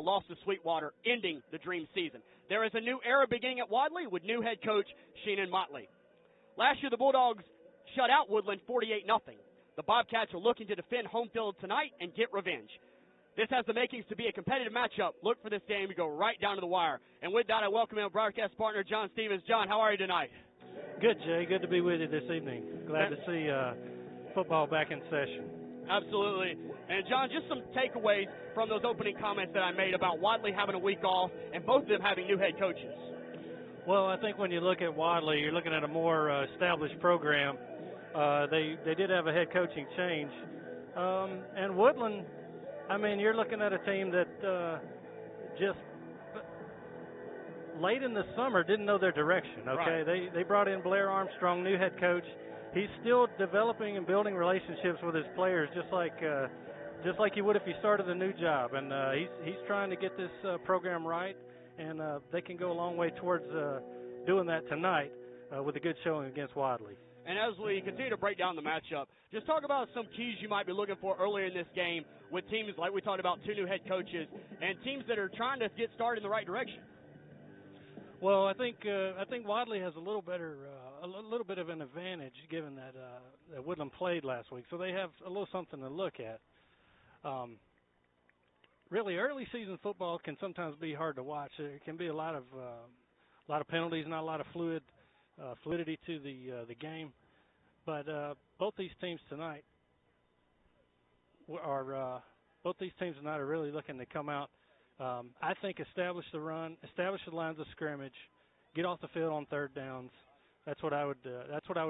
a loss to Sweetwater, ending the dream season. There is a new era beginning at Wadley with new head coach Sheenan Motley. Last year, the Bulldogs shut out Woodland 48-0. The Bobcats are looking to defend home field tonight and get revenge. This has the makings to be a competitive matchup. Look for this game to go right down to the wire. And with that, I welcome in broadcast partner John Stevens. John, how are you tonight? Good, Jay. Good to be with you this evening. Glad to see football back in session. Absolutely. And, John, just some takeaways from those opening comments that I made about Wadley having a week off and both of them having new head coaches. Well, I think when you look at Wadley, you're looking at a more established program. They did have a head coaching change. And Woodland, I mean, you're looking at a team that just late in the summer didn't know their direction, okay? Right. They brought in Blair Armstrong, new head coach. He's still developing and building relationships with his players just like you would if you started a new job. And he's trying to get this program right, and they can go a long way towards doing that tonight with a good showing against Wadley. And as we continue to break down the matchup, just talk about some keys you might be looking for earlier in this game with teams like we talked about, two new head coaches, and teams that are trying to get started in the right direction. Well, I think Wadley has a little bit of an advantage given that Woodland played last week, so they have a little something to look at. Really, early season football can sometimes be hard to watch. There can be a lot of penalties, not a lot of fluidity to the game. But both these teams tonight are really looking to come out. I think establish the run, establish the lines of scrimmage, get off the field on third downs. That's what I would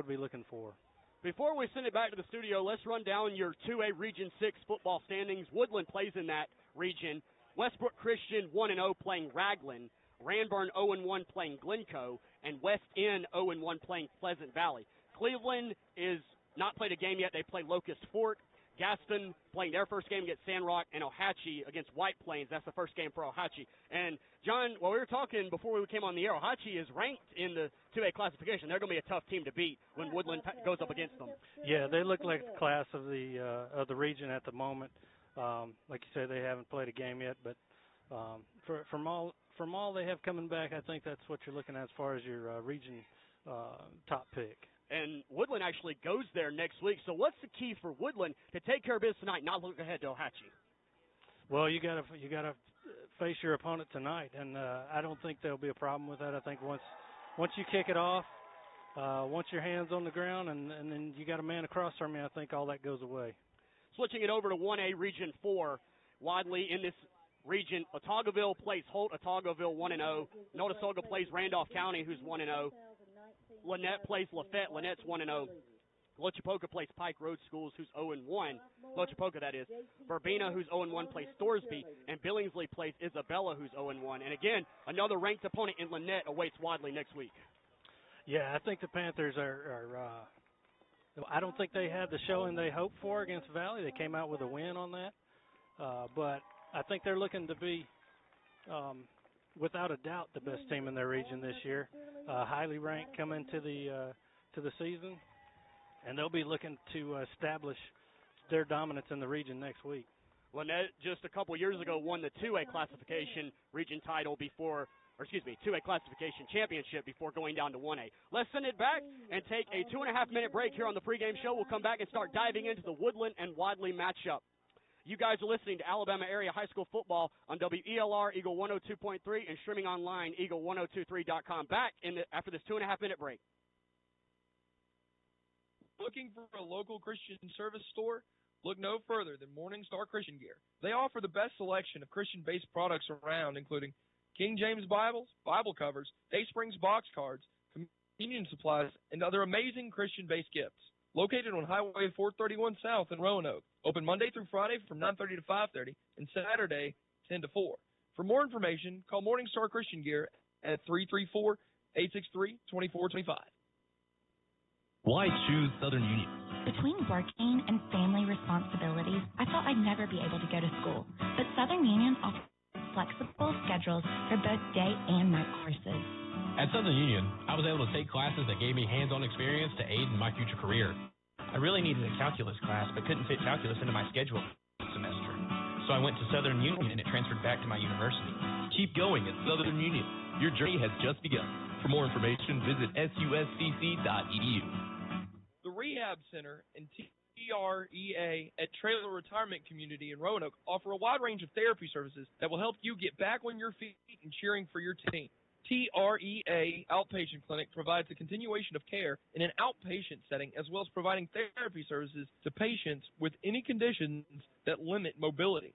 be looking for. Before we send it back to the studio, let's run down your 2A Region 6 football standings. Woodland plays in that region. Westbrook Christian 1-0 playing Raglan. Ranburn 0-1 playing Glencoe. And West End 0-1 playing Pleasant Valley. Cleveland is not played a game yet. They play Locust Fork. Gaston playing their first game against Sandrock, and Ohatchee against White Plains. That's the first game for Ohatchee. And, John, while we were talking before we came on the air, Ohatchee is ranked in the 2A classification. They're going to be a tough team to beat when Woodland goes up against them. Yeah, they look like the class of the region at the moment. Like you said, they haven't played a game yet, but from all they have coming back, I think that's what you're looking at as far as your region top pick. And Woodland actually goes there next week. So what's the key for Woodland to take care of business tonight, not look ahead to Ohatchee? Well, you gotta face your opponent tonight, and I don't think there'll be a problem with that. I think once you kick it off, once your hand's on the ground, and then you got a man across from you, I think all that goes away. Switching it over to 1A Region 4, Wadley in this region, Otagoville plays Holt. Otagoville 1-0. Notasulga plays Randolph County, who's 1-0. Lynette plays Lafette. Lynette's 1-0. Lochapoka plays Pike Road Schools, who's 0-1. Lochapoka, that is. Verbena, who's 0-1, plays Thorsby. And Billingsley plays Isabella, who's 0-1. And again, another ranked opponent in Lynette awaits Wadley next week. Yeah, I think the Panthers are I don't think they had the showing they hoped for against Valley. They came out with a win on that. But I think they're looking to be, without a doubt, the best team in their region this year. Highly ranked coming to the season, and they'll be looking to establish their dominance in the region next week. Lynette just a couple years ago won the 2A classification region title 2A classification championship before going down to 1A. Let's send it back and take a 2.5-minute break here on the pregame show. We'll come back and start diving into the Woodland and Wadley matchup. You guys are listening to Alabama Area High School Football on WELR, Eagle 102.3, and streaming online, eagle1023.com. Back after this 2.5-minute break. Looking for a local Christian service store? Look no further than Morning Star Christian Gear. They offer the best selection of Christian-based products around, including King James Bibles, Bible covers, Daysprings box cards, communion supplies, and other amazing Christian-based gifts. Located on Highway 431 South in Roanoke. Open Monday through Friday from 9:30 to 5:30 and Saturday 10 to 4. For more information, call Morningstar Christian Gear at 334-863-2425. Why choose Southern Union? Between working and family responsibilities, I thought I'd never be able to go to school. But Southern Union offers flexible schedules for both day and night courses. At Southern Union, I was able to take classes that gave me hands-on experience to aid in my future career. I really needed a calculus class, but couldn't fit calculus into my schedule this semester. So I went to Southern Union and it transferred back to my university. Keep going at Southern Union. Your journey has just begun. For more information, visit suscc.edu. The Rehab Center and TREA at Trailer Retirement Community in Roanoke offer a wide range of therapy services that will help you get back on your feet and cheering for your team. TREA Outpatient Clinic provides a continuation of care in an outpatient setting, as well as providing therapy services to patients with any conditions that limit mobility.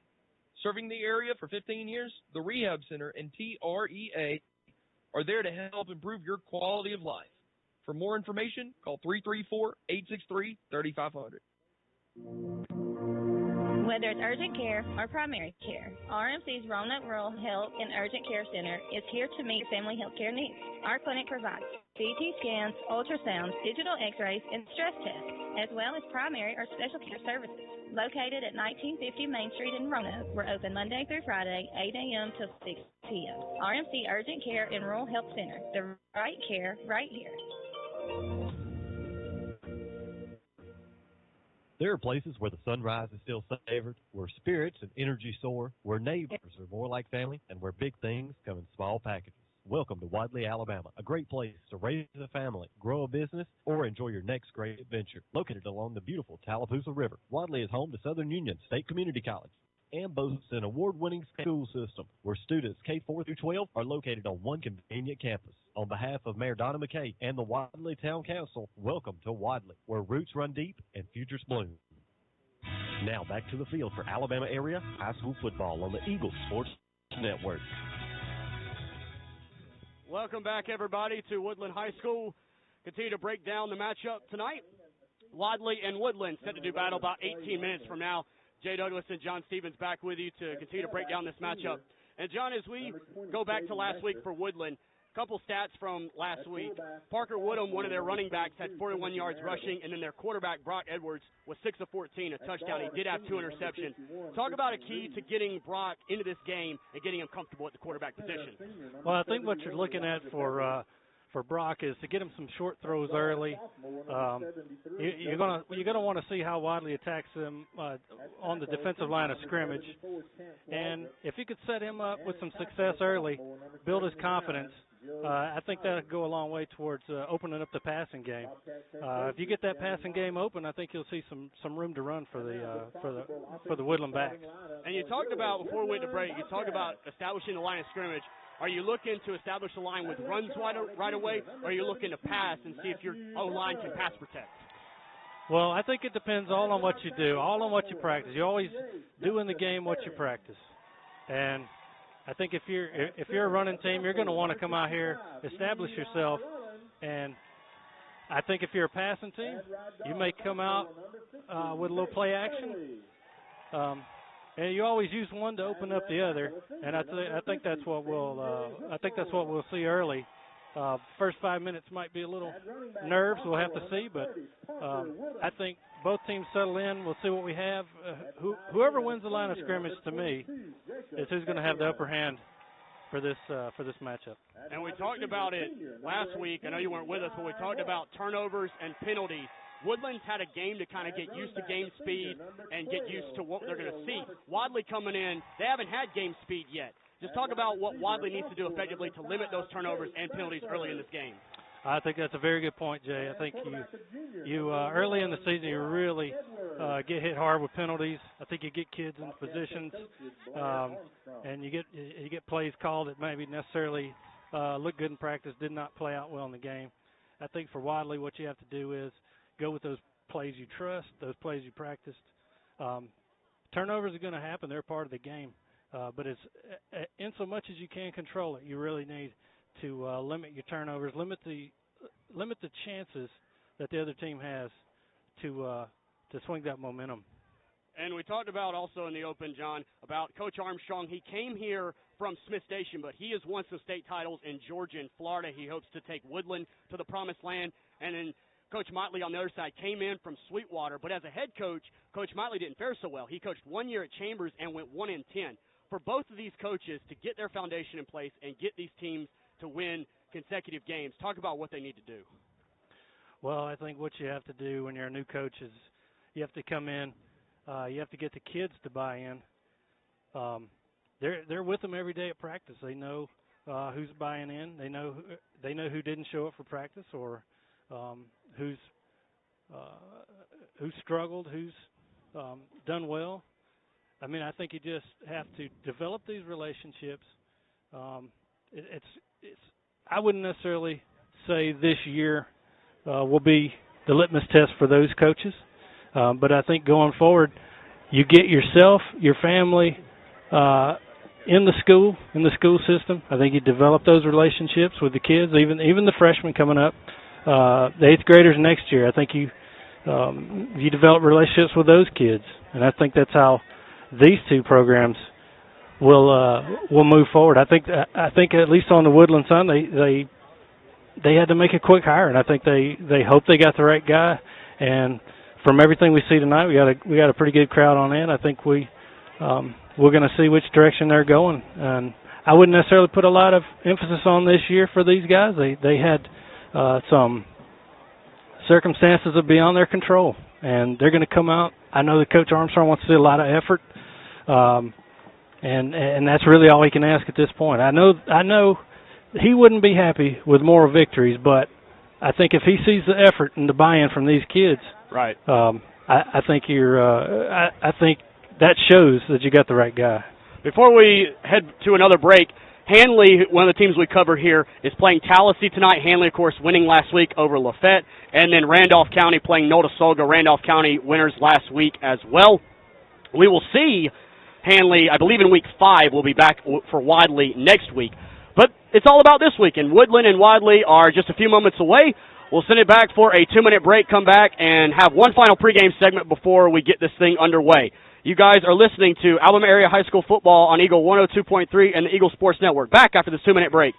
Serving the area for 15 years, the Rehab Center and TREA are there to help improve your quality of life. For more information, call 334-863-3500. Whether it's urgent care or primary care, RMC's Roanoke Rural Health and Urgent Care Center is here to meet family health care needs. Our clinic provides CT scans, ultrasounds, digital x-rays, and stress tests, as well as primary or special care services. Located at 1950 Main Street in Roanoke, we're open Monday through Friday, 8 a.m. till 6 p.m. RMC Urgent Care and Rural Health Center, the right care right here. There are places where the sunrise is still savored, where spirits and energy soar, where neighbors are more like family, and where big things come in small packages. Welcome to Wadley, Alabama, a great place to raise a family, grow a business, or enjoy your next great adventure. Located along the beautiful Tallapoosa River, Wadley is home to Southern Union State Community College and boasts an award-winning school system where students K-4 through 12 are located on one convenient campus. On behalf of Mayor Donna McKay and the Wadley Town Council, welcome to Wadley, where roots run deep and futures bloom. Now back to the field for Alabama area high school football on the Eagle Sports Network. Welcome back, everybody, to Woodland High School. Continue to break down the matchup tonight. Wadley and Woodland set to do battle about 18 minutes from now. Jay Douglas and John Stevens back with you to continue to break down this matchup. And, John, as we go back to last week for Woodland, a couple stats from last week. Parker Woodham, one of their running backs, had 41 yards rushing, and then their quarterback, Brock Edwards, was 6 of 14, a touchdown. He did have 2 interceptions. Talk about a key to getting Brock into this game and getting him comfortable at the quarterback position. Well, I think what you're looking at for Brock is to get him some short throws early. You're gonna want to see how Wadley attacks them on the defensive line of scrimmage, and if you could set him up with some success early, build his confidence, I think that would go a long way towards opening up the passing game. If you get that passing game open, I think you'll see some room to run for the Woodland backs. And you talked about, before we went to break, you talked about establishing the line of scrimmage. Are you looking to establish the line with runs right away, or are you looking to pass and see if your O-line can pass protect? Well, I think it depends all on what you do, all on what you practice. You always do in the game what you practice. And I think if you're a running team, you're going to want to come out here, establish yourself. And I think if you're a passing team, you may come out with a little play action. And you always use one to open up the other, and I think that's what we'll see early. First 5 minutes might be a little nerves. We'll have to see, but I think both teams settle in. We'll see what we have. Whoever wins the line of scrimmage, to me, is who's going to have the upper hand for this matchup. And we talked about it last week. I know you weren't with us, but we talked about turnovers and penalties. Woodland's had a game to kind of get used to game speed and get used to what they're going to see. Wadley coming in, they haven't had game speed yet. Just talk about what Wadley needs to do effectively to limit those turnovers and penalties early in this game. I think that's a very good point, Jay. I think you early in the season you really get hit hard with penalties. I think you get kids in positions, and you get plays called that maybe necessarily look good in practice, did not play out well in the game. I think for Wadley, what you have to do is go with those plays you trust, those plays you practiced. Turnovers are going to happen. They're part of the game. But it's in so much as you can control it, you really need to limit your turnovers, limit the chances that the other team has to swing that momentum. And we talked about also in the open, John, about Coach Armstrong. He came here from Smith Station, but he has won some state titles in Georgia and Florida. He hopes to take Woodland to the promised land. And then Coach Motley on the other side came in from Sweetwater, but as a head coach, Coach Motley didn't fare so well. He coached 1 year at Chambers and went 1-10. For both of these coaches to get their foundation in place and get these teams to win consecutive games, talk about what they need to do. Well, I think what you have to do when you're a new coach is you have to come in, you have to get the kids to buy in, they're with them every day at practice. They know who's buying in. They know who didn't show up for practice, or who's struggled, who's done well. I mean, I think you just have to develop these relationships. I wouldn't necessarily say this year will be the litmus test for those coaches, but I think going forward, you get yourself, your family in the school system. I think you develop those relationships with the kids, even the freshmen coming up, the 8th graders next year. I think you develop relationships with those kids, and I think that's how these two programs will move forward. I think at least on the Woodland side, they had to make a quick hire, and I think they hope they got the right guy. And from everything we see tonight, we got a pretty good crowd on in. I think we're going to see which direction they're going. And I wouldn't necessarily put a lot of emphasis on this year for these guys. They had some circumstances that are beyond their control, and they're going to come out. I know that Coach Armstrong wants to see a lot of effort, and that's really all he can ask at this point. I know he wouldn't be happy with more victories, but I think if he sees the effort and the buy-in from these kids, right? I think I think that shows that you got the right guy. Before we head to another break, Hanley, one of the teams we cover here, is playing Tallahassee tonight. Hanley, of course, winning last week over Lafayette. And then Randolph County playing Notasulga. Randolph County winners last week as well. We will see Hanley, I believe in week 5, we'll be back for Wadley next week. But it's all about this week, and Woodland and Wadley are just a few moments away. We'll send it back for a 2-minute break, come back, and have one final pregame segment before we get this thing underway. You guys are listening to Alabama Area High School Football on Eagle 102.3 and the Eagle Sports Network. Back after this 2-minute break.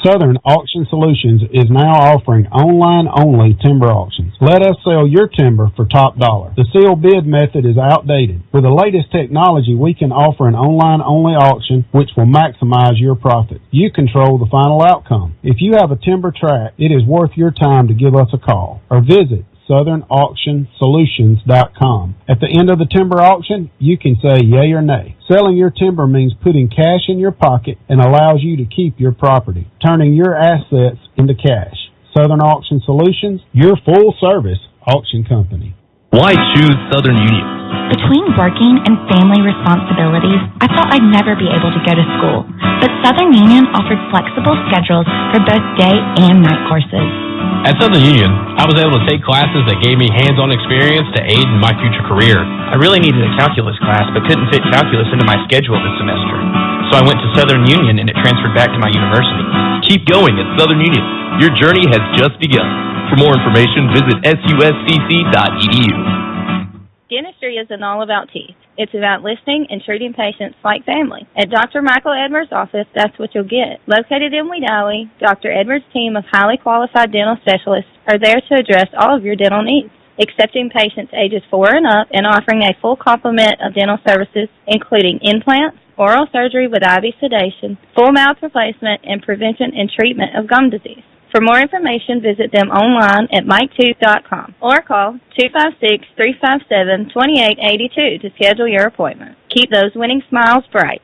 Southern Auction Solutions is now offering online-only timber auctions. Let us sell your timber for top dollar. The sealed bid method is outdated. With the latest technology, we can offer an online-only auction which will maximize your profit. You control the final outcome. If you have a timber tract, it is worth your time to give us a call or visit southernauctionsolutions.com. At the end of the timber auction, you can say yay or nay. Selling your timber means putting cash in your pocket and allows you to keep your property, turning your assets into cash. Southern Auction Solutions, your full-service auction company. Why choose Southern Union? Between working and family responsibilities, I thought I'd never be able to go to school. But Southern Union offered flexible schedules for both day and night courses. At Southern Union, I was able to take classes that gave me hands-on experience to aid in my future career. I really needed a calculus class, but couldn't fit calculus into my schedule this semester. So I went to Southern Union, and it transferred back to my university. Keep going at Southern Union. Your journey has just begun. For more information, visit suscc.edu. Dentistry isn't all about teeth. It's about listening and treating patients like family. At Dr. Michael Edwards' office, that's what you'll get. Located in Wadley, Dr. Edwards' team of highly qualified dental specialists are there to address all of your dental needs, accepting patients ages 4 and up and offering a full complement of dental services, including implants, oral surgery with IV sedation, full mouth replacement, and prevention and treatment of gum disease. For more information, visit them online at miketooth.com or call 256-357-2882 to schedule your appointment. Keep those winning smiles bright.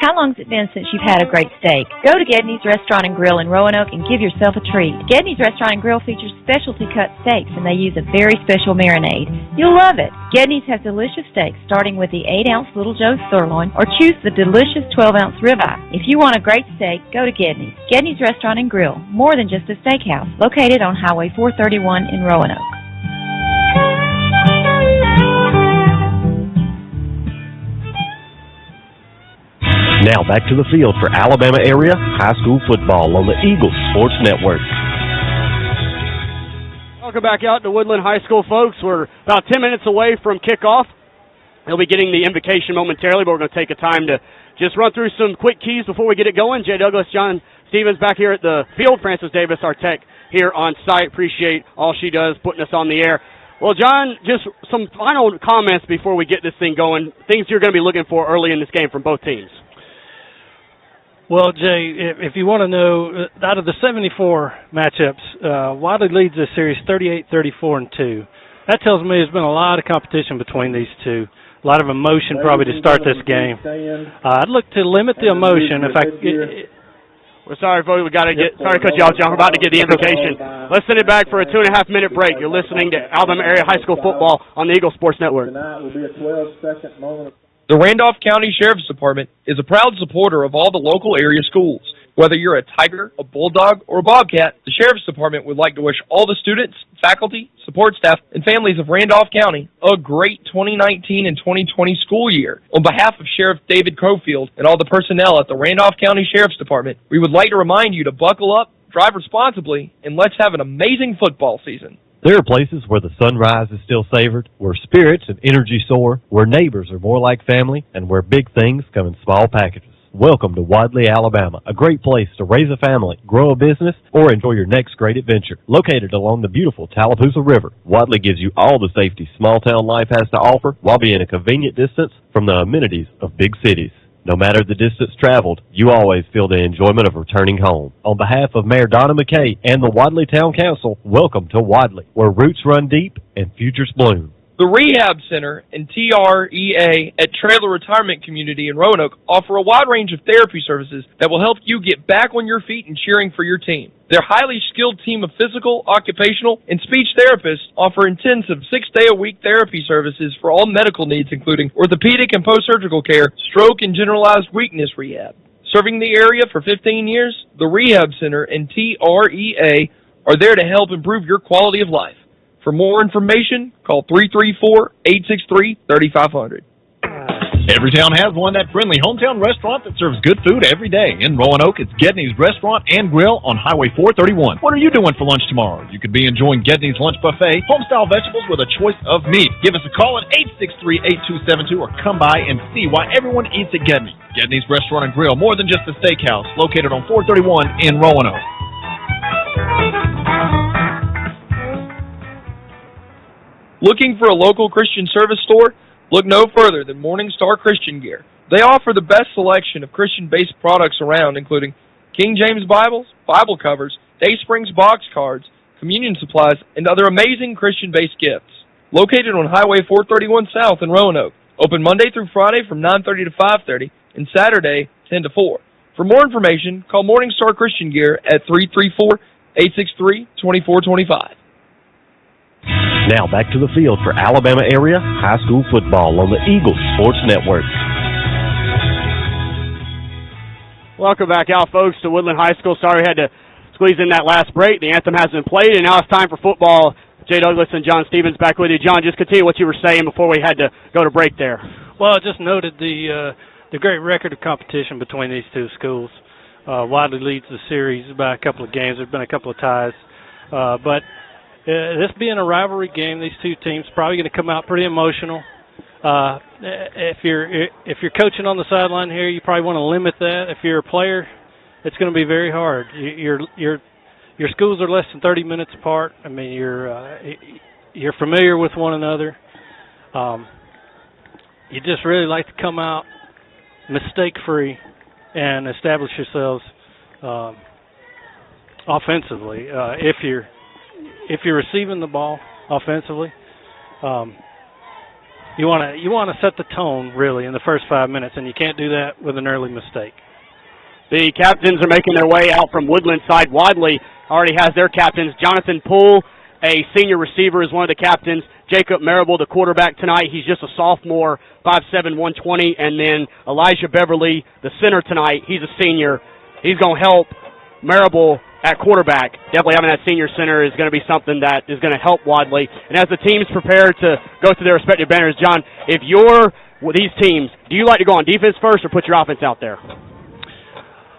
How long's it been since you've had a great steak? Go to Gedney's Restaurant and Grill in Roanoke and give yourself a treat. Gedney's Restaurant and Grill features specialty cut steaks, and they use a very special marinade. You'll love it. Gedney's has delicious steaks, starting with the 8-ounce Little Joe's sirloin, or choose the delicious 12-ounce ribeye. If you want a great steak, go to Gedney's. Gedney's Restaurant and Grill, more than just a steakhouse, located on Highway 431 in Roanoke. Now back to the field for Alabama Area High School Football on the Eagle Sports Network. Welcome back out to Woodland High School, folks. We're about 10 minutes away from kickoff. They'll be getting the invocation momentarily, but we're going to take a time to just run through some quick keys before we get it going. Jay Douglas, John Stevens back here at the field. Francis Davis, our tech, here on site. Appreciate all she does putting us on the air. Well, John, just some final comments before we get this thing going. Things you're going to be looking for early in this game from both teams. Well, Jay, if you want to know, out of the 74 matchups, Wadley leads this series 38-34-2. That tells me there's been a lot of competition between these two. a lot of emotion probably to start this game. I'd look to limit the emotion if I. We're sorry, folks. Sorry to cut you off, John. We're about to get the invocation. Let's send it back for a 2.5-minute break. You're listening to Alabama Area High School Football on the Eagle Sports Network. The Randolph County Sheriff's Department is a proud supporter of all the local area schools. Whether you're a Tiger, a Bulldog, or a Bobcat, the Sheriff's Department would like to wish all the students, faculty, support staff, and families of Randolph County a great 2019 and 2020 school year. On behalf of Sheriff David Crowfield and all the personnel at the Randolph County Sheriff's Department, we would like to remind you to buckle up, drive responsibly, and let's have an amazing football season. There are places where the sunrise is still savored, where spirits and energy soar, where neighbors are more like family, and where big things come in small packages. Welcome to Wadley, Alabama, a great place to raise a family, grow a business, or enjoy your next great adventure. Located along the beautiful Tallapoosa River, Wadley gives you all the safety small-town life has to offer while being a convenient distance from the amenities of big cities. No matter the distance traveled, you always feel the enjoyment of returning home. On behalf of Mayor Donna McKay and the Wadley Town Council, welcome to Wadley, where roots run deep and futures bloom. The Rehab Center and TREA at Trailer Retirement Community in Roanoke offer a wide range of therapy services that will help you get back on your feet and cheering for your team. Their highly skilled team of physical, occupational, and speech therapists offer intensive 6-day-a-week therapy services for all medical needs, including orthopedic and post-surgical care, stroke, and generalized weakness rehab. Serving the area for 15 years, the Rehab Center and TREA are there to help improve your quality of life. For more information, call 334-863-3500. Every town has one, that friendly hometown restaurant that serves good food every day. In Roanoke, it's Gedney's Restaurant and Grill on Highway 431. What are you doing for lunch tomorrow? You could be enjoying Gedney's Lunch Buffet, home-style vegetables with a choice of meat. Give us a call at 863-8272 or come by and see why everyone eats at Gedney. Gedney's Restaurant and Grill, more than just a steakhouse, located on 431 in Roanoke. Looking for a local Christian service store? Look no further than Morning Star Christian Gear. They offer the best selection of Christian-based products around, including King James Bibles, Bible covers, Day Springs box cards, communion supplies, and other amazing Christian-based gifts. Located on Highway 431 South in Roanoke. Open Monday through Friday from 9:30 to 5:30 and Saturday 10 to 4. For more information, call Morning Star Christian Gear at 334-863-2425. Now back to the field for Alabama Area High School Football on the Eagle Sports Network. Welcome back out, folks, to Woodland High School. Sorry we had to squeeze in that last break. The anthem has been played, and now it's time for football. Jay Douglas and John Stevens back with you. John, just continue what you were saying before we had to go to break there. Well, I just noted the great record of competition between these two schools. Wadley leads the series by a couple of games. There have been a couple of ties, but this being a rivalry game, these two teams probably going to come out pretty emotional. If you're coaching on the sideline here, you probably want to limit that. If you're a player, it's going to be very hard. Your schools are less than 30 minutes apart. I mean, you're familiar with one another. You just really like to come out mistake-free and establish yourselves offensively. If you're receiving the ball offensively, you want to set the tone really in the first 5 minutes, and you can't do that with an early mistake. The captains are making their way out from Woodland side. Wadley already has their captains. Jonathan Poole, a senior receiver, is one of the captains. Jacob Marable, the quarterback tonight. He's just a sophomore, 5'7", 120. And then Elijah Beverly, the center tonight. He's a senior. He's going to help Marable at quarterback. Definitely having that senior center is going to be something that is going to help Wadley. And as the teams prepare to go through their respective banners, John, if you're with these teams, do you like to go on defense first or put your offense out there?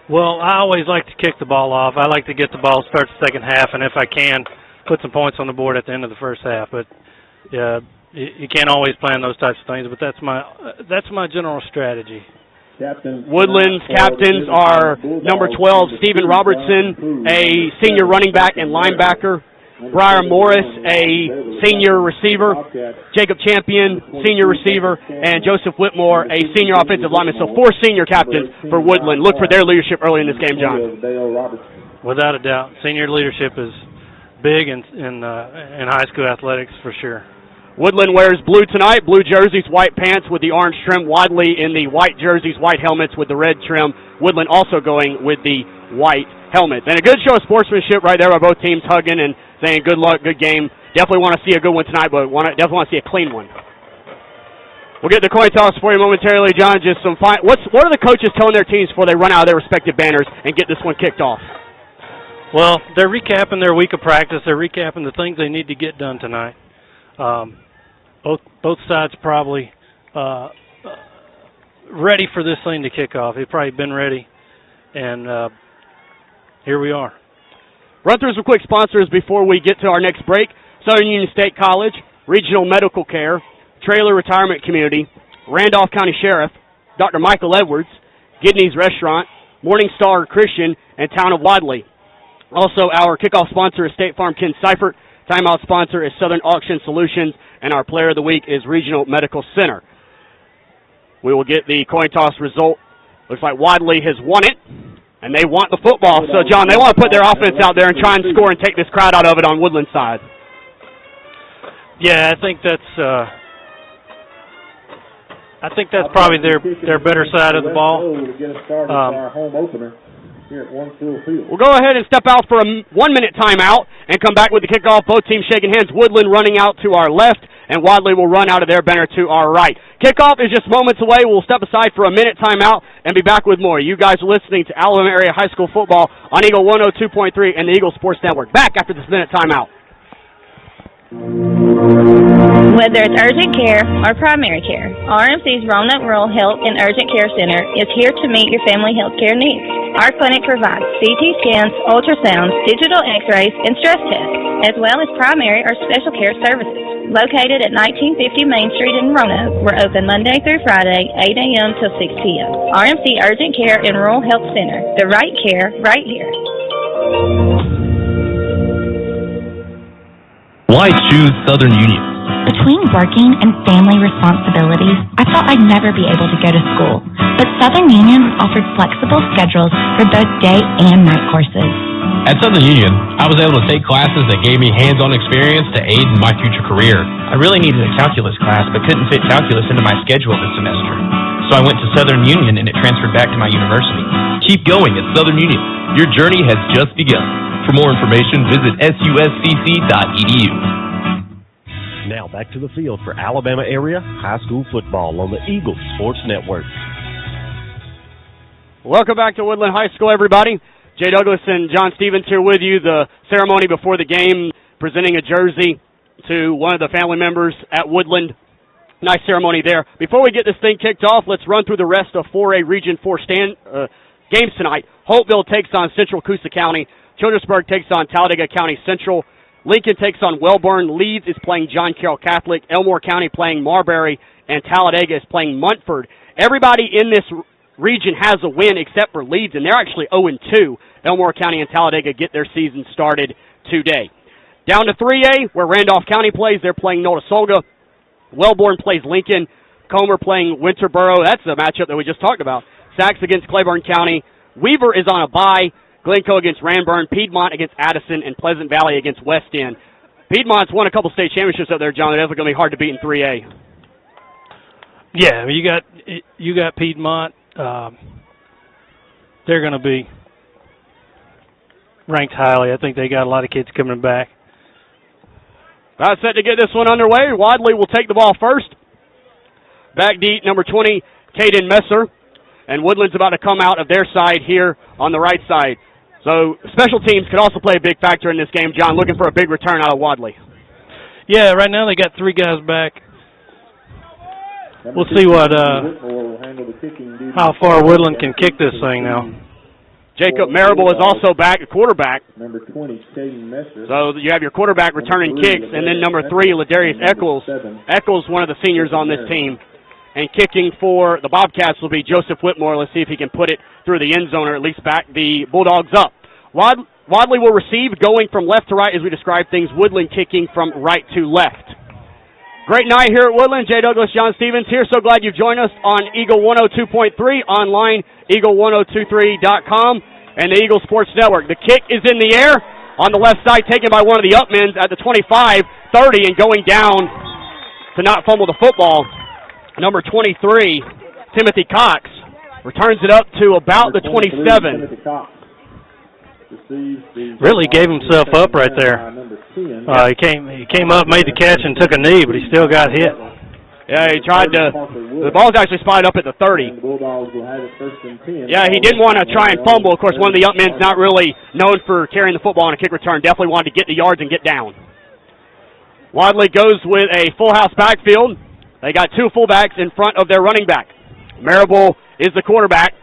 Well, I always like to kick the ball off. I like to get the ball, start the second half, and if I can, put some points on the board at the end of the first half. But yeah, you can't always plan those types of things, but that's my general strategy. Woodland's captains are number 12, Stephen Robertson, a senior running back and linebacker. Briar Morris, a senior receiver. Jacob Champion, senior receiver. And Joseph Whitmore, a senior offensive lineman. So 4 senior captains for Woodland. Look for their leadership early in this game, John. Without a doubt. Senior leadership is big in high school athletics for sure. Woodland wears blue tonight, blue jerseys, white pants with the orange trim. Wadley in the white jerseys, white helmets with the red trim. Woodland also going with the white helmets. And a good show of sportsmanship right there by both teams, hugging and saying good luck, good game. Definitely want to see a good one tonight, but definitely want to see a clean one. We'll get the coin toss for you momentarily, John. Just some what are the coaches telling their teams before they run out of their respective banners and get this one kicked off? Well, they're recapping their week of practice. They're recapping the things they need to get done tonight. Both sides probably ready for this thing to kick off. They've probably been ready, and here we are. Run through some quick sponsors before we get to our next break. Southern Union State College, Regional Medical Care, Trailer Retirement Community, Randolph County Sheriff, Dr. Michael Edwards, Gidney's Restaurant, Morning Star Christian, and Town of Wadley. Also, our kickoff sponsor is State Farm Ken Seifert. Timeout sponsor is Southern Auction Solutions, and our player of the week is Regional Medical Center. We will get the coin toss result. Looks like Wadley has won it, and they want the football. So, John, they want to put their offense out there and try and score and take this crowd out of it on Woodland side. Yeah, I think that's probably their better side of the ball. We'll go ahead and step out for a 1-minute timeout and come back with the kickoff. Both teams shaking hands. Woodland running out to our left, and Wadley will run out of their banner to our right. Kickoff is just moments away. We'll step aside for a minute timeout and be back with more. You guys are listening to Alabama Area High School Football on Eagle 102.3 and the Eagle Sports Network. Back after this minute timeout. Whether it's urgent care or primary care, RMC's Roanoke Rural Health and Urgent Care Center is here to meet your family health care needs. Our clinic provides CT scans, ultrasounds, digital x-rays, and stress tests, as well as primary or special care services. Located at 1950 Main Street in Roanoke, we're open Monday through Friday, 8 a.m. till 6 p.m. RMC Urgent Care and Rural Health Center, the right care right here. Why choose Southern Union? Between working and family responsibilities, I thought I'd never be able to go to school. But Southern Union offered flexible schedules for both day and night courses. At Southern Union, I was able to take classes that gave me hands-on experience to aid in my future career. I really needed a calculus class, but couldn't fit calculus into my schedule this semester. So I went to Southern Union and it transferred back to my university. Keep going at Southern Union. Your journey has just begun. For more information, visit suscc.edu. Now back to the field for Alabama Area High School Football on the Eagle Sports Network. Welcome back to Woodland High School, everybody. Jay Douglas and John Stevens here with you. The ceremony before the game, presenting a jersey to one of the family members at Woodland. Nice ceremony there. Before we get this thing kicked off, let's run through the rest of 4A Region 4 games tonight. Holtville takes on Central Coosa County. Childersburg takes on Talladega County Central. Lincoln takes on Wellborn. Leeds is playing John Carroll Catholic. Elmore County playing Marbury. And Talladega is playing Montford. Everybody in this region has a win except for Leeds, and they're actually 0-2. Elmore County and Talladega get their season started today. Down to 3A, where Randolph County plays. They're playing Notasulga. Wellborn plays Lincoln. Comer playing Winterboro. That's the matchup that we just talked about. Sachs against Claiborne County. Weaver is on a bye. Glencoe against Ranburn, Piedmont against Addison, and Pleasant Valley against West End. Piedmont's won a couple state championships up there, John. They're definitely going to be hard to beat in 3A. Yeah, you got Piedmont. They're going to be ranked highly. I think they got a lot of kids coming back. About set to get this one underway. Wadley will take the ball first. Back deep, number 20, Caden Messer. And Woodland's about to come out of their side here on the right side. So special teams could also play a big factor in this game, John, looking for a big return out of Wadley. Yeah, right now they got 3 guys back. We'll see how far Woodland can kick this thing now. Jacob Marable is also back, a quarterback. Number 20, Caden Messer. So you have your quarterback returning kicks, and then number 3, Ladarius Eccles. Eccles, one of the seniors on this team. And kicking for the Bobcats will be Joseph Whitmore. Let's see if he can put it through the end zone or at least back the Bulldogs up. Wadley will receive going from left to right as we describe things. Woodland kicking from right to left. Great night here at Woodland. Jay Douglas, John Stevens here. So glad you've joined us on Eagle 102.3, online, eagle1023.com, and the Eagle Sports Network. The kick is in the air on the left side, taken by one of the Upmans at the 25, 30, and going down to not fumble the football. Number 23, Timothy Cox, returns it up to about the 27. Really gave himself up right there. He came up, made the catch, and took a knee, but he still got hit. Yeah, he tried to. The ball's actually spotted up at the 30. Yeah, he didn't want to try and fumble. Of course, one of the young men's not really known for carrying the football on a kick return. Definitely wanted to get the yards and get down. Wadley goes with a full house backfield. They got two fullbacks in front of their running back. Marable is the quarterback,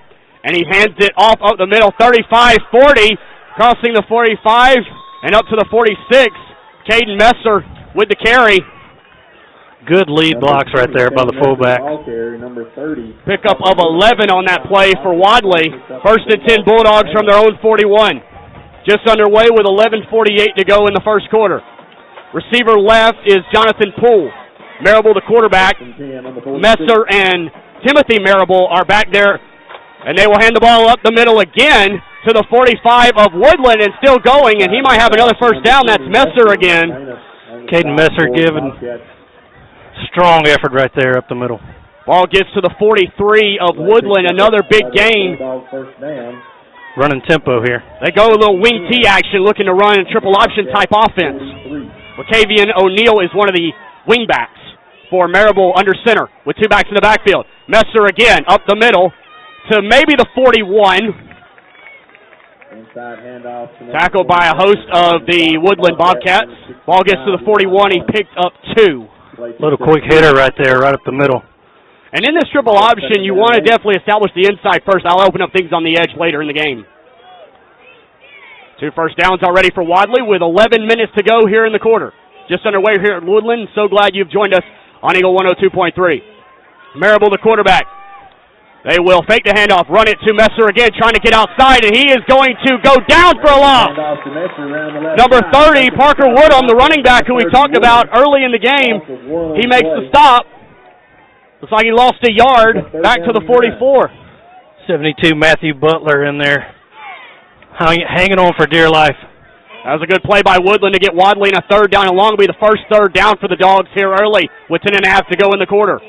and he hands it off up the middle, 35-40, crossing the 45 and up to the 46. Caden Messer with the carry. Good lead blocks right there by the fullback. Pickup of 11 on that play for Wadley. 1st and 10 Bulldogs from their own 41. Just underway with 11:48 to go in the first quarter. Receiver left is Jonathan Poole. Marable, the quarterback. Messer and Timothy Marable are back there, and they will hand the ball up the middle again to the 45 of Woodland, and still going, and he might have another first down. That's Messer again. Caden Messer giving strong effort right there up the middle. Ball gets to the 43 of Woodland, another big gain. Running tempo here. They go a little wing T action, looking to run a triple option type offense. Lacavian O'Neal is one of the wing backs for Marable under center with two backs in the backfield. Messer again up the middle to maybe the 41. Tackled by a host of the Woodland Bobcats. Ball gets to the 41. He picked up 2. Little quick hitter right there, right up the middle. And in this triple option, you want to definitely establish the inside first. I'll open up things on the edge later in the game. 2 first downs already for Wadley with 11 minutes to go here in the quarter. Just underway here at Woodland. So glad you've joined us on Eagle 102.3. Marable, the quarterback. They will fake the handoff, run it to Messer again, trying to get outside, and he is going to go down for a loss. Number 30, Parker Woodham, the running back who we talked about early in the game. He makes the stop. Looks like he lost a yard back to the 44. 72, Matthew Butler in there, hanging on for dear life. That was a good play by Woodland to get Wadley in a third down and long. It'll be the first third down for the Dogs here early with 10.5 to go in the quarter.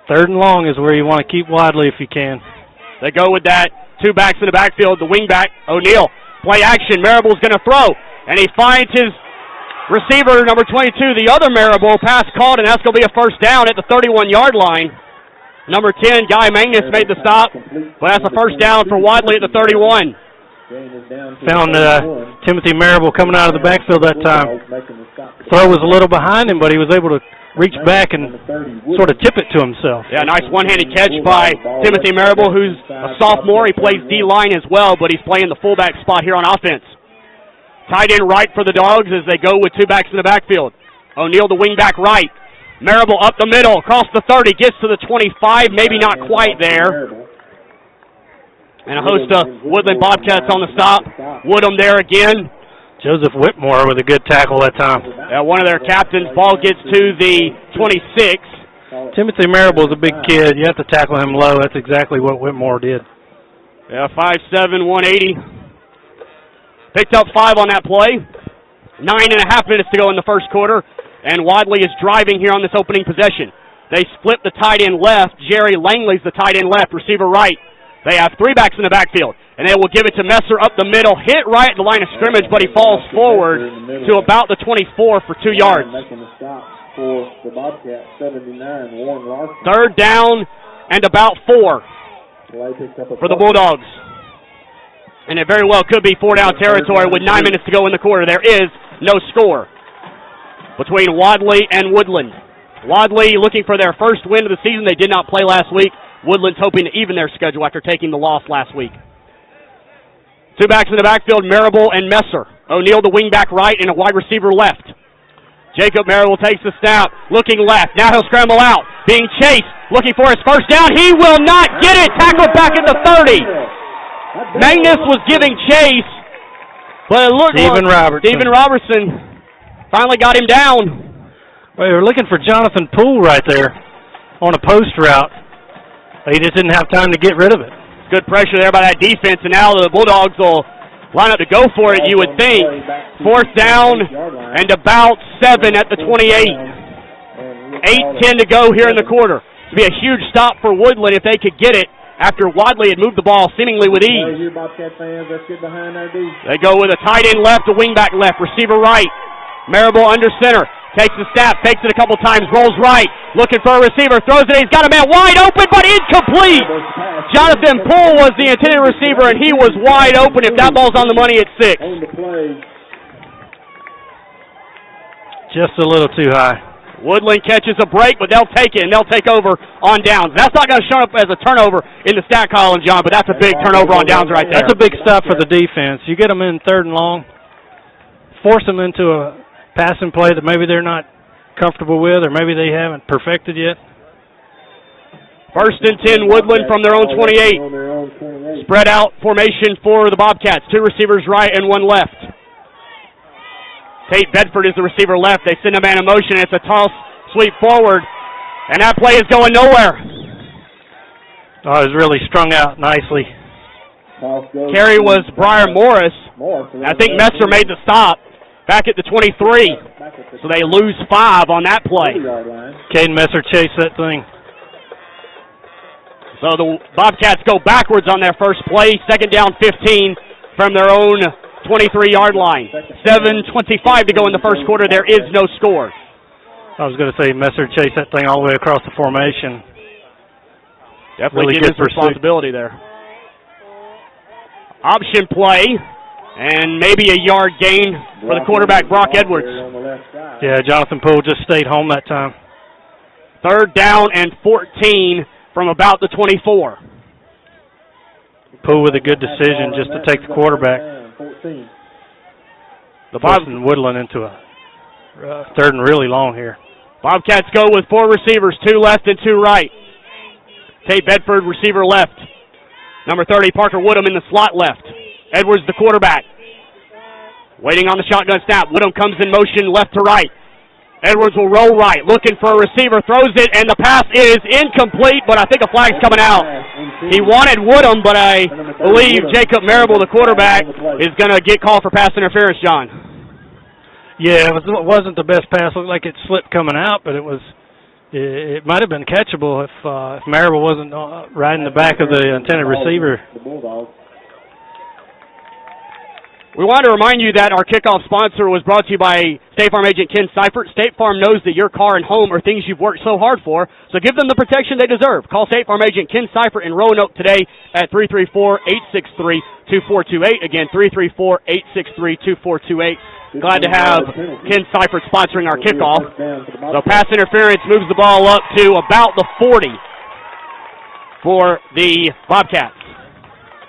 3rd and long is where you want to keep Wadley if you can. They go with that. 2 backs in the backfield. The wing back, O'Neal. Play action. Marable's going to throw. And he finds his receiver, number 22, the other Marable. Pass called, and that's going to be a first down at the 31-yard line. Number 10, Guy Magnus made the stop. But that's a first down for Wadley at the 31. Found Timothy Marable coming out of the backfield that time. Throw was a little behind him, but he was able to reach back and sort of tip it to himself. Yeah, nice one-handed catch by Timothy Marable, who's a sophomore. He plays D-line as well, but he's playing the fullback spot here on offense. Tight end right for the Dogs as they go with 2 backs in the backfield. O'Neal, the wing back right. Marable up the middle, across the 30, gets to the 25, maybe not quite there. And a host of Woodland Bobcats on the stop. Woodham there again. Joseph Whitmore with a good tackle that time. Yeah, one of their captains. Ball gets to the 26. Timothy Marable's a big kid. You have to tackle him low. That's exactly what Whitmore did. Yeah, 5'7", 180. Picked up 5 on that play. 9.5 minutes to go in the first quarter. And Wadley is driving here on this opening possession. They split the tight end left. Jerry Langley's the tight end left, receiver right. They have 3 backs in the backfield. And they will give it to Messer up the middle, hit right at the line of scrimmage, but he falls forward to about the 24 for 2 yards. 3rd down and about 4 for the Bulldogs. And it very well could be 4-down territory with 9 minutes to go in the quarter. There is no score between Wadley and Woodland. Wadley looking for their first win of the season. They did not play last week. Woodland's hoping to even their schedule after taking the loss last week. 2 backs in the backfield, Marable and Messer. O'Neal, the wing back right, and a wide receiver left. Jacob Marable takes the snap, looking left. Now he'll scramble out, being chased, looking for his first down. He will not get it. Tackled back at the 30. Magnus was giving chase, but it looked like Stephen Robertson finally got him down. Well, they were looking for Jonathan Poole right there on a post route. He just didn't have time to get rid of it. Good pressure there by that defense, and now the Bulldogs will line up to go for it, you would think. 4th down and about 7 at the 28. 8:10 to go here in the quarter. It'd be a huge stop for Woodland if they could get it after Wadley had moved the ball seemingly with ease. They go with a tight end left, a wing back left, receiver right. Marable under center. Takes the snap, fakes it a couple times, rolls right, looking for a receiver, throws it, he's got a man wide open, but incomplete! Jonathan Poole was the intended receiver, and he was wide open. If that ball's on the money, it's 6. Just a little too high. Woodland catches a break, but they'll take it, and they'll take over on downs. That's not going to show up as a turnover in the stat column, John, but that's a big turnover on downs right there. That's a big stop for the defense. You get them in 3rd and long, force them into a passing play that maybe they're not comfortable with, or maybe they haven't perfected yet. 1st and 10, Woodland from their own 28. Spread out formation for the Bobcats. 2 receivers right and 1 left. Tate Bedford is the receiver left. They send a man in motion. It's a toss, sweep forward, and that play is going nowhere. Oh, it was really strung out nicely. Carry was Briar Morris. I think Messer made the stop back at the 23. So they lose 5 on that play. Caden Messer chased that thing. So the Bobcats go backwards on their first play. 2nd down 15 from their own 23-yard line. 7:25 to go in the first quarter. There is no score. I was going to say Messer chased that thing all the way across the formation. Definitely really gives responsibility there. Option play, and maybe a yard gain for the quarterback, Brock Edwards. Yeah, Jonathan Poole just stayed home that time. 3rd down and 14 from about the 24. Poole with a good decision just to take the quarterback. The Boston Woodland into a 3rd and really long here. Bobcats go with 4 receivers, 2 left and 2 right. Tate Bedford, receiver left. Number 30, Parker Woodham in the slot left. Edwards, the quarterback. Waiting on the shotgun snap. Woodham comes in motion left to right. Edwards will roll right, looking for a receiver, throws it, and the pass is incomplete, but I think a flag's coming out. He wanted Woodham, but I believe Jacob Marable, the quarterback, is going to get called for pass interference, John. Yeah, it wasn't the best pass. Looked like it slipped coming out, but it might have been catchable if Marable wasn't right in the back of the intended receiver. We wanted to remind you that our kickoff sponsor was brought to you by State Farm agent Ken Seifert. State Farm knows that your car and home are things you've worked so hard for, so give them the protection they deserve. Call State Farm agent Ken Seifert in Roanoke today at 334-863-2428. Again, 334-863-2428. Glad to have Ken Seifert sponsoring our kickoff. So pass interference moves the ball up to about the 40 for the Bobcats.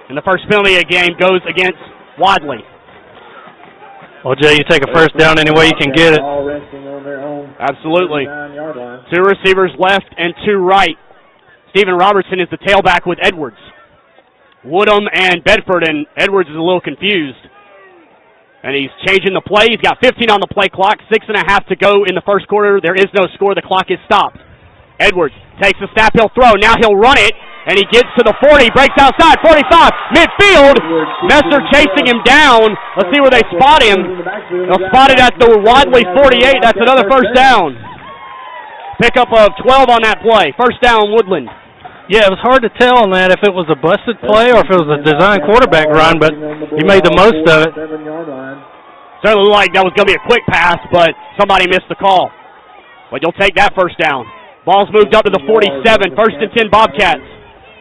And the first penalty of the game goes against Wadley. Well, Jay, you take a first down any way you can get it. Absolutely. 2 receivers left and 2 right. Stephen Robertson is the tailback with Edwards. Woodham and Bedford, and Edwards is a little confused. And he's changing the play. He's got 15 on the play clock, 6.5 to go in the first quarter. There is no score. The clock is stopped. Edwards takes the snap. He'll throw. Now he'll run it. And he gets to the 40, breaks outside, 45, midfield. Messer chasing him down. Let's see where they spot him. They'll spot it at the Wadley 48. That's another first down. Pickup of 12 on that play. First down, Woodland. Yeah, it was hard to tell on that if it was a busted play or if it was a design quarterback run, but he made the most of it. Certainly looked like that was going to be a quick pass, but somebody missed the call. But you'll take that first down. Ball's moved up to the 47. 1st and 10 Bobcats.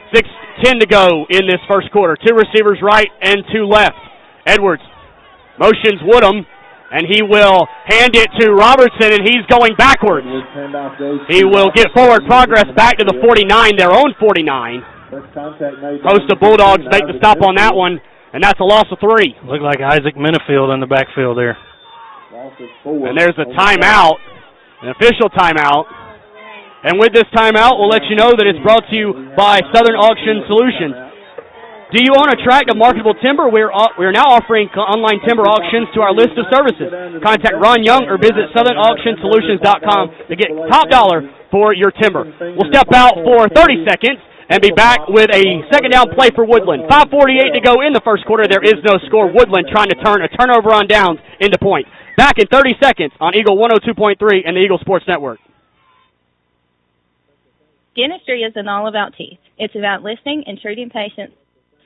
6:10 to go in this first quarter. 2 receivers right and 2 left. Edwards motions Woodham, and he will hand it to Robertson, and he's going backwards. He will get forward progress back to the 49, their own 49. Host of Bulldogs make the stop on that one, and that's a loss of 3. Looked like Isaac Minifield in the backfield there. And there's a timeout, an official timeout. And with this timeout, we'll let you know that it's brought to you by Southern Auction Solutions. Do you own a tract of marketable timber? We're now offering online timber auctions to our list of services. Contact Ron Young or visit SouthernAuctionSolutions.com to get top dollar for your timber. We'll step out for 30 seconds and be back with a second down play for Woodland. 5:48 to go in the first quarter. There is no score. Woodland trying to turn a turnover on downs into point. Back in 30 seconds on Eagle 102.3 and the Eagle Sports Network. Dentistry isn't all about teeth. It's about listening and treating patients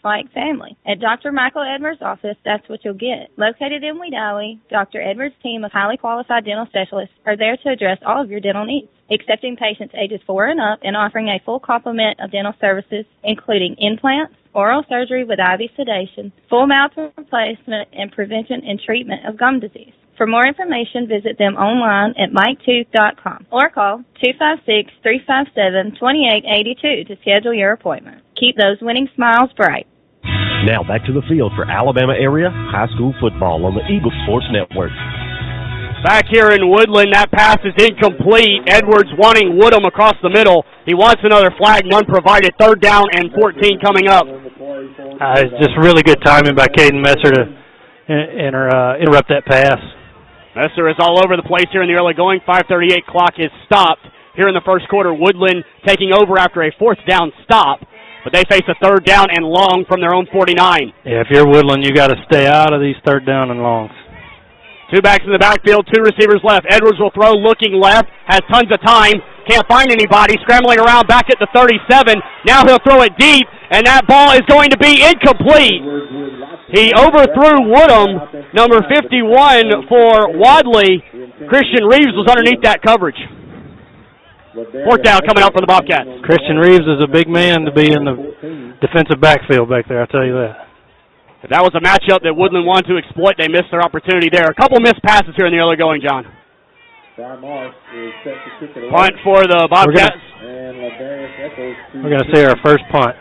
like family. At Dr. Michael Edwards' office, that's what you'll get. Located in Wadley, Dr. Edwards' team of highly qualified dental specialists are there to address all of your dental needs, accepting patients ages 4 and up and offering a full complement of dental services, including implants, oral surgery with IV sedation, full mouth replacement, and prevention and treatment of gum disease. For more information, visit them online at miketooth.com or call 256-357-2882 to schedule your appointment. Keep those winning smiles bright. Now back to the field for Alabama area high school football on the Eagle Sports Network. Back here in Woodland, that pass is incomplete. Edwards wanting Woodham across the middle. He wants another flag, none provided. 3rd down and 14 coming up. It's just really good timing by Caden Messer to interrupt that pass. Messer is all over the place here in the early going. 5:38 clock is stopped here in the first quarter. Woodland taking over after a 4th down stop. But they face a 3rd down and long from their own 49. Yeah, if you're Woodland, you got to stay out of these 3rd down and longs. 2 backs in the backfield, 2 receivers left. Edwards will throw, looking left, has tons of time, can't find anybody, scrambling around back at the 37. Now he'll throw it deep, and that ball is going to be incomplete. He overthrew Woodham, number 51 for Wadley. Christian Reeves was underneath that coverage. 4th down coming up for the Bobcats. Christian Reeves is a big man to be in the defensive backfield back there, I'll tell you that. If that was a matchup that Woodland wanted to exploit, they missed their opportunity there. A couple missed passes here in the early going, John. Punt for the Bobcats. We're going to say our first punt.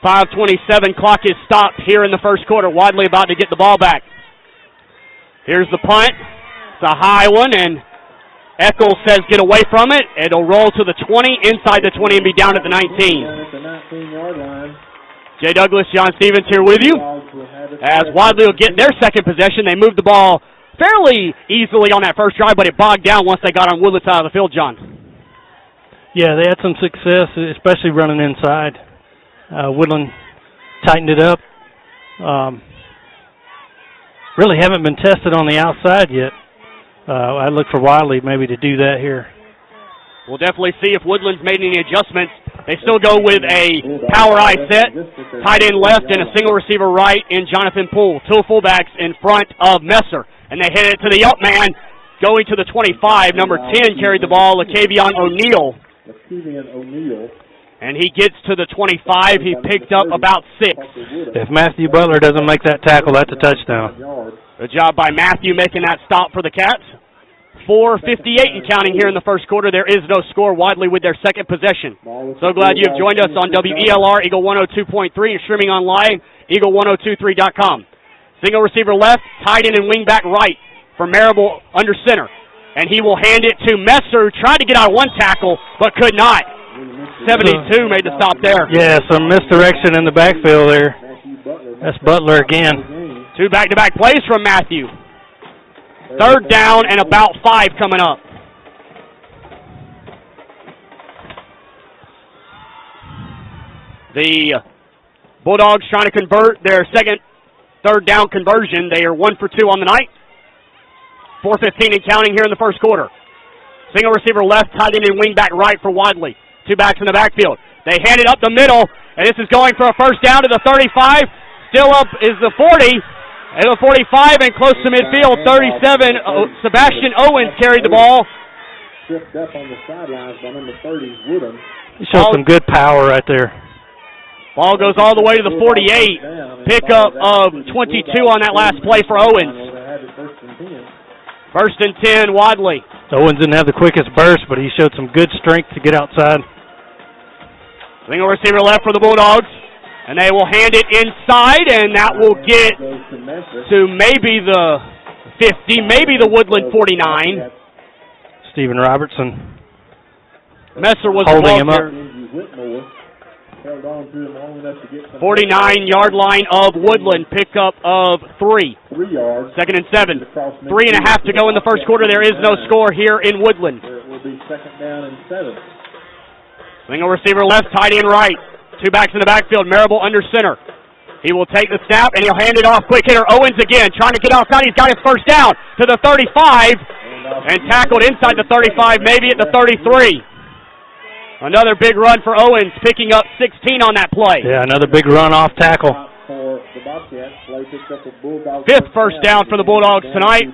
5:27 clock is stopped here in the first quarter. Wadley about to get the ball back. Here's the punt. It's a high one, and Eccles says get away from it. It'll roll to the 20, inside the 20, and be down at the 19. Jay Douglas, John Stevens here with you. As Wadley will get their second possession, they moved the ball fairly easily on that first drive, but it bogged down once they got on Woodland's side of the field, John. Yeah, they had some success, especially running inside. Woodland tightened it up. Really haven't been tested on the outside yet. I'd look for Wadley maybe to do that here. We'll definitely see if Woodland's made any adjustments. They still go with a power eye set, tight end left and a single receiver right in Jonathan Poole. 2 fullbacks in front of Messer. And they hit it to the up man, going to the 25. Number 10 carried the ball, Lacavion O'Neal. And he gets to the 25. He picked up about 6. If Matthew Butler doesn't make that tackle, that's a touchdown. Good job by Matthew making that stop for the Cats. 4:58 and counting here in the first quarter. There is no score. Wadley with their second possession. So glad you have joined us on WELR, Eagle 102.3, and streaming online, Eagle1023.com. Single receiver left, tight end and wing back right for Marable under center. And he will hand it to Messer, tried to get out of one tackle, but could not. 72 made the stop there. Yeah, some misdirection in the backfield there. That's Butler again. 2 back-to-back plays from Matthew. 3rd down and about 5 coming up. The Bulldogs trying to convert their second 3rd down conversion. They are 1 for 2 on the night. 4:15 and counting here in the first quarter. Single receiver left, tight end and wing back right for Wadley. 2 backs in the backfield. They hand it up the middle, and this is going for a first down to the 35. Still up is the 40. At the 45 and close to midfield, 37. Sebastian Owens carried the ball. Tripped up on the sidelines by number 30, Woodham. He showed some good power right there. Ball goes all the way to the 48. Pickup of 22 on that last play for Owens. 1st and 10, Wadley. Owens didn't have the quickest burst, but he showed some good strength to get outside. Single receiver left for the Bulldogs. And they will hand it inside, and that will get to maybe the 50, maybe the Woodland 49. Stephen Robertson. Messer was holding him up. 49-yard line of Woodland, pickup of 3. 2nd and 7. 3.5 to go in the first quarter. There is no score here in Woodland. It will be 2nd down and 7. Single receiver left, tight end right. 2 backs in the backfield. Marable under center. He will take the snap, and he'll hand it off. Quick hitter Owens again, trying to get outside. He's got his first down to the 35, and tackled inside the 35, maybe at the 33. Another big run for Owens, picking up 16 on that play. Yeah, another big run off tackle. Fifth first down for the Bulldogs tonight.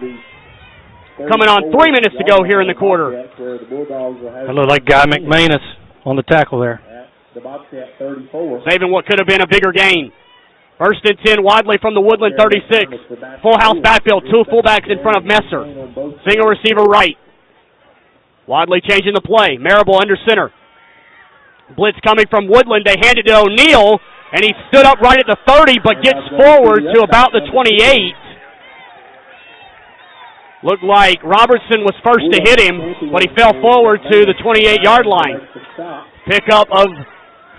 Coming on 3 minutes to go here in the quarter. That looked like Guy McManus on the tackle there. Saving what could have been a bigger gain. First and 10, Wadley from the Woodland 36. Full house backfield, two fullbacks in front of Messer. Single receiver right. Wadley changing the play. Marable under center. Blitz coming from Woodland. They hand it to O'Neal, and he stood up right at the 30, but gets forward to about the 28. Looked like Robertson was first to hit him, but he fell forward to the 28-yard line. Pickup of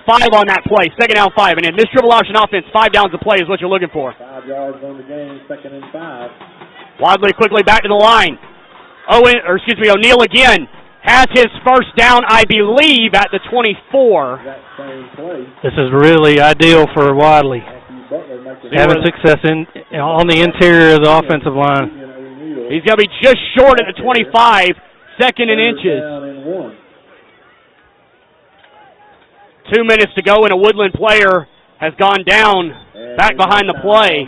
5 on that play. Second down 5. And in this triple option offense, 5 downs to play is what you're looking for. 5 yards on the game, 2nd and 5. Wadley quickly back to the line. O'Neal again. Has his first down, I believe, at the 24. This is really ideal for Wadley. Having success on the interior of the offensive line. He's going to be just short at the 25, second in inches. 2 minutes to go, and a Woodland player has gone down back behind the play.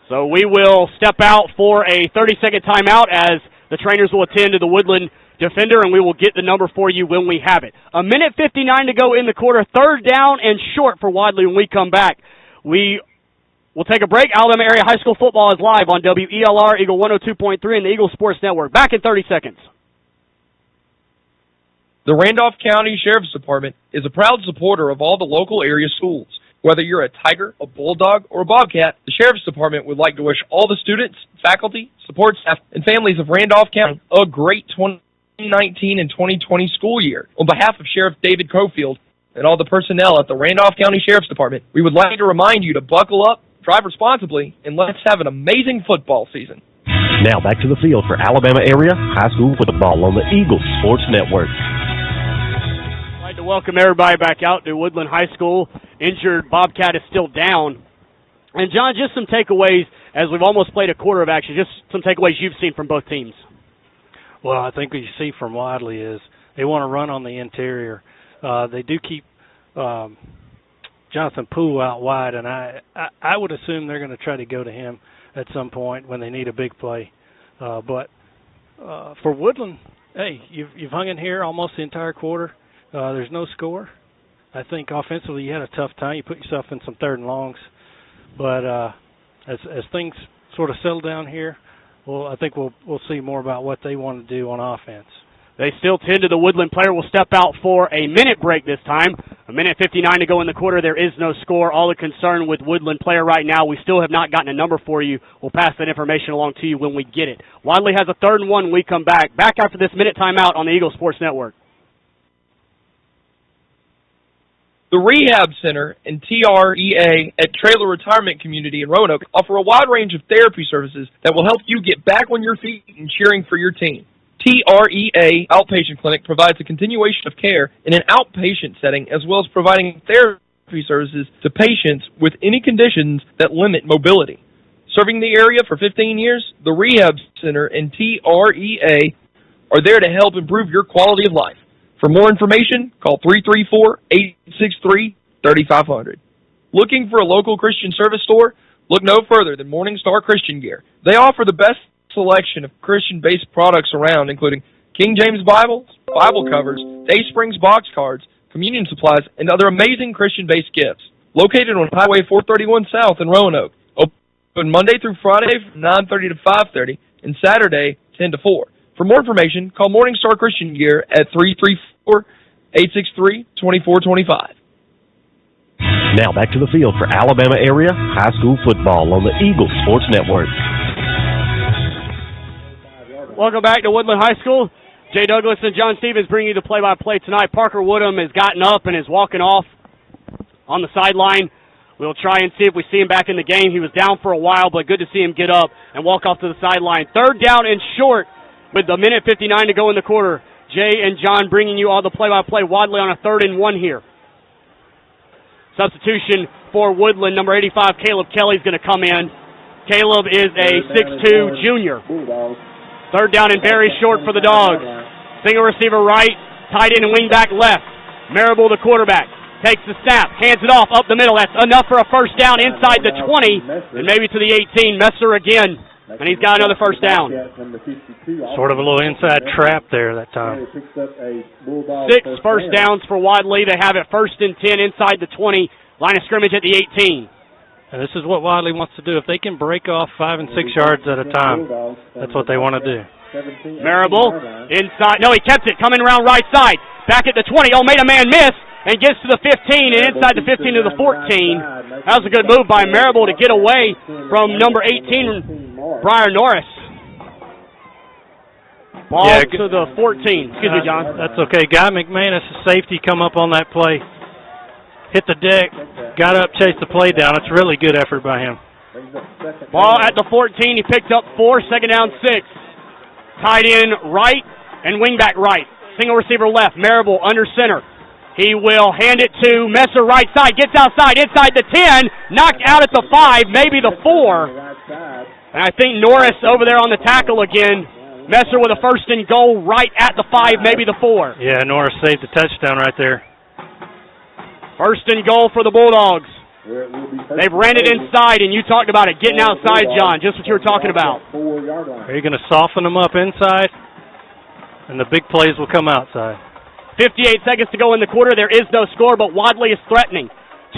So we will step out for a 30-second timeout as the trainers will attend to the Woodland defender, and we will get the number for you when we have it. 1:59 to go in the quarter. Third down and short for Wadley when we come back. We will take a break. Alabama Area High School football is live on WELR, Eagle 102.3, and the Eagle Sports Network. Back in 30 seconds. The Randolph County Sheriff's Department is a proud supporter of all the local area schools. Whether you're a Tiger, a Bulldog, or a Bobcat, the Sheriff's Department would like to wish all the students, faculty, support staff, and families of Randolph County a great 2019 and 2020 school year. On behalf of Sheriff David Cofield and all the personnel at the Randolph County Sheriff's Department, we would like to remind you to buckle up, drive responsibly, and let's have an amazing football season. Now back to the field for Alabama Area High School football on the Eagle Sports Network. I'd like to welcome everybody back out to Woodland High School. Injured Bobcat is still down. And, John, just some takeaways as we've almost played a quarter of action, just some takeaways you've seen from both teams. Well, I think what you see from Wadley is they want to run on the interior. They do keep Jonathan Poole out wide, and I would assume they're going to try to go to him at some point when they need a big play. But for Woodland, hey, you've hung in here almost the entire quarter. There's no score. I think offensively you had a tough time. You put yourself in some third and longs. But as things sort of settle down here, well, I think we'll see more about what they want to do on offense. They still tend to. The Woodland player will step out for a minute break this time. 1:59 to go in the quarter. There is no score. All the concern with Woodland player right now, we still have not gotten a number for you. We'll pass that information along to you when we get it. Wadley has a 3rd and 1 when we come back. Back after this minute timeout on the Eagle Sports Network. The Rehab Center and TREA at Trailer Retirement Community in Roanoke offer a wide range of therapy services that will help you get back on your feet and cheering for your team. TREA Outpatient Clinic provides a continuation of care in an outpatient setting as well as providing therapy services to patients with any conditions that limit mobility. Serving the area for 15 years, the Rehab Center and TREA are there to help improve your quality of life. For more information, call 334-863-3500. Looking for a local Christian service store? Look no further than Morning Star Christian Gear. They offer the best selection of Christian-based products around, including King James Bibles, Bible covers, Day Springs box cards, communion supplies, and other amazing Christian-based gifts. Located on Highway 431 South in Roanoke. Open Monday through Friday from 9:30 to 5:30 and Saturday 10 to 4. For more information, call Morning Star Christian Gear at 334-863-2425. Now back to the field for Alabama Area High School football on the Eagle Sports Network. Welcome back to Woodland High School. Jay Douglas and John Stevens bring you the play-by-play tonight. Parker Woodham has gotten up and is walking off on the sideline. We'll try and see if we see him back in the game. He was down for a while, but good to see him get up and walk off to the sideline. 3rd down and short with 1:59 to go in the quarter. Jay and John bringing you all the play-by-play. Wadley on a 3rd and 1 here. Substitution for Woodland. Number 85, Caleb Kelly, is going to come in. Caleb is a 6'2 junior. 3rd down and very short for the Dogs. Single receiver right, tight end and wing back left. Marable, the quarterback, takes the snap, hands it off up the middle. That's enough for a first down inside the 20 and maybe to the 18. Messer again, and he's got another first down. Sort of a little inside trap there that time. 6 first downs for Wadley. They have it 1st and 10 inside the 20. Line of scrimmage at the 18. And this is what Wadley wants to do. If they can break off 5 and 6 yards at a time, that's what they want to do. Marable inside. No, he kept it. Coming around right side. Back at the 20. Oh, made a man miss and gets to the 15 and inside the 15 to the 14. That was a good move by Marable to get away from number 18, Briar Norris. Ball to the 14. Excuse me, John. That's okay. Guy McManus, safety, come up on that play. Hit the deck, got up, chased the play down. It's really good effort by him. Ball at the 14. He picked up 4, 2nd down 6. Tight end right and wingback right. Single receiver left. Marable under center. He will hand it to Messer right side. Gets outside, inside the 10. Knocked out at the 5, maybe the 4. And I think Norris over there on the tackle again. Messer with a 1st and goal right at the 5, maybe the 4. Yeah, Norris saved the touchdown right there. 1st and goal for the Bulldogs. They've ran it inside, and you talked about it, getting outside, John, just what you were talking about. Are you going to soften them up inside? And the big plays will come outside. 58 seconds to go in the quarter. There is no score, but Wadley is threatening.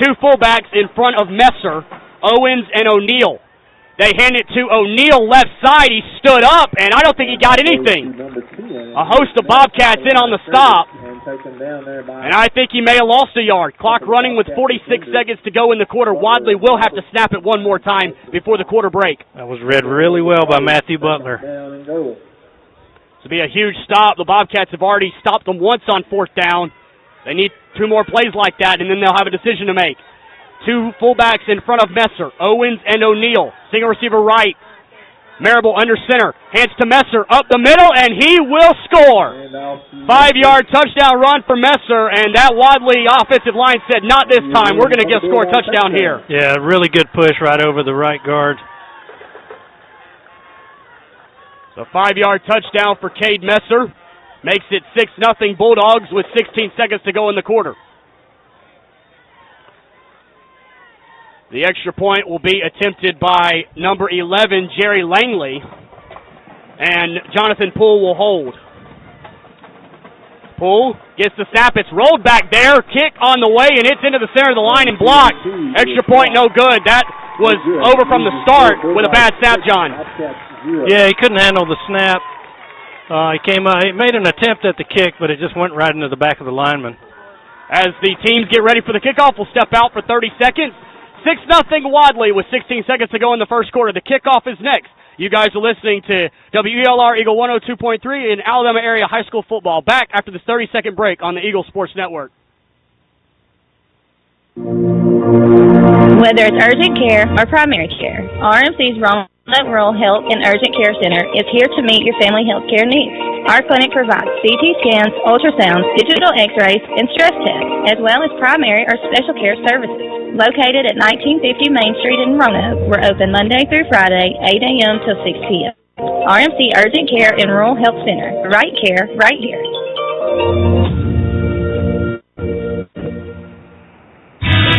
2 fullbacks in front of Messer, Owens and O'Neill. They hand it to O'Neill left side. He stood up, and I don't think he got anything. A host of Bobcats in on the stop. And I think he may have lost a yard. Clock running with 46 seconds to go in the quarter. Wadley will have to snap it one more time before the quarter break. That was read really well by Matthew Butler. This will be a huge stop. The Bobcats have already stopped them once on 4th down. They need 2 more plays like that, and then they'll have a decision to make. 2 fullbacks in front of Messer, Owens and O'Neill. Single receiver right. Marable under center. Hands to Messer up the middle, and he will score. 5-yard touchdown run for Messer, and that Wadley offensive line said, not this time. We're going to score a touchdown here. Yeah, really good push right over the right guard. So 5-yard touchdown for Cade Messer. Makes it 6-0 Bulldogs with 16 seconds to go in the quarter. The extra point will be attempted by number 11, Jerry Langley, and Jonathan Poole will hold. Poole gets the snap. It's rolled back there. Kick on the way, and it's into the center of the line and blocked. Extra point, no good. That was over from the start with a bad snap, John. Yeah, he couldn't handle the snap. He made an attempt at the kick, but it just went right into the back of the lineman. As the teams get ready for the kickoff, we'll step out for 30 seconds. 6-0 Wadley with 16 seconds to go in the first quarter. The kickoff is next. You guys are listening to WELR Eagle 102.3 in Alabama area high school football. Back after this 30-second break on the Eagle Sports Network. Whether it's urgent care or primary care, RMC's Roanoke Rural Health and Urgent Care Center is here to meet your family health care needs. Our clinic provides CT scans, ultrasounds, digital x-rays, and stress tests, as well as primary or special care services. Located at 1950 Main Street in Roanoke, we're open Monday through Friday, 8 a.m. till 6 p.m. RMC Urgent Care and Rural Health Center. Right care, right here.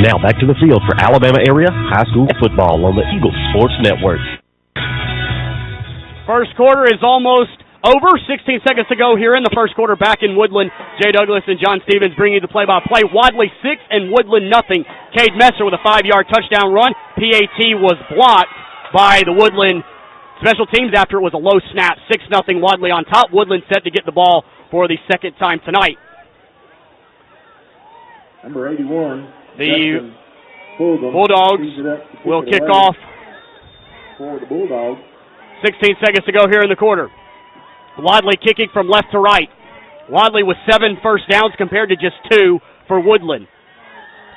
Now back to the field for Alabama area high school football on the Eagle Sports Network. First quarter is almost over. 16 seconds to go here in the first quarter back in Woodland. Jay Douglas and John Stevens bringing you the play-by-play. Wadley 6 and Woodland nothing. Cade Messer with a 5-yard touchdown run. PAT was blocked by the Woodland special teams after it was a low snap. 6-0 Wadley on top. Woodland set to get the ball for the second time tonight. Number 81. The Bulldogs will kick off. For the Bulldogs. 16 seconds to go here in the quarter. Wadley kicking from left to right. Wadley with 7 first downs compared to just 2 for Woodland.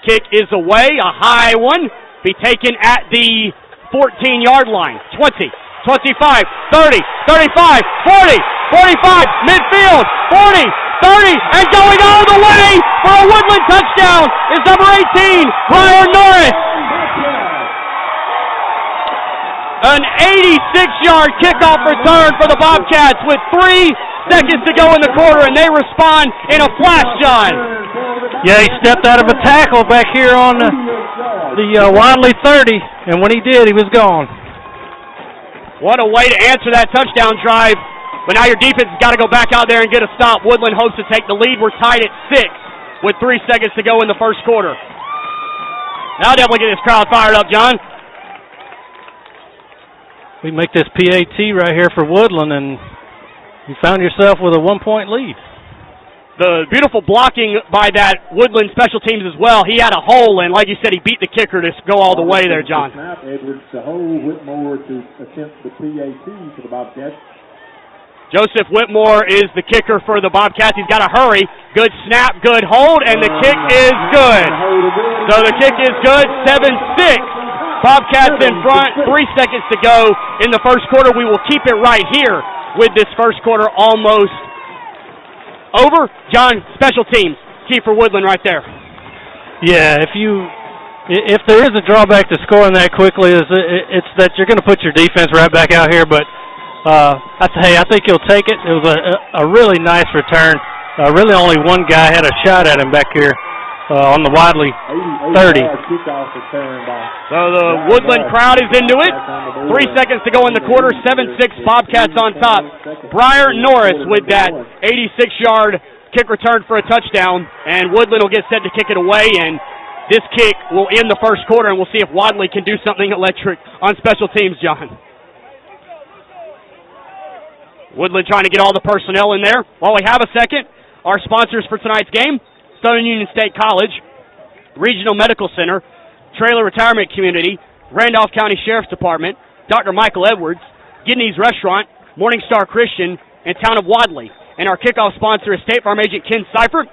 Kick is away, a high one. Be taken at the 14-yard line. 20, 25, 30, 35, 40, 45, midfield, 40, 30, and going all the way for a Woodland touchdown is number 18, Briar Norris. An 86-yard kickoff return for the Bobcats with 3 seconds to go in the quarter, and they respond in a flash, John. Yeah, he stepped out of a tackle back here on the Wadley 30, and when he did, he was gone. What a way to answer that touchdown drive. But now your defense has got to go back out there and get a stop. Woodland hopes to take the lead. We're tied at 6 with 3 seconds to go in the first quarter. Now definitely get this crowd fired up, John. We make this PAT right here for Woodland, and you found yourself with a 1-point lead. The beautiful blocking by that Woodland special teams as well. He had a hole, and like you said, he beat the kicker to go all the way there, John. Snap, Edwards to hold, Whitmore to attempt the PAT for the Bobcats. Joseph Whitmore is the kicker for the Bobcats. He's got to hurry. Good snap, good hold, and the kick is good. So the kick is good, 7-6. Bobcats in front, 3 seconds to go in the first quarter. We will keep it right here with this first quarter almost over. John, special teams, key for Woodland right there. Yeah, if there is a drawback to scoring that quickly, it's that you're going to put your defense right back out here, but I think he'll take it. It was a really nice return. Really only one guy had a shot at him back here on the Wadley 30. So the Woodland crowd is into it. 3 seconds to go in the quarter. 7-6 Bobcats on top. Briar Norris with that 86-yard kick return for a touchdown, and Woodland will get set to kick it away, and this kick will end the first quarter, and we'll see if Wadley can do something electric on special teams, John. Woodland trying to get all the personnel in there. While we have a second, our sponsors for tonight's game, Southern Union State College, Regional Medical Center, Trailer Retirement Community, Randolph County Sheriff's Department, Dr. Michael Edwards, Gidney's Restaurant, Morningstar Christian, and Town of Wadley. And our kickoff sponsor is State Farm Agent Ken Seifert.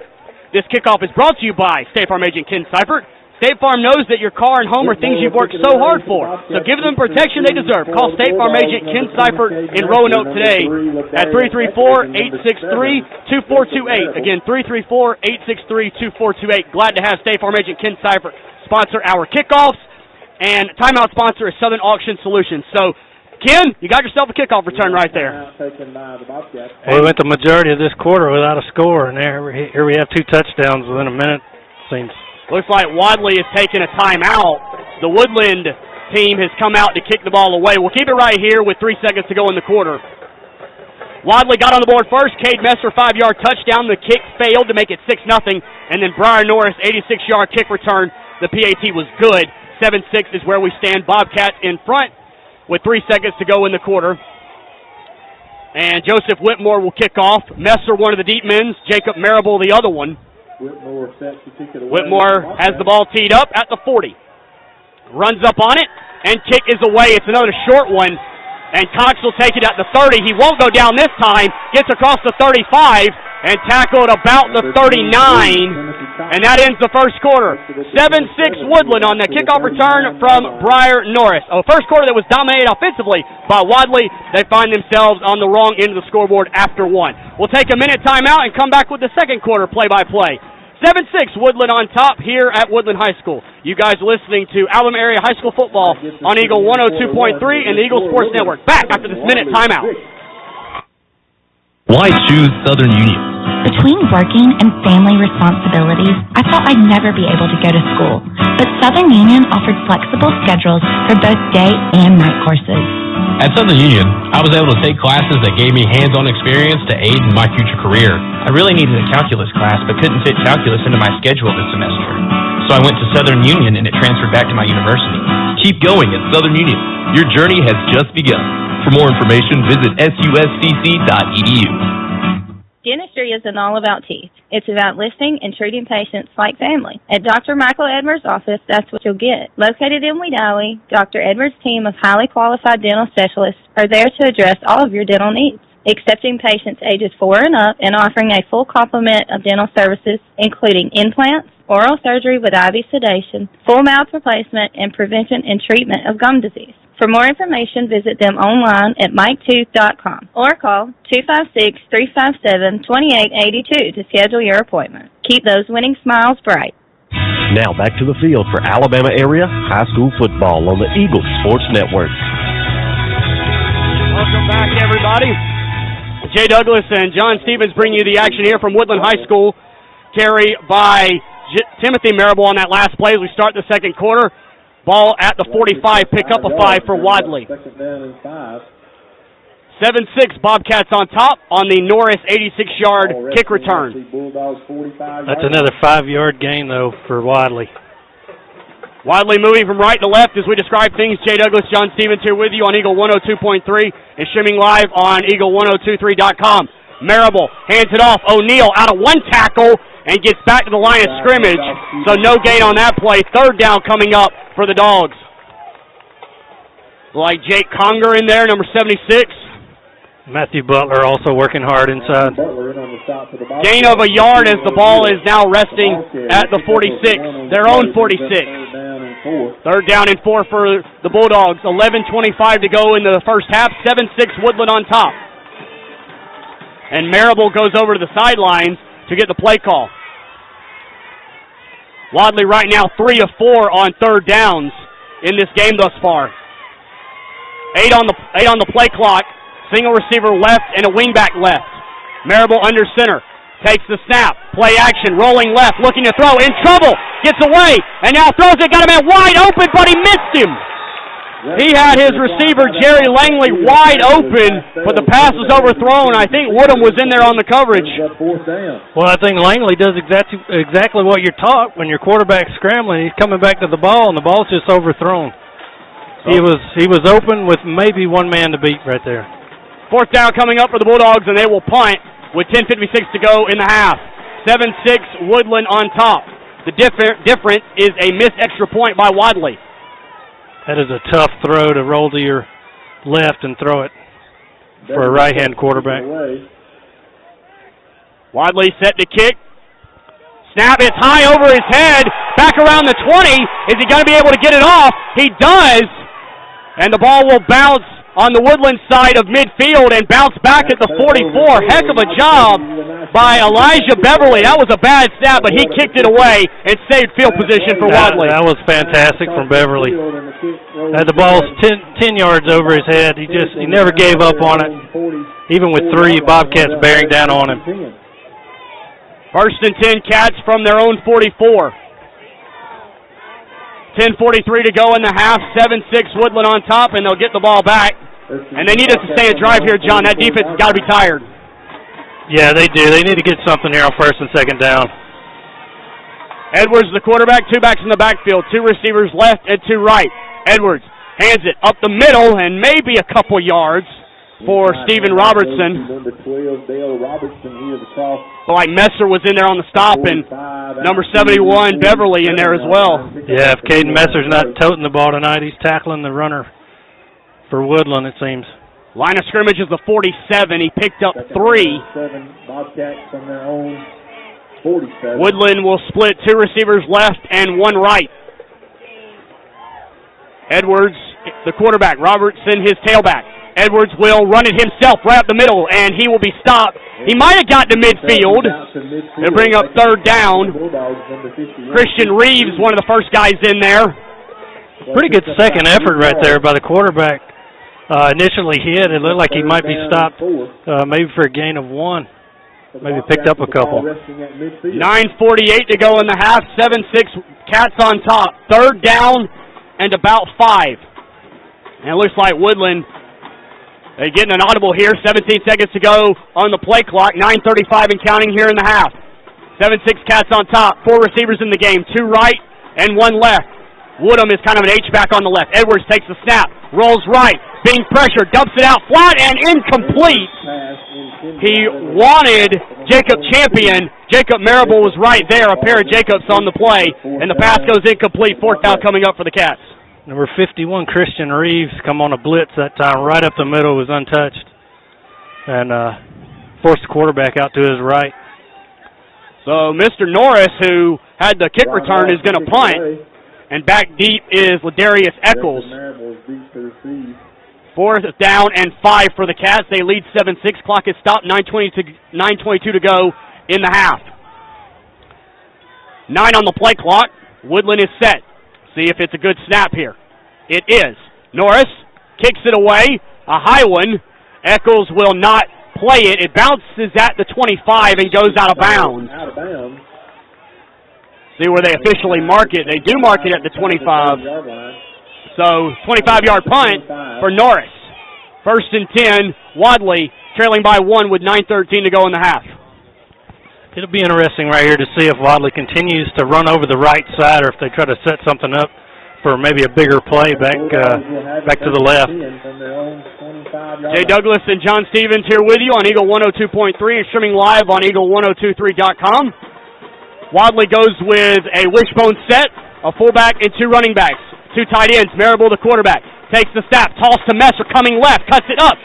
This kickoff is brought to you by State Farm Agent Ken Seifert. State Farm knows that your car and home are things you've worked so hard for, so give them protection they deserve. Call State Farm Agent Ken Seifert in Roanoke today at 334-863-2428. Again, 334-863-2428. Glad to have State Farm Agent Ken Seifert sponsor our kickoffs, and timeout sponsor is Southern Auction Solutions. So, Ken, you got yourself a kickoff return right there. We went the majority of this quarter without a score, and here we have 2 touchdowns within a minute. Seems. Looks like Wadley is taking a timeout. The Woodland team has come out to kick the ball away. We'll keep it right here with 3 seconds to go in the quarter. Wadley got on the board first. Cade Messer, 5-yard touchdown. The kick failed to make it 6-0. And then Briar Norris, 86-yard kick return. The PAT was good. 7-6 is where we stand. Bobcats in front with 3 seconds to go in the quarter. And Joseph Whitmore will kick off. Messer, one of the deep men. Jacob Marable, the other one. Whitmore has the ball teed up at the 40. Runs up on it, and kick is away. It's another short one, and Cox will take it at the 30. He won't go down this time. Gets across the 35 and tackled about the 39, and that ends the first quarter. 7-6 Woodland on the kickoff return from Briar Norris. A first quarter that was dominated offensively by Wadley. They find themselves on the wrong end of the scoreboard after 1. We'll take a minute timeout and come back with the second quarter play-by-play. 7-6 Woodland on top here at Woodland High School. You guys listening to Alabama Area High School Football on Eagle 102.3 and the Eagle Sports Network. Back after this minute timeout. Why choose Southern Union? Between working and family responsibilities, I thought I'd never be able to go to school. But Southern Union offered flexible schedules for both day and night courses. At Southern Union, I was able to take classes that gave me hands-on experience to aid in my future career. I really needed a calculus class, but couldn't fit calculus into my schedule this semester. So I went to Southern Union, and it transferred back to my university. Keep going at Southern Union. Your journey has just begun. For more information, visit suscc.edu. Dentistry isn't all about teeth. It's about listening and treating patients like family. At Dr. Michael Edwards' office, that's what you'll get. Located in Wadley, Dr. Edwards' team of highly qualified dental specialists are there to address all of your dental needs, accepting patients ages 4 and up and offering a full complement of dental services, including implants, oral surgery with IV sedation, full mouth replacement, and prevention and treatment of gum disease. For more information, visit them online at miketooth.com or call 256-357-2882 to schedule your appointment. Keep those winning smiles bright. Now back to the field for Alabama Area High School Football on the Eagle Sports Network. Welcome back, everybody. Jay Douglas and John Stevens bring you the action here from Woodland High School. Carry by Timothy Marable on that last play as we start the second quarter. Ball at the 45, pick up a 5 for Wadley. Second down and 5. 7-6, Bobcats on top on the Norris 86-yard kick return. That's another 5-yard gain, though, for Wadley. Wadley moving from right to left as we describe things. Jay Douglas, John Stevens here with you on Eagle 102.3 and streaming live on Eagle1023.com. Marable hands it off. O'Neal out of one tackle and gets back to the line of scrimmage. So no gain on that play. Third down coming up for the Dogs. Like Jake Conger in there, number 76. Matthew Butler also working hard inside. Gain of a yard as the ball is now resting at the 46, their own 46. Third down and 4 for the Bulldogs. 11:25 to go in the first half. 7-6 Woodland on top. And Marable goes over to the sidelines to get the play call. Wadley right now 3 of 4 on third downs in this game thus far. 8 on the play clock. Single receiver left and a wingback left. Marable under center. Takes the snap. Play action. Rolling left. Looking to throw. In trouble. Gets away. And now throws it. Got a man wide open, but he missed him. He had his receiver, Jerry Langley, wide open, but the pass was overthrown. I think Woodham was in there on the coverage. Well, I think Langley does exactly what you're taught when your quarterback's scrambling. He's coming back to the ball, and the ball's just overthrown. He was open with maybe one man to beat right there. Fourth down coming up for the Bulldogs, and they will punt with 10:56 to go in the half. 7-6 Woodland on top. The difference is a missed extra point by Wadley. That is a tough throw to roll to your left and throw it for a right-hand quarterback. Wadley set to kick. Snap, it's high over his head. Back around the 20. Is he going to be able to get it off? He does. And the ball will bounce on the Woodland side of midfield and bounce back at the 44. Heck of a job by Elijah Beverly. That was a bad snap, but he kicked it away and saved field position for Wadley. That was fantastic from Beverly. Had the ball 10 yards over his head. He never gave up on it, even with 3 Bobcats bearing down on him. First and 10 Cats from their own 44. 10:43 to go in the half. 7-6 Woodland on top, and they'll get the ball back. And they need us to stay a drive here, John. That defense has got to be tired. Yeah, they do. They need to get something here on first and second down. Edwards, the quarterback, 2 backs in the backfield, 2 receivers left and 2 right. Edwards hands it up the middle and maybe a couple yards for Stephen Robertson. Number 12, Dale Robertson here across. Like Messer was in there on the stop, and number 71, Beverly, in there as well. Yeah, if Caden Messer's not toting the ball tonight, he's tackling the runner for Woodland, it seems. Line of scrimmage is the 47. He picked up 3. 7 Bobcats from their own 47. Woodland will split 2 receivers left and 1 right. Edwards, the quarterback. Robertson, his tailback. Edwards will run it himself right up the middle, and he will be stopped. He might have gotten to midfield and bring up third down. Christian Reeves, one of the first guys in there. Pretty good second effort right there by the quarterback. Initially hit. It looked like he might be stopped maybe for a gain of 1. Maybe picked up a couple. 9:48 to go in the half. 7-6 Cats on top. Third down and about 5. And it looks like Woodland, they're getting an audible here. 17 seconds to go on the play clock. 9:35 and counting here in the half. 7-6 Cats on top. 4 receivers in the game. 2 right and 1 left. Woodham is kind of an H-back on the left. Edwards takes the snap. Rolls right. Being pressured. Dumps it out flat and incomplete. He wanted Jacob Champion. Jacob Marable was right there. A pair of Jacobs on the play. And the pass goes incomplete. 4th down coming up for the Cats. Number 51, Christian Reeves, come on a blitz that time. Right up the middle, was untouched. And forced the quarterback out to his right. So Mr. Norris, who had the kick return, is going to punt. And back deep is Ladarius Eccles. 4th down and 5 for the Cats. They lead 7-6. Clock is stopped. 9:22 to go in the half. 9 on the play clock. Woodland is set. See if it's a good snap here. It is. Norris kicks it away. a high one. Eccles will not play it. It bounces at the 25 and goes out of bounds. See where they officially mark it. They do mark it at the 25. So 25-yard punt for Norris. 1st and 10, Wadley trailing by 1 with 9:13 to go in the half. It'll be interesting right here to see if Wadley continues to run over the right side or if they try to set something up for maybe a bigger play back to the left. Jay Douglas and John Stevens here with you on Eagle 102.3 and streaming live on Eagle1023.com. Wadley goes with a wishbone set, a fullback and 2 running backs. 2 tight ends. Marable, the quarterback, takes the snap, toss to Messer, coming left, cuts it up,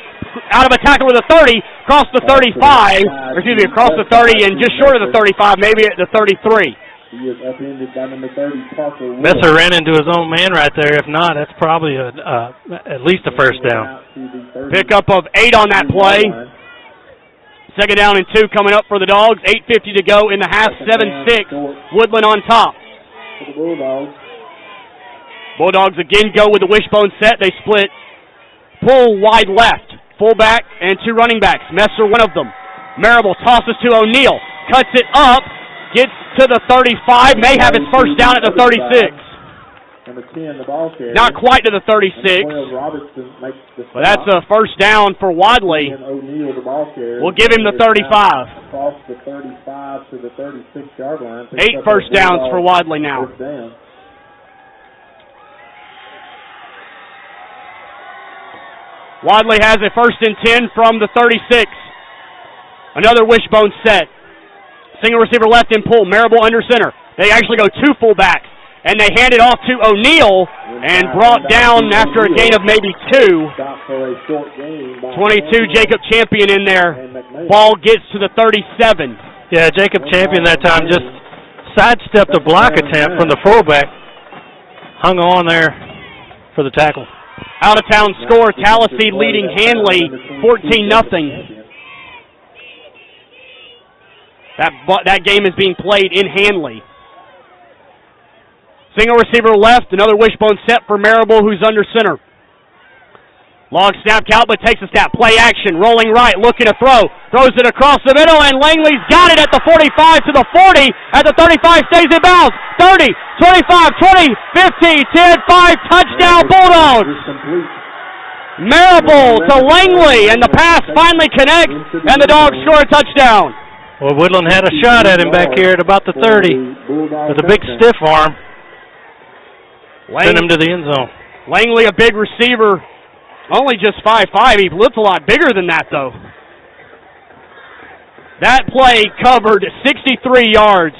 out of a tackle with a 30, across the 35, across the 30 and just short of the 35, maybe at the 33. He is upended by number 30, Parker. Messer ran into his own man right there. If not, that's probably at least a first down. Pickup of 8 on that play. 2nd down and 2 coming up for the Dogs. 8:50 to go in the half. 7-6. Woodland on top. For the Bulldogs. Bulldogs again go with the wishbone set. They split pull wide left. Fullback and 2 running backs. Messer, one of them. Marable tosses to O'Neal. Cuts it up. Gets to the 35. May have his first down at the 36. Number 10, the ball carrier. Not quite to the 36. But that's a first down for Wadley. O'Neal, the ball carrier. We'll give him the 35. Across the 35 to the 36-yard line. 8 first downs for Wadley now. Wadley has a 1st and 10 from the 36. Another wishbone set. Single receiver left and pull. Marable under center. They actually go 2 fullbacks. And they hand it off to O'Neal and brought down after a gain of maybe 2. 22, Jacob Champion in there. Ball gets to the 37. Yeah, Jacob Champion that time just sidestepped a block attempt from the fullback. Hung on there for the tackle. Out-of-town score, Tallahassee leading Hanley 14-0. That game is being played in Hanley. Single receiver left, another wishbone set for Marable, who's under center. Long snap, Calvin takes a snap, play action, rolling right, looking to throw. Throws it across the middle, and Langley's got it at the 45 to the 40. At the 35, stays in bounds. 30, 25, 20, 15, 10, 5, touchdown Bulldogs. Marable to Langley, and the pass finally connects, and the Dogs score a touchdown. Well, Woodland had a shot at him back here at about the 30 with a big stiff arm. Sent him to the end zone. Langley, a big receiver, only just 5'5". He looks a lot bigger than that, though. That play covered 63 yards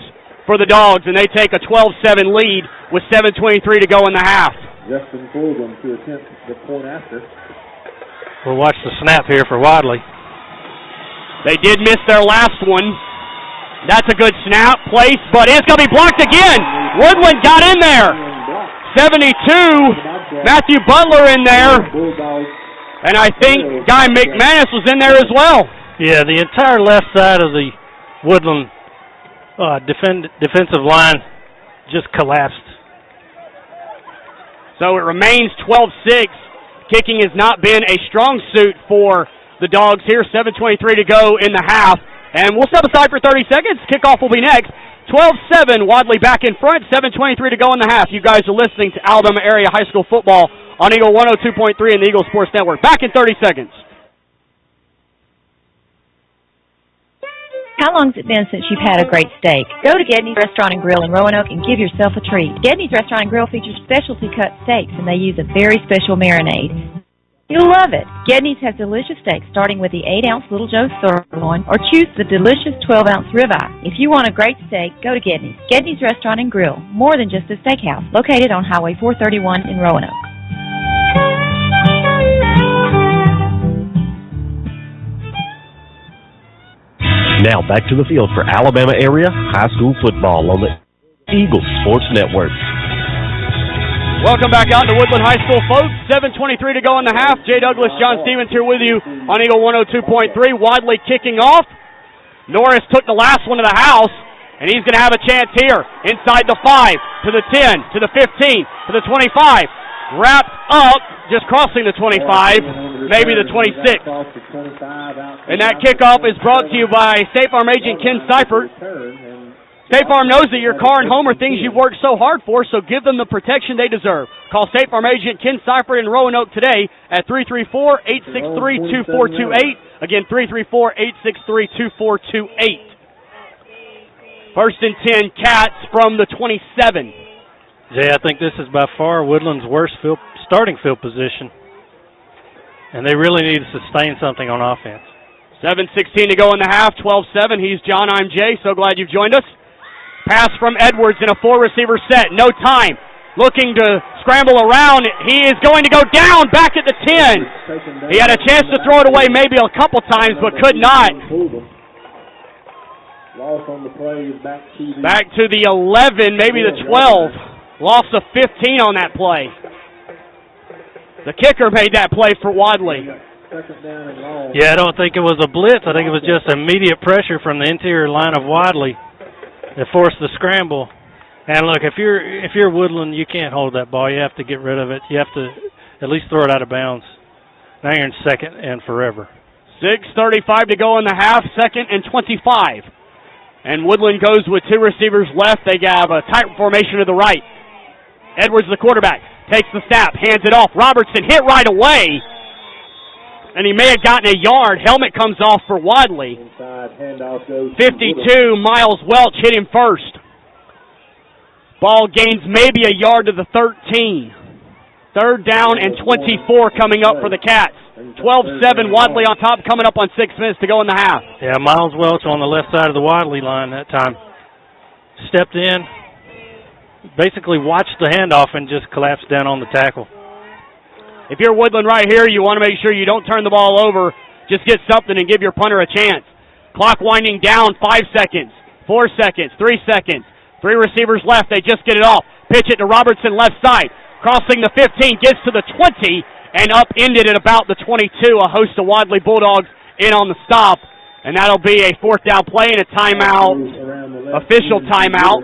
for the Dogs, and they take a 12-7 lead with 7:23 to go in the half. Justin Fulgham to attempt the point after. We'll watch the snap here for Wadley. They did miss their last one. That's a good snap, place, but it's going to be blocked again. Woodland got in there. 72, Matthew Butler in there. And I think Guy McManus was in there as well. Yeah, the entire left side of the Woodland defensive line just collapsed. So it remains 12-6. Kicking has not been a strong suit for the Dogs here. 7:23 to go in the half. And we'll step aside for 30 seconds. Kickoff will be next. 12-7, Wadley back in front. 7:23 to go in the half. You guys are listening to Alabama Area High School Football on Eagle 102.3 and the Eagle Sports Network. Back in 30 seconds. How long's it been since you've had a great steak? Go to Gedney's Restaurant and Grill in Roanoke and give yourself a treat. Gedney's Restaurant and Grill features specialty cut steaks, and they use a very special marinade. You'll love it. Gedney's has delicious steaks starting with the 8-ounce Little Joe's sirloin or choose the delicious 12-ounce ribeye. If you want a great steak, go to Gedney's. Gedney's Restaurant and Grill, more than just a steakhouse, located on Highway 431 in Roanoke. Now back to the field for Alabama Area High School Football on the Eagle Sports Network. Welcome back out to Woodland High School, folks. 7:23 to go in the half. Jay Douglas, John Stevens here with you on Eagle 102.3. Wadley kicking off. Norris took the last one to the house, and he's going to have a chance here. Inside the 5, to the 10, to the 15, to the 25. Wrapped up, just crossing the 25. maybe the 26. And that kickoff is brought to you by State Farm agent Ken Seifert. State Farm knows that your car and home are things you've worked so hard for, so give them the protection they deserve. Call State Farm agent Ken Seifert in Roanoke today at 334-863-2428. Again, 334-863-2428. First and 10, Cats from the 27. Jay, I think this is by far Woodland's worst starting field position. And they really need to sustain something on offense. 7:16 to go in the half, 12-7. He's John, I'm Jay. So glad you've joined us. Pass from Edwards in a 4-receiver set. No time. Looking to scramble around. He is going to go down back at the 10. He had a chance to throw it away maybe a couple times, but could not. Loss on the play is back to the 11, maybe the 12. Loss of 15 on that play. The kicker made that play for Wadley. Yeah, I don't think it was a blitz. I think it was just immediate pressure from the interior line of Wadley that forced the scramble. And look, if you're Woodland, you can't hold that ball. You have to get rid of it. You have to at least throw it out of bounds. Now you're in second and forever. 6:35 to go in the half, second and 25. And Woodland goes with two receivers left. They have a tight formation to the right. Edwards, the quarterback, takes the snap, hands it off. Robertson hit right away. And he may have gotten a yard. Helmet comes off for Wadley. 52, Miles Welch hit him first. Ball gains maybe a yard to the 13. Third down and 24 coming up for the Cats. 12-7, Wadley on top, coming up on 6 minutes to go in the half. Yeah, Miles Welch on the left side of the Wadley line that time. Stepped in, basically watched the handoff, and just collapsed down on the tackle. If you're Woodland right here, you want to make sure you don't turn the ball over. Just get something and give your punter a chance. Clock winding down, 5 seconds, 4 seconds, 3 seconds. 3 receivers left, they just get it off. Pitch it to Robertson, left side. Crossing the 15, gets to the 20, and upended at about the 22. A host of Wadley Bulldogs in on the stop. And that'll be a 4th down play and a timeout, official timeout.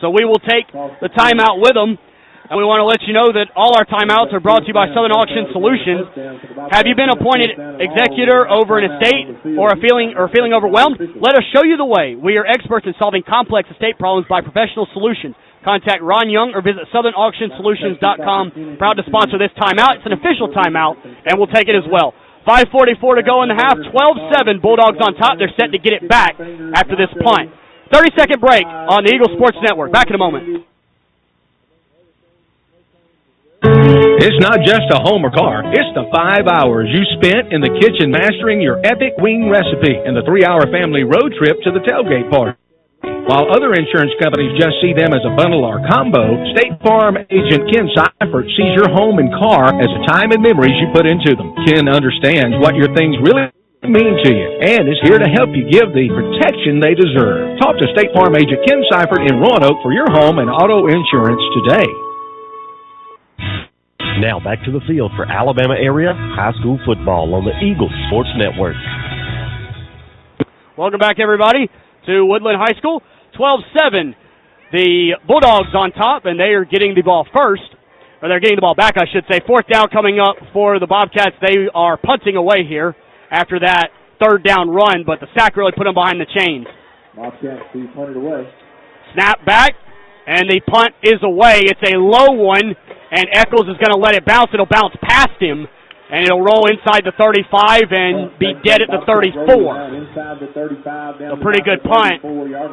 So we will take the timeout with them. And we want to let you know that all our timeouts are brought to you by Southern Auction Solutions. Have you been appointed executor over an estate or feeling overwhelmed? Let us show you the way. We are experts in solving complex estate problems by professional solutions. Contact Ron Young or visit SouthernAuctionSolutions.com. Proud to sponsor this timeout. It's an official timeout, and we'll take it as well. 5:44 to go in the half. 12-7. Bulldogs on top. They're set to get it back after this punt. 30-second break on the Eagle Sports Network. Back in a moment. It's not just a home or car. It's the 5 hours you spent in the kitchen mastering your epic wing recipe and the 3-hour family road trip to the tailgate party. While other insurance companies just see them as a bundle or combo, State Farm agent Ken Seifert sees your home and car as a time and memories you put into them. Ken understands what your things really mean to you and is here to help you give the protection they deserve. Talk to State Farm agent Ken Seifert in Roanoke for your home and auto insurance today. Now back to the field for Alabama area high school football on the Eagle Sports Network. Welcome back, everybody, to Woodland High School. 12-7. The Bulldogs on top, and they are getting the ball first. Or they're getting the ball back, I should say. 4th down coming up for the Bobcats. They are punting away here after that 3rd down run, but the sack really put them behind the chains. Bobcats be punted away. Snap back, and the punt is away. It's a low one, and Eccles is going to let it bounce. It'll bounce past him, and it'll roll inside the 35 and be dead at the 34. A pretty good punt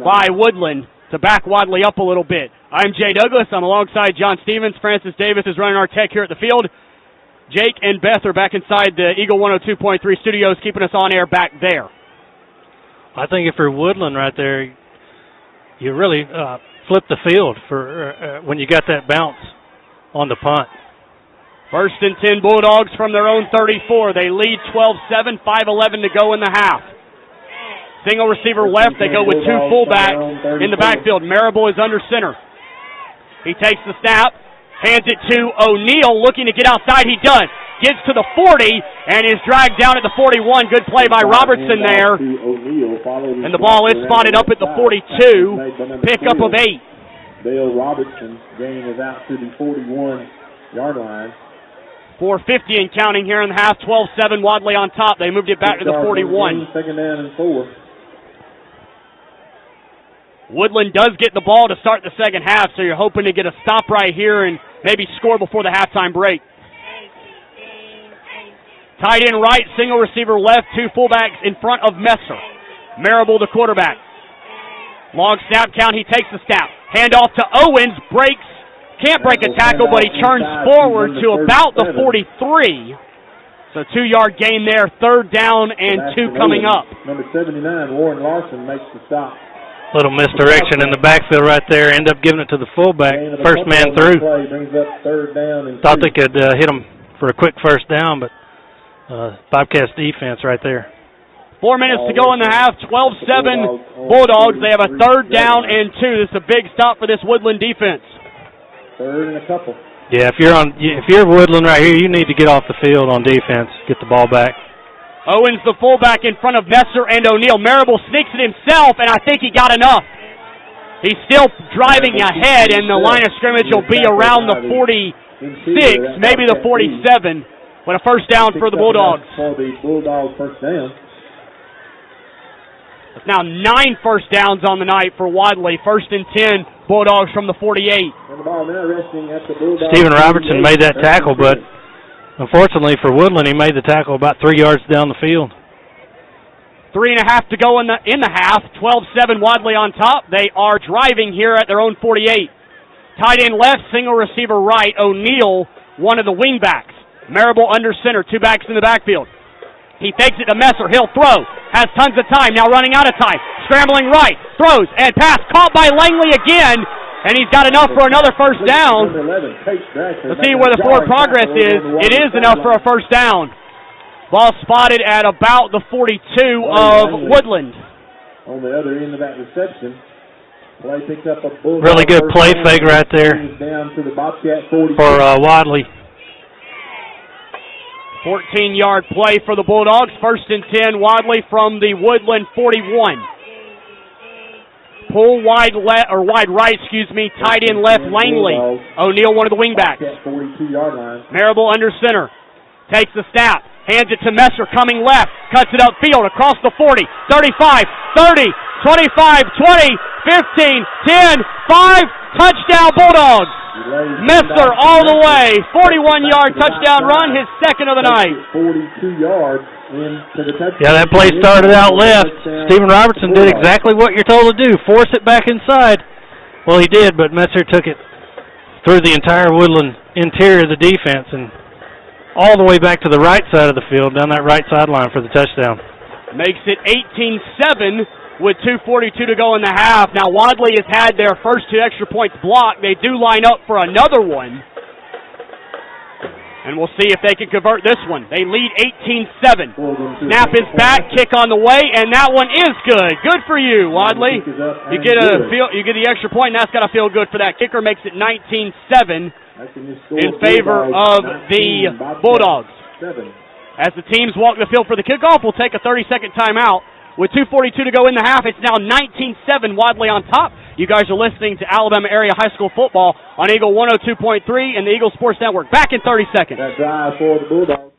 by Woodland to back Wadley up a little bit. I'm Jay Douglas. I'm alongside John Stevens. Francis Davis is running our tech here at the field. Jake and Beth are back inside the Eagle 102.3 studios, keeping us on air back there. I think if you're Woodland right there, you really flip the field for when you got that bounce on the punt. 1st and 10 Bulldogs from their own 34. They lead 12-7, 5:11 to go in the half. Single receiver left. They go with 2 fullbacks in the backfield. Marable is under center. He takes the snap, hands it to O'Neal, looking to get outside. He does. Gets to the 40 and is dragged down at the 41. Good play by Robertson there. And the ball is spotted up at the 42. Pickup of 8. Dale Robertson gain is out to the 41-yard line. 4:50 and counting here in the half. 12-7 Wadley on top. They moved it back to the 41. Second down and 4. Woodland does get the ball to start the second half, so you're hoping to get a stop right here and maybe score before the halftime break. Tight end right, single receiver left, 2 fullbacks in front of Messer. Marable, the quarterback. Long snap count, he takes the snap. Hand off to Owens, breaks, can't break a tackle, but he turns forward to about the 43. So 2-yard gain there, 3rd down and 2 coming up. Number 79, Warren Larson, makes the stop. Little misdirection in the backfield right there. End up giving it to the fullback. First man through. Brings up 3rd down and Thought they could hit him for a quick first down, but Bobcats defense right there. 4 minutes to go in the half. 12-7 Bulldogs. They have a 3rd down and 2. This is a big stop for this Woodland defense. 3rd and a couple. Yeah, if you're Woodland right here, you need to get off the field on defense, get the ball back. Owens, the fullback, in front of Messer and O'Neill. Marable sneaks it himself, and I think he got enough. He's still driving ahead, and the line of scrimmage will be around the 46, maybe the 47, but a first down for the Bulldogs. For the Bulldogs first down. It's now 9 first downs on the night for Wadley. 1st and 10, Bulldogs from the 48. And the ball now resting at the Bulldogs. Stephen Robertson made that tackle, but unfortunately for Woodland, he made the tackle about 3 yards down the field. 3.5 to go in the half. 12-7 Wadley on top. They are driving here at their own 48. Tight end left, single receiver right. O'Neill, one of the wing backs. Marable under center, 2 backs in the backfield. He fakes it to Messer. He'll throw. Has tons of time. Now running out of time. Scrambling right. Throws and pass. Caught by Langley again. And he's got enough for another first down. Let's see where the forward progress is. It is enough for a first down. Ball spotted at about the 42 of Woodland. On the other end of that reception. Play picks up a really good play fake right there down to the Bobcat 40 for Wadley. 14-yard play for the Bulldogs. 1st and 10, Wadley from the Woodland 41. Pull wide right, tight end left, Langley. O'Neill, one of the wingbacks. 42-yard line. Marable under center. Takes the snap. Hands it to Messer, coming left. Cuts it upfield across the 40, 35, 30, 25, 20, 15, 10, 5. Touchdown, Bulldogs. Messer all the way. 41-yard touchdown run, his 2nd of the night. 42 yards into the touchdown. Yeah, that play started out left. Stephen Robertson did exactly what you're told to do, force it back inside. Well, he did, but Messer took it through the entire Woodland interior of the defense and all the way back to the right side of the field, down that right sideline for the touchdown. Makes it 18-7 with 2:42 to go in the half. Now, Wadley has had their first 2 extra points blocked. They do line up for another one. And we'll see if they can convert this one. They lead 18-7. Snap is back, kick on the way, and that one is good. Good for you, Wadley. You get the extra point, and that's got to feel good for that kicker. Makes it 19-7 in favor of the Bulldogs. As the teams walk the field for the kickoff, we'll take a 30-second timeout. With 2:42 to go in the half, it's now 19-7, Wadley on top. You guys are listening to Alabama Area High School Football on Eagle 102.3 and the Eagle Sports Network. Back in 30 seconds. That drive for the Bulldogs.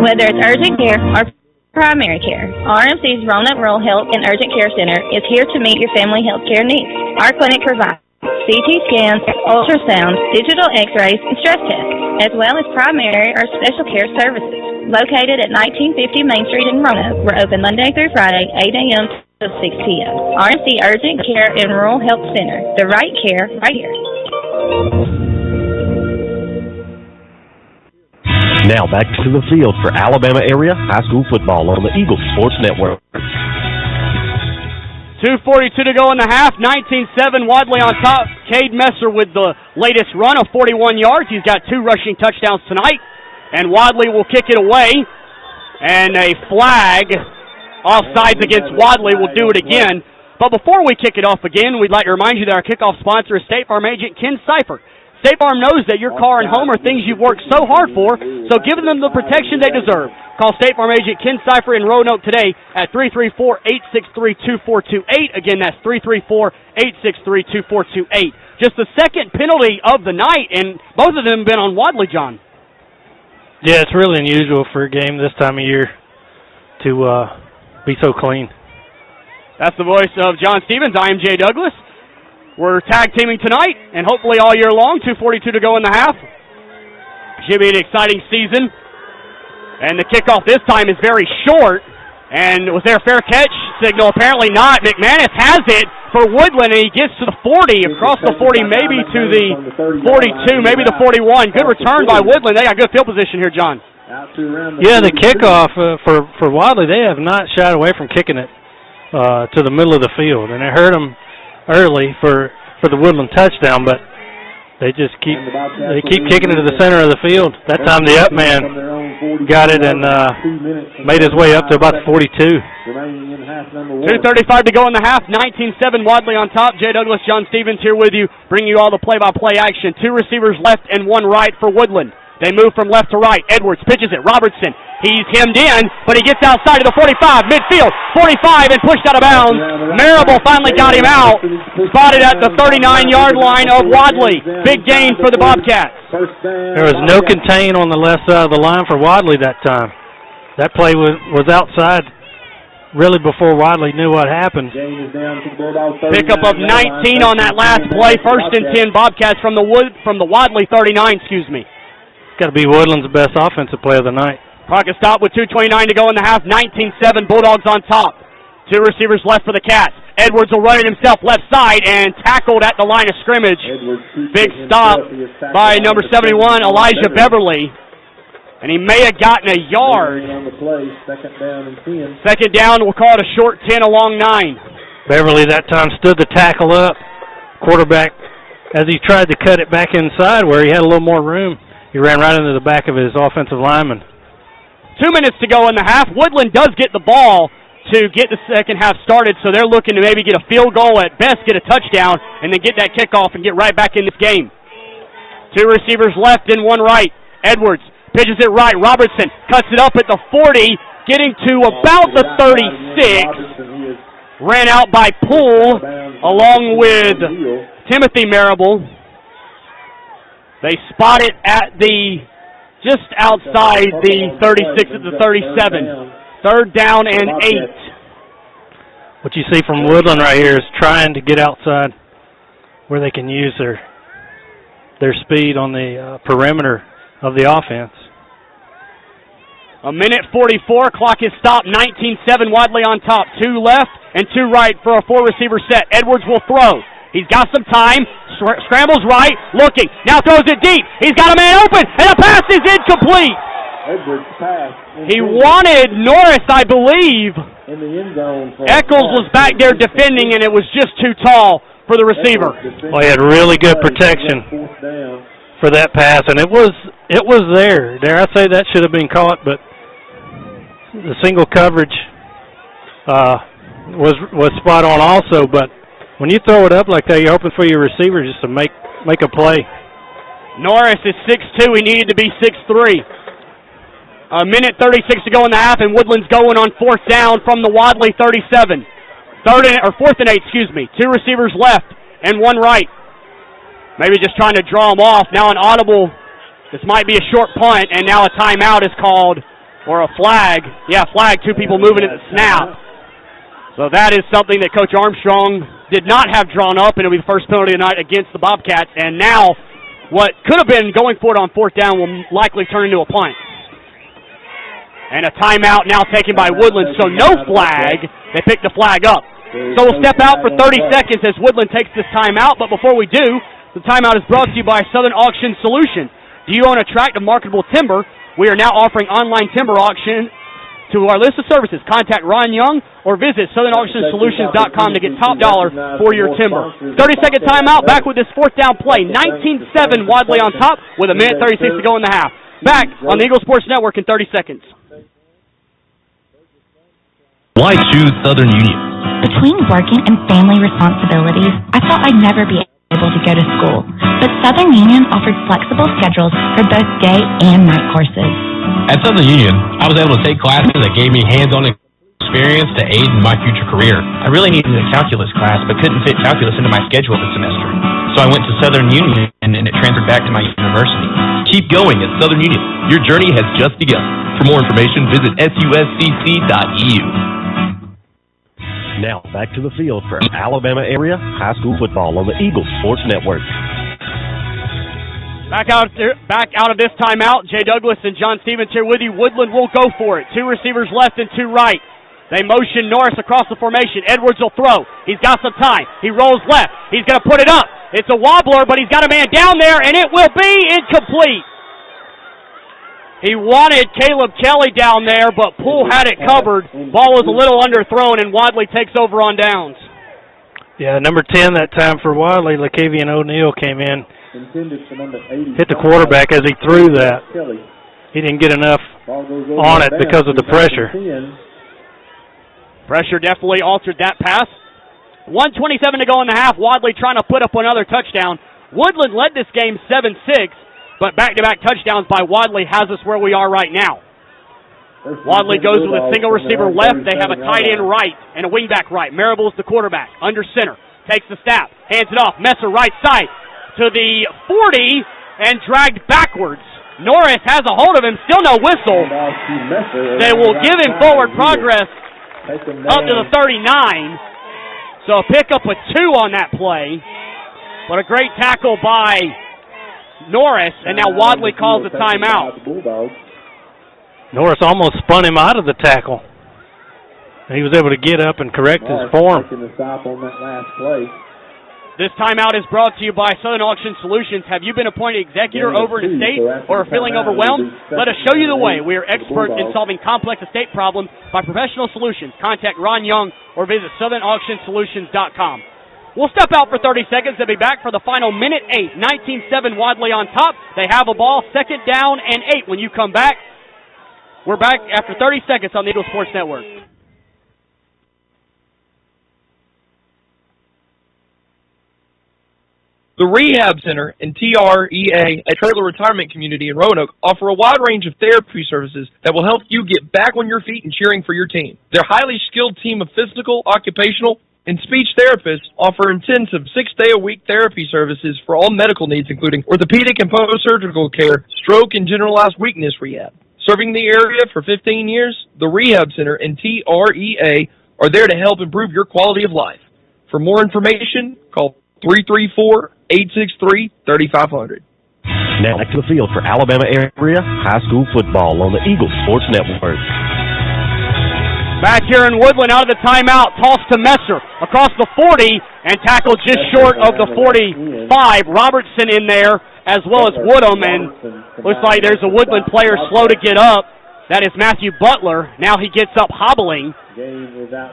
Whether it's urgent care or primary care, RMC's Roanoke Rural Health and Urgent Care Center is here to meet your family health care needs. Our clinic provides CT scans, ultrasounds, digital x-rays, and stress tests, as well as primary or special care services. Located at 1950 Main Street in Roanoke, we're open Monday through Friday, 8 a.m. to 6 p.m. RMC Urgent Care and Rural Health Center. The right care right here. Now back to the field for Alabama Area High School Football on the Eagle Sports Network. 2:42 to go in the half. 19-7, Wadley on top. Cade Messer with the latest run of 41 yards. He's got 2 rushing touchdowns tonight. And Wadley will kick it away. And a flag offsides against Wadley will do it again. But before we kick it off again, we'd like to remind you that our kickoff sponsor is State Farm agent Ken Seifert. State Farm knows that your car and home are things you've worked so hard for, so give them the protection they deserve. Call State Farm agent Ken Seifert in Roanoke today at 334-863-2428. Again, that's 334-863-2428. just the second penalty of the night, and both of them have been on Wadley, John. Yeah, it's really unusual for a game this time of year to be so clean. That's the voice of John Stevens. I am Jay Douglas. We're tag teaming tonight, and hopefully all year long. 2:42 to go in the half. Should be an exciting season. And the kickoff this time is very short. And was there a fair catch signal? Apparently not. McManus has it for Woodland, and he gets to the 40, across the 40, maybe to the 42, maybe the 41. Good return by Woodland. They got good field position here, John. Yeah, the kickoff for Wadley, they have not shied away from kicking it to the middle of the field. And it hurt them early for the Woodland touchdown, but they just keep kicking it to the center of the field. That time the up man got it and made his way up to about 42. 2:35 to go in the half. 19-7 Wadley on top. Jay Douglas, John Stevens here with you, bringing you all the play-by-play action. 2 receivers left and 1 right for Woodland. They move from left to right. Edwards pitches it. Robertson, he's hemmed in, but he gets outside of the 45, midfield, 45, and pushed out of bounds. Marable finally got him out. Spotted at the 39-yard line of Wadley. Big gain for the Bobcats. There was no contain on the left side of the line for Wadley that time. That play was outside really before Wadley knew what happened. Pickup of 19 on that last play. 1st and 10 Bobcats from the Wadley 39, excuse me. Got to be Woodland's best offensive play of the night. Clock is stopped with 2:29 to go in the half. 19-7, Bulldogs on top. 2 receivers left for the Cats. Edwards will run it himself left side and tackled at the line of scrimmage. Big stop by number 71, Elijah Beverly. And he may have gotten a yard. Second down, we'll call it a short 10 along 9. Beverly that time stood the tackle up. Quarterback, as he tried to cut it back inside where he had a little more room, he ran right into the back of his offensive lineman. 2 minutes to go in the half. Woodland does get the ball to get the second half started, so they're looking to maybe get a field goal, at best get a touchdown, and then get that kickoff and get right back in this game. 2 receivers left and 1 right. Edwards pitches it right. Robertson cuts it up at the 40, getting to about the 36. Ran out by Poole along with Timothy Marable. They spot it at just outside the 36 at the 37. 3rd down and 8. What you see from Woodland right here is trying to get outside where they can use their speed on the perimeter of the offense. 1:44, clock is stopped. 19-7, Wadley on top. 2 left and 2 right for a 4-receiver set. Edwards will throw. He's got some time, scrambles right, looking, now throws it deep. He's got a man open, and the pass is incomplete. Edwards pass. He wanted Norris, I believe. In the end zone. Eccles was back there defending, and it was just too tall for the receiver. Well, he had really good protection for that pass, and it was there. Dare I say that should have been caught, but the single coverage was spot on also, but when you throw it up like that, you're hoping for your receiver just to make a play. Norris is 6'2". He needed to be 6'3". 1:36 to go in the half, and Woodland's going on 4th down from the Wadley 37. 4th and 8, excuse me. 2 receivers left and 1 right. Maybe just trying to draw them off. Now an audible. This might be a short punt, and now a timeout is called, or a flag. Yeah, flag. 2 people moving at the snap. So that is something that Coach Armstrong did not have drawn up, and it'll be the first penalty of the night against the Bobcats. And now what could have been going for it on 4th down will likely turn into a punt. And a timeout now taken by Woodland, so no flag. They picked the flag up. So we'll step out for 30 seconds as Woodland takes this timeout. But before we do, the timeout is brought to you by Southern Auction Solutions. Do you own a tract of marketable timber? We are now offering online timber auction to our list of services. Contact Ron Young or visit SouthernAuctionSolutions.com to get top dollar for your timber. 30-second timeout, back with this 4th down play. 19-7, Wadley on top with 1:36 to go in the half. Back on the Eagle Sports Network in 30 seconds. Why choose Southern Union? Between working and family responsibilities, I thought I'd never be able to go to school. But Southern Union offered flexible schedules for both day and night courses. At Southern Union, I was able to take classes that gave me hands-on experience to aid in my future career. I really needed a calculus class, but couldn't fit calculus into my schedule this semester. So I went to Southern Union and it transferred back to my university. Keep going at Southern Union. Your journey has just begun. For more information, visit suscc.edu. Now back to the field for Alabama area high school football on the Eagle Sports Network. Back out of this timeout, Jay Douglas and John Stevens here with you. Woodland will go for it. 2 receivers left and 2 right. They motion Norris across the formation. Edwards will throw. He's got some time. He rolls left. He's going to put it up. It's a wobbler, but he's got a man down there, and it will be incomplete. He wanted Caleb Kelly down there, but Poole had it covered. Ball was a little underthrown, and Wadley takes over on downs. Yeah, number 10 that time for Wadley, LaCavian O'Neal came in. Hit the quarterback as he threw that. He didn't get enough on it because of the pressure. Pressure definitely altered that pass. 1:27 to go in the half. Wadley trying to put up another touchdown. Woodland led this game 7-6, but back-to-back touchdowns by Wadley has us where we are right now. Wadley goes with a single receiver left. They have a tight end right and a wingback right. Marable's the quarterback. Under center. Takes the snap. Hands it off. Messer right side to the 40 and dragged backwards. Norris has a hold of him. Still no whistle. They will give him forward progress up to the 39. So a pickup with 2 on that play. But a great tackle by Norris, and now Wadley calls a timeout. Norris almost spun him out of the tackle. And he was able to get up and correct his form. This timeout is brought to you by Southern Auction Solutions. Have you been appointed executor over an estate or are feeling overwhelmed? Let us show you the way. We are experts in solving complex estate problems by professional solutions. Contact Ron Young or visit SouthernAuctionSolutions.com. We'll step out for 30 seconds. They'll be back for the final minute 8. 19-7 Wadley on top. They have a ball, 2nd down and 8. When you come back, we're back after 30 seconds on the Eagle Sports Network. The Rehab Center and TREA, a trailer retirement community in Roanoke, offer a wide range of therapy services that will help you get back on your feet and cheering for your team. Their highly skilled team of physical, occupational, and speech therapists offer intensive 6-day-a-week therapy services for all medical needs, including orthopedic and post-surgical care, stroke, and generalized weakness rehab. Serving the area for 15 years, the Rehab Center and TREA are there to help improve your quality of life. For more information, call 334-863-3500. Now back to the field for Alabama area high school football on the Eagle Sports Network. Back here in Woodland, out of the timeout, toss to Messer across the 40 and tackled just short of the 45. Robertson in there as well as Woodham, and looks like there's a Woodland player slow to get up. That is Matthew Butler. Now he gets up hobbling.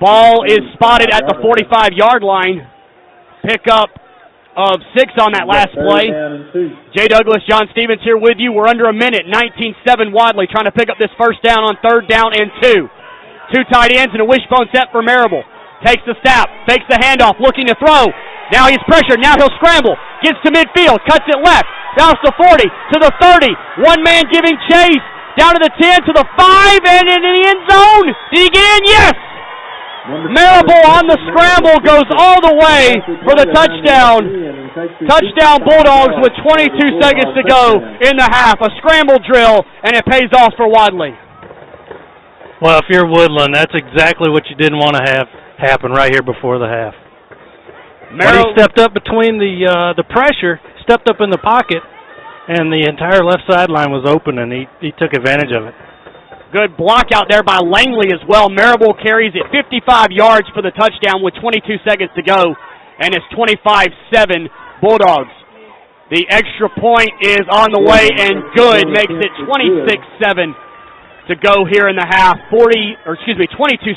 Ball is spotted at the 45-yard line. Pickup of 6 on that last play. Jay Douglas, John Stevens here with you. We're under a minute. 19-7 Wadley trying to pick up this first down on 3rd down and 2. 2 tight ends and a wishbone set for Marable. Takes the snap, fakes the handoff, looking to throw. Now he's pressured. Now he'll scramble. Gets to midfield, cuts it left. Down to the 40, to the 30. One man giving chase. Down to the 10, to the 5, and into the end zone. Did he get in? Yes! Marable on the scramble goes all the way for the touchdown. Touchdown Bulldogs with 22 seconds to go in the half. A scramble drill, and it pays off for Wadley. Well, if you're Woodland, that's exactly what you didn't want to have happen right here before the half. But he stepped up between the pressure, stepped up in the pocket, and the entire left sideline was open, and he took advantage of it. Good block out there by Langley as well. Marable carries it 55 yards for the touchdown with 22 seconds to go, and it's 25-7 Bulldogs. The extra point is on the way and good, makes it 26-7 to go here in the half. 22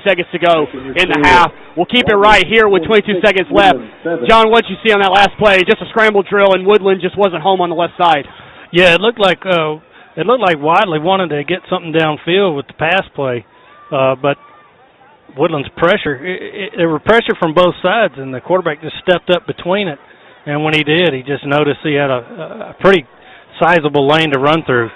seconds to go in the half. We'll keep it right here with 22 seconds left. John, what did you see on that last play? Just a scramble drill, and Woodland just wasn't home on the left side. Yeah, it looked like Wadley wanted to get something downfield with the pass play, but Woodland's pressure, there were pressure from both sides, and the quarterback just stepped up between it. And when he did, he just noticed he had a pretty sizable lane to run through.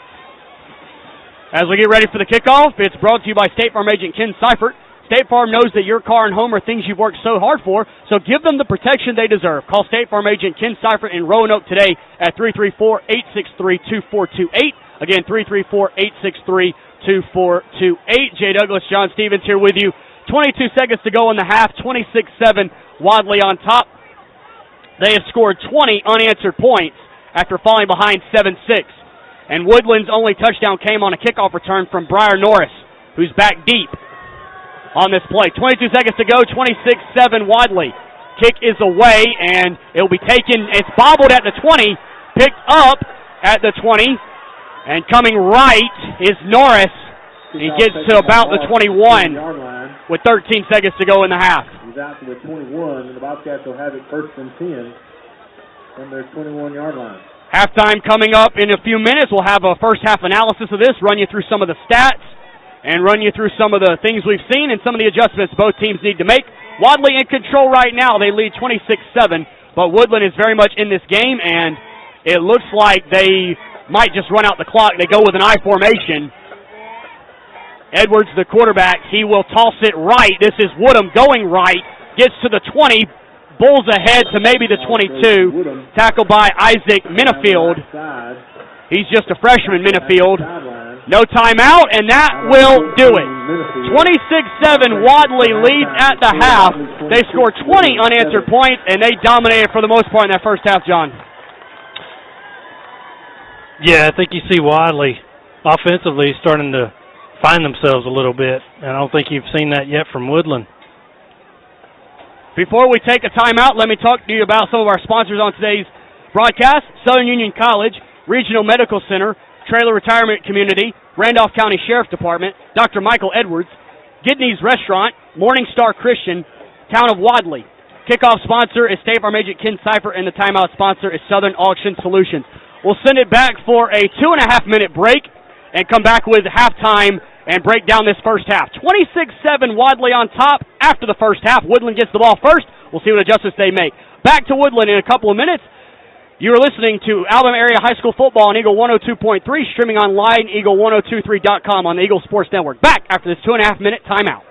As we get ready for the kickoff, it's brought to you by State Farm agent Ken Seifert. State Farm knows that your car and home are things you've worked so hard for, so give them the protection they deserve. Call State Farm agent Ken Seifert in Roanoke today at 334-863-2428. Again, 334-863-2428. Jay Douglas, John Stevens here with you. 22 seconds to go in the half, 26-7, Wadley on top. They have scored 20 unanswered points after falling behind 7-6. And Woodland's only touchdown came on a kickoff return from Briar Norris, who's back deep on this play. 22 seconds to go, 26-7 Wadley. Kick is away, and it'll be taken. It's bobbled at the 20, picked up at the 20, and coming right is Norris. He gets to about the 21 with 13 seconds to go in the half. He's out to the 21, and the Bobcats will have it first and 10 from their 21-yard line. Halftime coming up in a few minutes. We'll have a first-half analysis of this, run you through some of the stats, and run you through some of the things we've seen and some of the adjustments both teams need to make. Wadley in control right now. They lead 26-7, but Woodland is very much in this game, and it looks like they might just run out the clock. They go with an I formation. Edwards, the quarterback, he will toss it right. This is Woodham going right, gets to the 20, bulls ahead to maybe the 22, tackled by Isaac Minifield. He's just a freshman, Minifield. No timeout, and that will do it. 26-7, Wadley leads at the half. They scored 20 unanswered points, and they dominated for the most part in that first half, John. Yeah, I think you see Wadley offensively starting to find themselves a little bit, and I don't think you've seen that yet from Woodland. Before we take a timeout, let me talk to you about some of our sponsors on today's broadcast. Southern Union College, Regional Medical Center, Trailer Retirement Community, Randolph County Sheriff Department, Dr. Michael Edwards, Gidney's Restaurant, Morning Star Christian, Town of Wadley. Kickoff sponsor is State Farm agent Ken Seifert, and the timeout sponsor is Southern Auction Solutions. We'll send it back for a 2.5-minute break and come back with halftime and break down this first half. 26-7, Wadley on top after the first half. Woodland gets the ball first. We'll see what adjustments they make. Back to Woodland in a couple of minutes. You are listening to Alabama Area High School Football on Eagle 102.3, streaming online, eagle1023.com on the Eagle Sports Network. Back after this 2.5-minute timeout.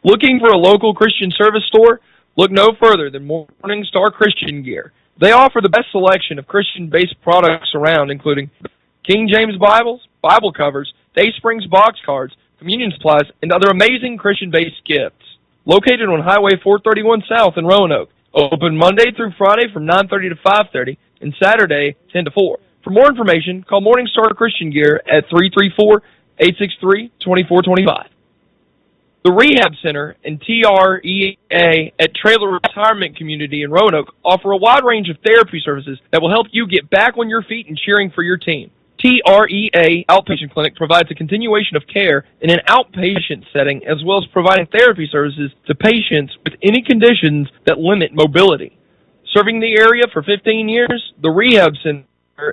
Looking for a local Christian service store? Look no further than Morning Star Christian Gear. They offer the best selection of Christian-based products around, including King James Bibles, Bible covers, Day Springs box cards, communion supplies, and other amazing Christian-based gifts. Located on Highway 431 South in Roanoke. Open Monday through Friday from 9:30 to 5:30 and Saturday 10 to 4. For more information, call Morning Star Christian Gear at 334-863-2425. The Rehab Center and TREA at Trailer Retirement Community in Roanoke offer a wide range of therapy services that will help you get back on your feet and cheering for your team. TREA Outpatient Clinic provides a continuation of care in an outpatient setting, as well as providing therapy services to patients with any conditions that limit mobility. Serving the area for 15 years, the Rehab Center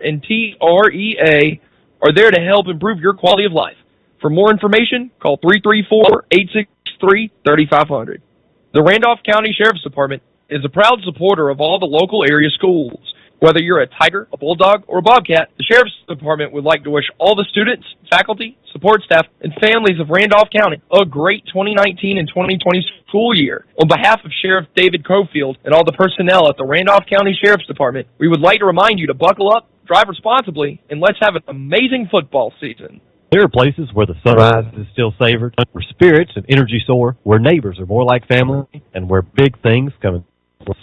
and TREA are there to help improve your quality of life. For more information, call 334-863-3500. The Randolph County Sheriff's Department is a proud supporter of all the local area schools. Whether you're a Tiger, a Bulldog, or a Bobcat, the Sheriff's Department would like to wish all the students, faculty, support staff, and families of Randolph County a great 2019 and 2020 school year. On behalf of Sheriff David Cofield and all the personnel at the Randolph County Sheriff's Department, we would like to remind you to buckle up, drive responsibly, and let's have an amazing football season. There are places where the sunrise is still savored, where spirits and energy soar, where neighbors are more like family, and where big things come in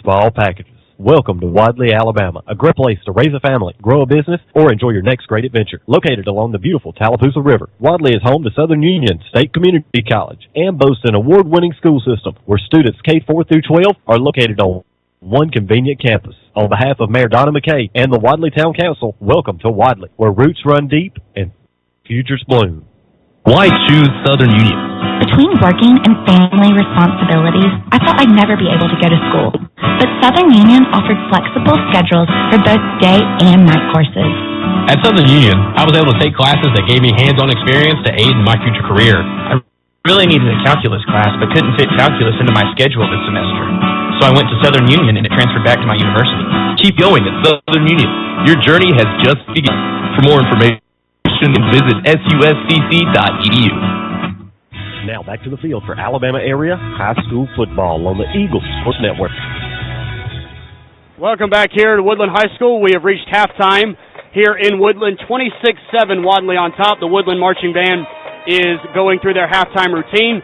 small packages. Welcome to Wadley, Alabama, a great place to raise a family, grow a business, or enjoy your next great adventure. Located along the beautiful Tallapoosa River, Wadley is home to Southern Union State Community College and boasts an award-winning school system where students K-4 through 12 are located on one convenient campus. On behalf of Mayor Donna McKay and the Wadley Town Council, welcome to Wadley, where roots run deep and futures bloom. Why choose Southern Union? Between working and family responsibilities, I thought I'd never be able to go to school. But Southern Union offered flexible schedules for both day and night courses. At Southern Union, I was able to take classes that gave me hands-on experience to aid in my future career. I really needed a calculus class, but couldn't fit calculus into my schedule this semester. So I went to Southern Union, and it transferred back to my university. Keep going at Southern Union. Your journey has just begun. For more information, visit suscc.edu. Now back to the field for Alabama area high school football on the Eagle Sports Network. Welcome back here to Woodland High School. We have reached halftime here in Woodland. 26-7 Wadley on top. The Woodland Marching Band is going through their halftime routine.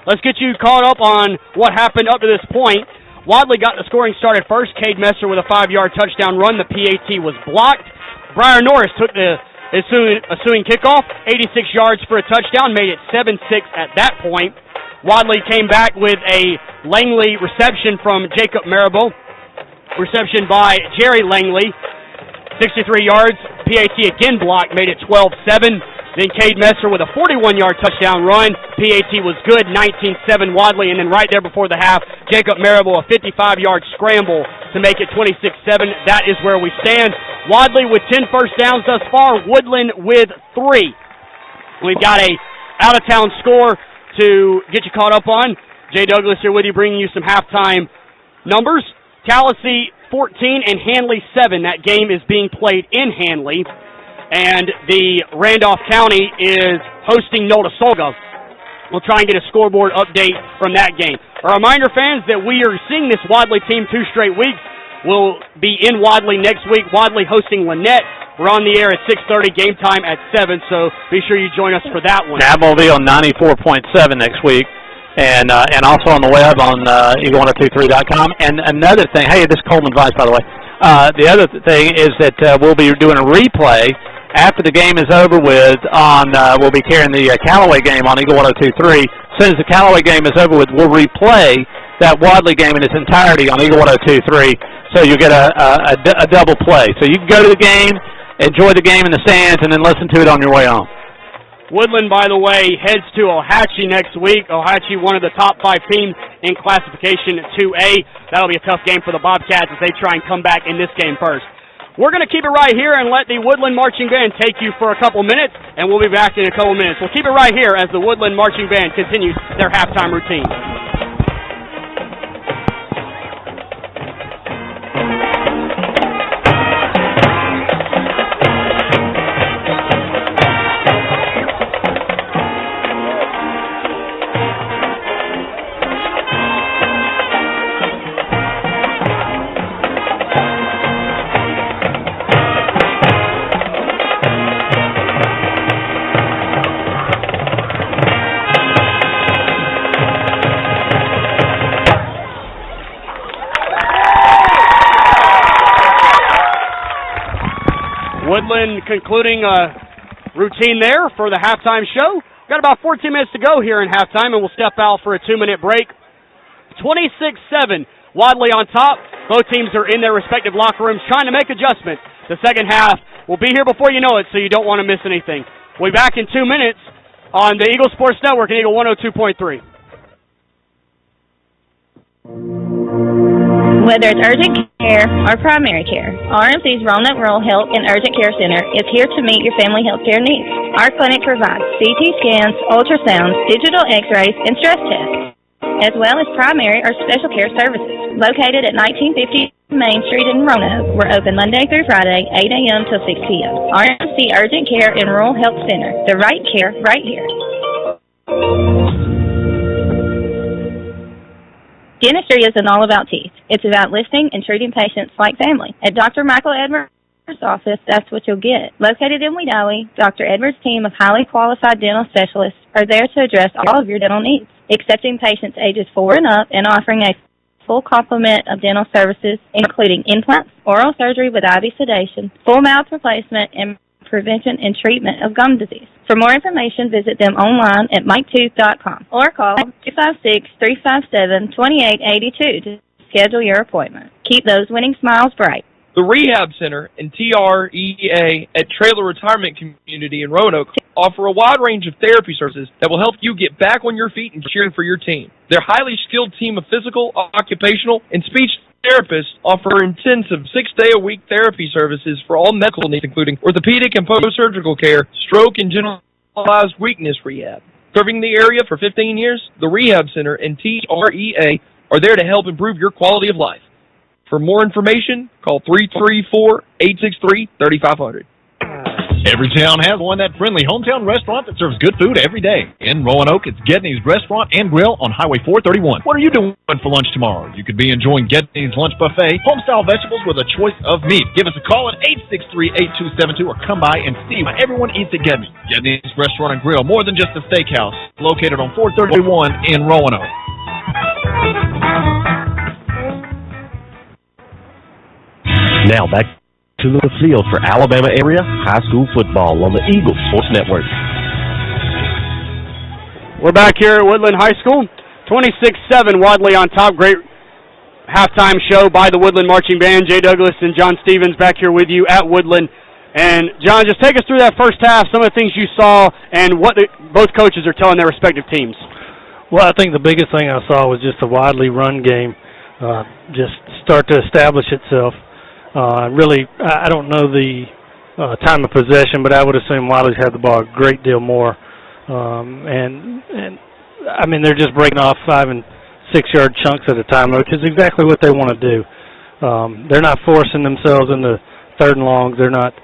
Let's get you caught up on what happened up to this point. Wadley got the scoring started first. Cade Messer with a 5-yard touchdown run. The PAT was blocked. Briar Norris took the ensuing kickoff, 86 yards for a touchdown, made it 7-6 at that point. Wadley came back with a Langley reception from Jacob Marable. Reception by Jerry Langley, 63 yards. PAT again blocked, made it 12-7. Then Cade Messer with a 41-yard touchdown run. PAT was good, 19-7 Wadley. And then right there before the half, Jacob Marable, a 55-yard scramble to make it 26-7. That is where we stand. Wadley with 10 first downs thus far. Woodland with 3. We've got a out-of-town score to get you caught up on. Jay Douglas here with you, bringing you some halftime numbers. Tallahassee 14 and Handley 7. That game is being played in Handley. And the Randolph County is hosting Notasulga. We'll try and get a scoreboard update from that game. A reminder, fans, that we are seeing this Wadley team 2 straight weeks. We'll be in Wadley next week. Wadley hosting Lynette. We're on the air at 6:30, game time at 7, so be sure you join us for that one. Admiralville 94.7 next week. And also on the web on eagle1023.com. And another thing, hey, this is Coleman Vice, by the way. The other thing is that we'll be doing a replay after the game is over with. We'll be carrying the Callaway game on Eagle 1023. As soon as the Callaway game is over with, we'll replay that Wadley game in its entirety on Eagle 1023. So you'll get a double play. So you can go to the game, enjoy the game in the stands, and then listen to it on your way home. Woodland, by the way, heads to Ohatchee next week. Ohatchee, one of the top 5 teams in classification 2A. That'll be a tough game for the Bobcats as they try and come back in this game first. We're going to keep it right here and let the Woodland Marching Band take you for a couple minutes, and we'll be back in a couple minutes. We'll keep it right here as the Woodland Marching Band continues their halftime routine. Woodland concluding a routine there for the halftime show. Got about 14 minutes to go here in halftime, and we'll step out for a 2-minute break. 26-7, Wadley on top. Both teams are in their respective locker rooms trying to make adjustments. The second half will be here before you know it, so you don't want to miss anything. We'll be back in 2 minutes on the Eagle Sports Network and Eagle 102.3. Whether it's urgent care or primary care, RMC's Roanoke Rural Health and Urgent Care Center is here to meet your family health care needs. Our clinic provides CT scans, ultrasounds, digital x-rays, and stress tests, as well as primary or special care services. Located at 1950 Main Street in Roanoke, we're open Monday through Friday, 8 a.m. till 6 p.m. RMC Urgent Care and Rural Health Center, the right care right here. Dentistry isn't all about teeth. It's about listening and treating patients like family. At Dr. Michael Edwards' office, that's what you'll get. Located in Wedowee, Dr. Edwards' team of highly qualified dental specialists are there to address all of your dental needs, accepting patients ages 4 and up and offering a full complement of dental services, including implants, oral surgery with IV sedation, full mouth replacement, and prevention and treatment of gum disease. For more information, visit them online at MikeTooth.com or call 256-357-2882 to schedule your appointment. Keep those winning smiles bright. The Rehab Center and TREA at Trailer Retirement Community in Roanoke offer a wide range of therapy services that will help you get back on your feet and cheering for your team. Their highly skilled team of physical, occupational, and speech therapists offer intensive 6-day-a-week therapy services for all medical needs, including orthopedic and post-surgical care, stroke, and generalized weakness rehab. Serving the area for 15 years, the Rehab Center and TREA are there to help improve your quality of life. For more information, call 334-863-3500. Every town has one, that friendly hometown restaurant that serves good food every day. In Roanoke, it's Gedney's Restaurant and Grill on Highway 431. What are you doing for lunch tomorrow? You could be enjoying Gedney's Lunch Buffet, home-style vegetables with a choice of meat. Give us a call at 863-8272 or come by and see what everyone eats at Gedney's. Gedney's Restaurant and Grill, more than just a steakhouse, located on 431 in Roanoke. Now back to the field for Alabama area high school football on the Eagle Sports Network. We're back here at Woodland High School. 26-7, Wadley on top. Great halftime show by the Woodland Marching Band. Jay Douglas and John Stevens back here with you at Woodland. And, John, just take us through that first half, some of the things you saw, and what both coaches are telling their respective teams. Well, I think the biggest thing I saw was just the Wadley run game just start to establish itself. Really, I don't know the time of possession, but I would assume Wadley's had the ball a great deal more. And I mean, they're just breaking off 5- and 6-yard chunks at a time, which is exactly what they want to do. They're not forcing themselves into 3rd and longs. They're not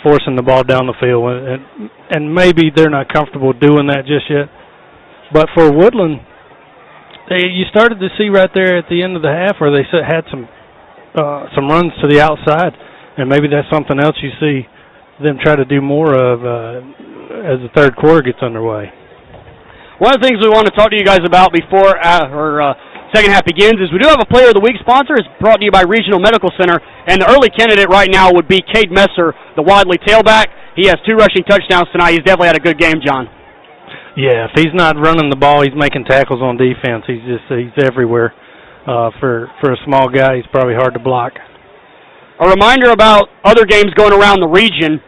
forcing the ball down the field, and maybe they're not comfortable doing that just yet. But for Woodland, you started to see right there at the end of the half where they had some runs to the outside, and maybe that's something else you see them try to do more of as the 3rd quarter gets underway. One of the things we want to talk to you guys about before our second half begins is we do have a Player of the Week sponsor. It's brought to you by Regional Medical Center, and the early candidate right now would be Cade Messer, the Wadley tailback. He has 2 rushing touchdowns tonight. He's definitely had a good game, John. Yeah, if he's not running the ball, he's making tackles on defense. He's everywhere. For a small guy, he's probably hard to block. A reminder about other games going around the region.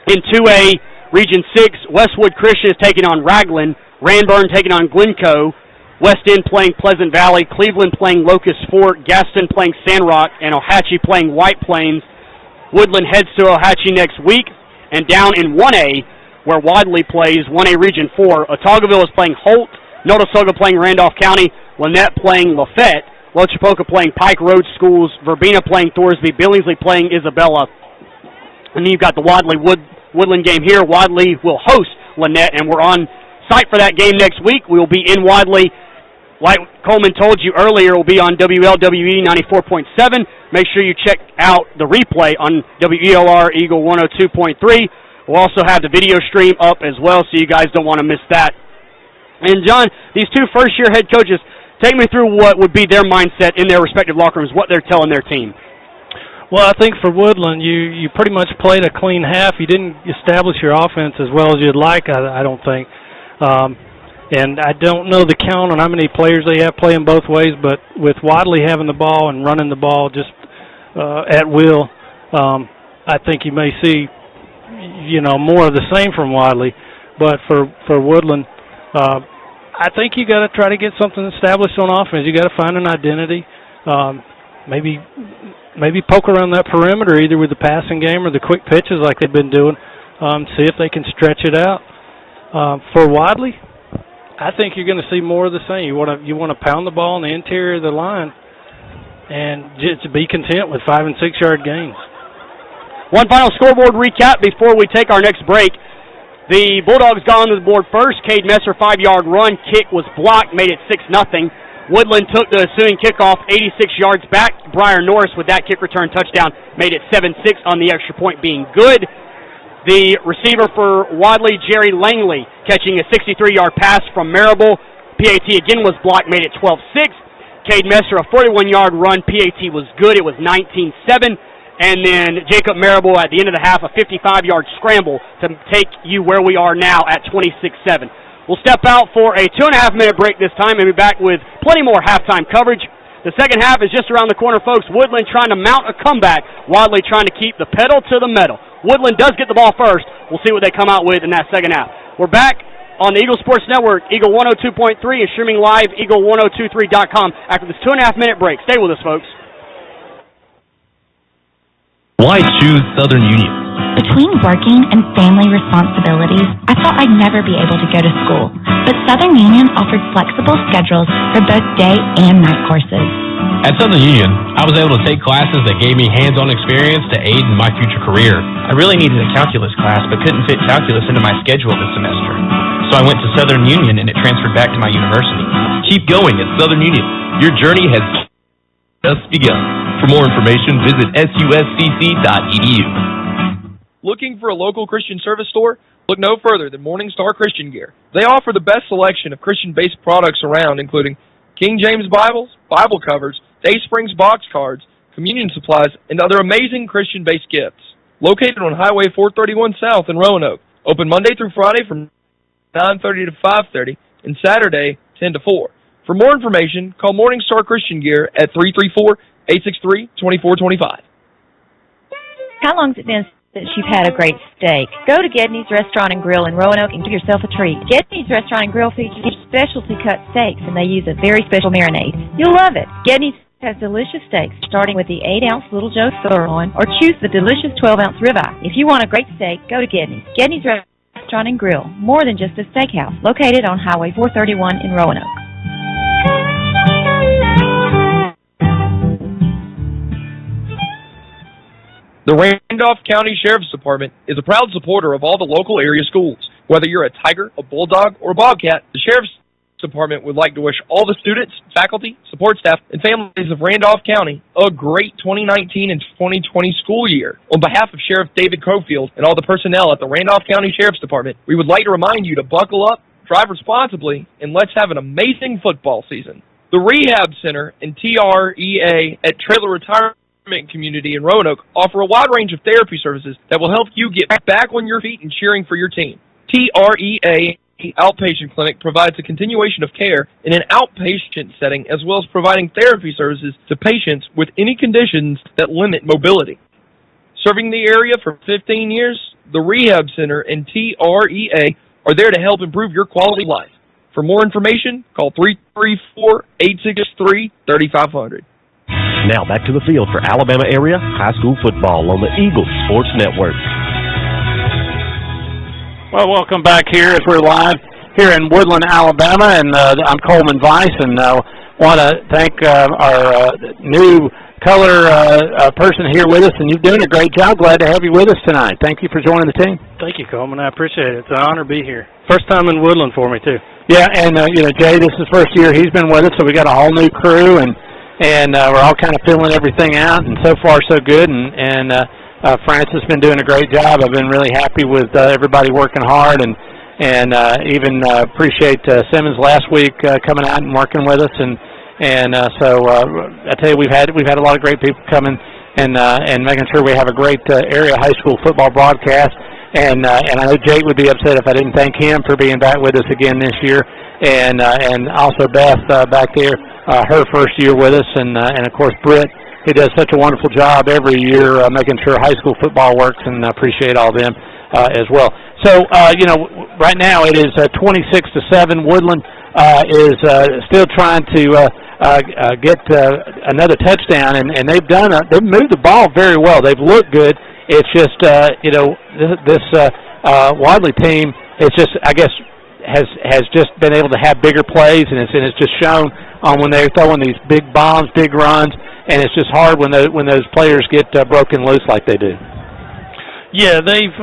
In 2A, Region 6, Westwood Christian is taking on Raglan, Ranburne taking on Glencoe, West End playing Pleasant Valley, Cleveland playing Locust Fort, Gaston playing Sandrock, and Ohatchee playing White Plains. Woodland heads to Ohatchee next week. And down in 1A, where Wadley plays 1A Region 4, Otagoville is playing Holt, Notasulga playing Randolph County, Lynette playing Lafayette, Lochapoka playing Pike Road Schools, Verbena playing Thorsby, Billingsley playing Isabella. And then you've got the Woodland game here. Wadley will host Lynette, and we're on site for that game next week. We will be in Wadley. Like Coleman told you earlier, we'll be on WLWE 94.7. Make sure you check out the replay on WEOR Eagle 102.3. We'll also have the video stream up as well, so you guys don't want to miss that. And, John, these 2 first-year head coaches, take me through what would be their mindset in their respective locker rooms, what they're telling their team. Well, I think for Woodland, you pretty much played a clean half. You didn't establish your offense as well as you'd like, I don't think. And I don't know the count on how many players they have playing both ways, but with Wadley having the ball and running the ball just at will, I think you may see, more of the same from Wadley. But for Woodland, I think you got to try to get something established on offense. You got to find an identity. Maybe poke around that perimeter either with the passing game or the quick pitches like they've been doing. See if they can stretch it out. For Wadley, I think you're going to see more of the same. You want to pound the ball in the interior of the line and just be content with 5- and 6-yard gains. One final scoreboard recap before we take our next break. The Bulldogs got on the board first. Cade Messer, 5-yard run. Kick was blocked, made it 6-0. Woodland took the ensuing kickoff 86 yards back. Briar Norris with that kick return touchdown made it 7-6 on the extra point being good. The receiver for Wadley, Jerry Langley, catching a 63-yard pass from Marable. PAT again was blocked, made it 12-6. Cade Messer, a 41-yard run. PAT was good. It was 19-7. And then Jacob Marable at the end of the half, a 55-yard scramble to take you where we are now at 26-7. We'll step out for a 2.5-minute break this time and be back with plenty more halftime coverage. The second half is just around the corner, folks. Woodland trying to mount a comeback. Wadley trying to keep the pedal to the metal. Woodland does get the ball first. We'll see what they come out with in that second half. We're back on the Eagle Sports Network, Eagle 102.3, and streaming live, eagle1023.com after this 2.5-minute break. Stay with us, folks. Why choose Southern Union? Between working and family responsibilities, I thought I'd never be able to go to school. But Southern Union offered flexible schedules for both day and night courses. At Southern Union, I was able to take classes that gave me hands-on experience to aid in my future career. I really needed a calculus class, but couldn't fit calculus into my schedule this semester. So I went to Southern Union, and it transferred back to my university. Keep going at Southern Union. Your journey has just begun. For more information, visit suscc.edu. Looking for a local Christian service store? Look no further than Morning Star Christian Gear. They offer the best selection of Christian-based products around, including King James Bibles, Bible covers, Day Springs box cards, communion supplies, and other amazing Christian-based gifts. Located on Highway 431 South in Roanoke. Open Monday through Friday from 9:30 to 5:30 and Saturday 10 to 4. For more information, call Morning Star Christian Gear at 334-863-2425. How long's it been since you've had a great steak? Go to Gedney's Restaurant and Grill in Roanoke and give yourself a treat. Gedney's Restaurant and Grill features specialty cut steaks, and they use a very special marinade. You'll love it. Gedney's has delicious steaks, starting with the 8-ounce Little Joe sirloin, or choose the delicious 12-ounce ribeye. If you want a great steak, go to Gedney's. Gedney's Restaurant and Grill, more than just a steakhouse, located on Highway 431 in Roanoke. The Randolph County Sheriff's Department is a proud supporter of all the local area schools. Whether you're a Tiger, a Bulldog, or a Bobcat, the Sheriff's Department would like to wish all the students, faculty, support staff, and families of Randolph County a great 2019 and 2020 school year. On behalf of Sheriff David Crowfield and all the personnel at the Randolph County Sheriff's Department, we would like to remind you to buckle up, drive responsibly, and let's have an amazing football season. The Rehab Center and TREA at Trailer Retirement Community in Roanoke offer a wide range of therapy services that will help you get back on your feet and cheering for your team. TREA Outpatient Clinic provides a continuation of care in an outpatient setting, as well as providing therapy services to patients with any conditions that limit mobility. Serving the area for 15 years, the Rehab Center and TREA are there to help improve your quality of life. For more information, call 334-863-3500. Now back to the field for Alabama area high school football on the Eagle Sports Network. Well, welcome back here as we're live here in Woodland, Alabama, and I'm Coleman Weiss, and want to thank our new color person here with us, and you're doing a great job. Glad to have you with us tonight. Thank you for joining the team. Thank you, Coleman. I appreciate it. It's an honor to be here. First time in Woodland for me, too. Yeah, and, Jay, this is the first year he's been with us, so we got a whole new crew, and we're all kind of filling everything out, and so far so good, and Francis has been doing a great job. I've been really happy with everybody working hard, and even appreciate Simmons last week coming out and working with us, so I tell you, we've had a lot of great people coming and making sure we have a great area high school football broadcast, and I know Jake would be upset if I didn't thank him for being back with us again this year, and also Beth back there, her first year with us, and of course Britt. He does such a wonderful job every year making sure high school football works, and I appreciate all of them as well. So, right now it is 26-7. Woodland is still trying to get another touchdown, and they've moved the ball very well. They've looked good. It's just, this Wadley team is just, I guess, has just been able to have bigger plays, and it's just shown on when they're throwing these big bombs, big runs. And it's just hard when those players get broken loose like they do. Yeah, they've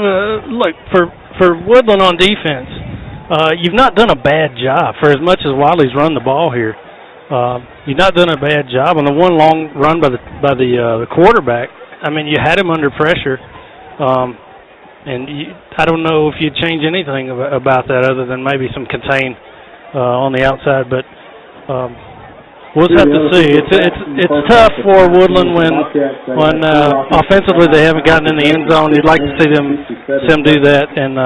look for Woodland on defense. You've not done a bad job for as much as Wadley's run the ball here. You've not done a bad job on the one long run by the quarterback. I mean, you had him under pressure, and I don't know if you'd change anything about that other than maybe some contain on the outside, but. We'll just have to see. It's tough for Woodland when offensively they haven't gotten in the end zone. You'd like to see them do that and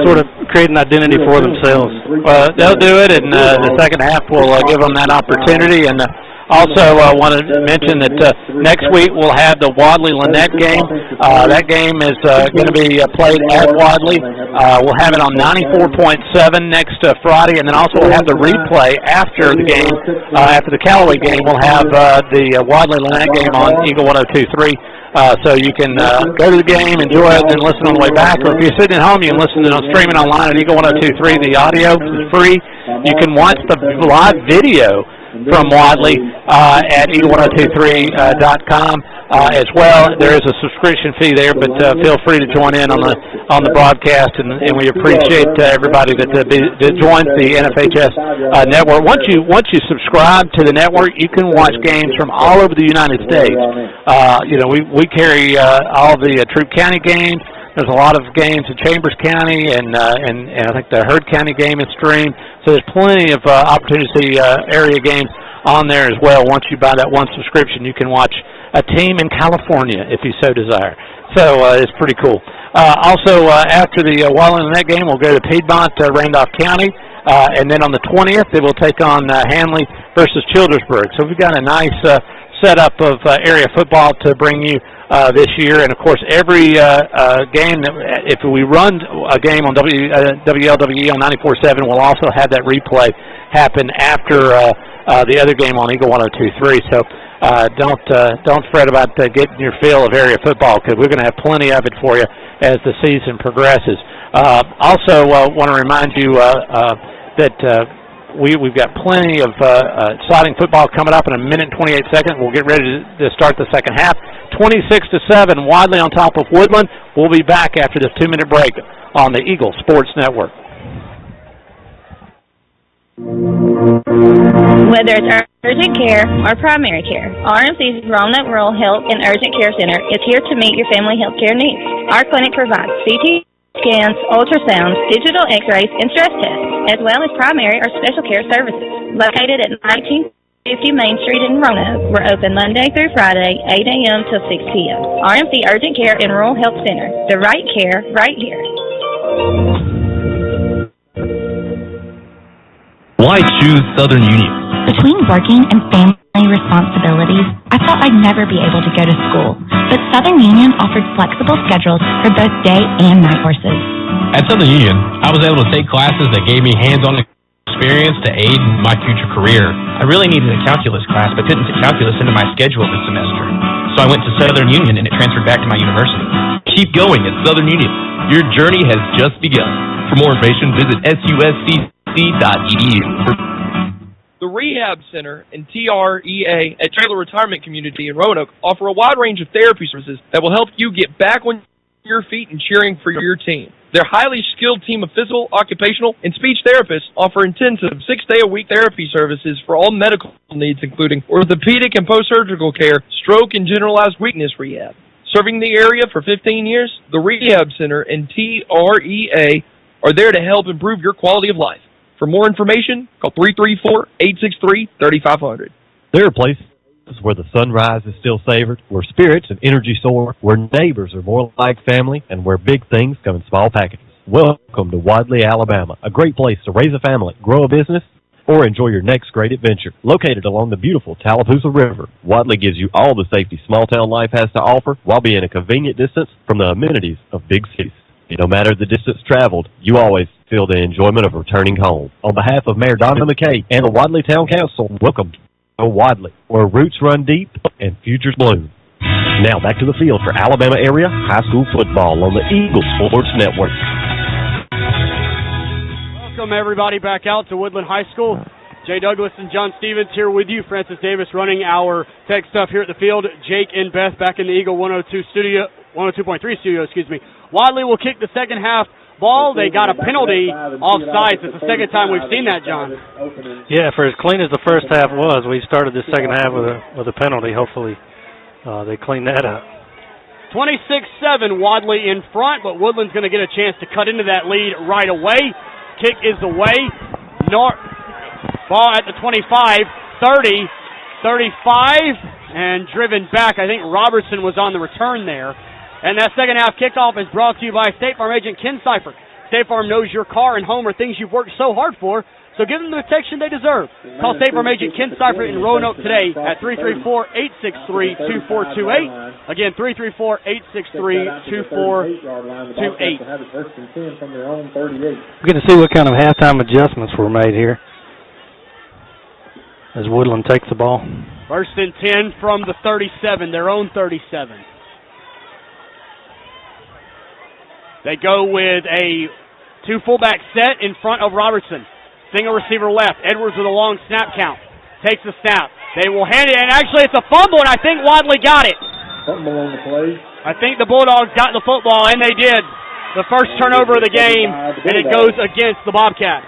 sort of create an identity for themselves. Well, they'll do it, and the second half will give them that opportunity. And also want to mention that next week we'll have the Wadley-Lynette game. That game is going to be played at Wadley. We'll have it on 94.7 next Friday, and then also we'll have the replay after the game. After the Callaway game, we'll have the Wadley-Lynette game on Eagle 102.3. So you can go to the game, enjoy it, and then listen on the way back. Or if you're sitting at home, you can listen to it on streaming online at Eagle 102.3. The audio is free. You can watch the live video from Wadley at e1023.com as well. There is a subscription fee there, but feel free to join in on the broadcast, and we appreciate everybody that joins the NFHS network. Once you subscribe to the network, you can watch games from all over the United States. We carry all the Troup County games. There's a lot of games in Chambers County, and I think the Heard County game is streamed. So there's plenty of opportunity to see area games on there as well. Once you buy that one subscription, you can watch a team in California if you so desire. So it's pretty cool. Also, after the Woodland Net game, we'll go to Piedmont, Randolph County, and then on the 20th, they will take on Hanley versus Childersburg. So we've got a nice setup of area football to bring you this year, and of course every game that if we run a game on WLWE on 94.7, we'll also have that replay happen after the other game on Eagle 102.3. So don't fret about getting your fill of area football, because we're going to have plenty of it for you as the season progresses. Also want to remind you that we've got plenty of exciting football coming up in a minute and 28 seconds. We'll get ready to start the second half. 26-7, Wadley on top of Woodland. We'll be back after this 2-minute break on the Eagle Sports Network. Whether it's urgent care or primary care, RMC's Roanoke Rural Health and Urgent Care Center is here to meet your family health care needs. Our clinic provides CT scans, ultrasounds, digital x-rays, and stress tests, as well as primary or special care services. Located at 1950 Main Street in Roanoke, we're open Monday through Friday, 8 a.m. till 6 p.m. RMC Urgent Care and Rural Health Center. The right care, right here. Why choose Southern Union? Between working and family responsibilities, I thought I'd never be able to go to school. But Southern Union offered flexible schedules for both day and night courses. At Southern Union, I was able to take classes that gave me hands-on experience to aid in my future career. I really needed a calculus class, but couldn't fit calculus into my schedule this semester. So I went to Southern Union, and it transferred back to my university. Keep going at Southern Union. Your journey has just begun. For more information, visit suscc.edu. The Rehab Center and TREA at Trailer Retirement Community in Roanoke offer a wide range of therapy services that will help you get back on your feet and cheering for your team. Their highly skilled team of physical, occupational, and speech therapists offer intensive 6-day-a-week therapy services for all medical needs, including orthopedic and post-surgical care, stroke, and generalized weakness rehab. Serving the area for 15 years, the Rehab Center and TREA are there to help improve your quality of life. For more information, call 334-863-3500. There are places where the sunrise is still savored, where spirits and energy soar, where neighbors are more like family, and where big things come in small packages. Welcome to Wadley, Alabama, a great place to raise a family, grow a business, or enjoy your next great adventure. Located along the beautiful Tallapoosa River, Wadley gives you all the safety small-town life has to offer while being a convenient distance from the amenities of big cities. No matter the distance traveled, you always feel the enjoyment of returning home. On behalf of Mayor Donna McKay and the Wadley Town Council, welcome to Wadley, where roots run deep and futures bloom. Now back to the field for Alabama area high school football on the Eagle Sports Network. Welcome everybody back out to Woodland High School. Jay Douglas and John Stevens here with you. Francis Davis running our tech stuff here at the field. Jake and Beth back in the Eagle 102.3 studio, Wadley will kick the second half ball. They got a penalty offsides. It's the second time we've seen that, John. Yeah, for as clean as the first half was, we started the second half with a penalty. Hopefully they clean that up. 26-7, Wadley in front, but Woodland's going to get a chance to cut into that lead right away. Kick is away. Ball at the 25, 30, 35, and driven back. I think Robertson was on the return there. And that second half kickoff is brought to you by State Farm agent Ken Seifert. State Farm knows your car and home are things you've worked so hard for, so give them the protection they deserve. Call State Farm agent Ken Seifert in Roanoke today at 334-863-2428. Again, 334-863-2428. We're going to see what kind of halftime adjustments were made here as Woodland takes the ball. First and 10 from the 37, their own 37. They go with a two fullback set in front of Robertson. Single receiver left. Edwards with a long snap count. takes the snap. They will hand it, and actually it's a fumble, and I think Wadley got it. Fumble on the play. I think the Bulldogs got the football, and they did. The first turnover of the game, and it goes against the Bobcats.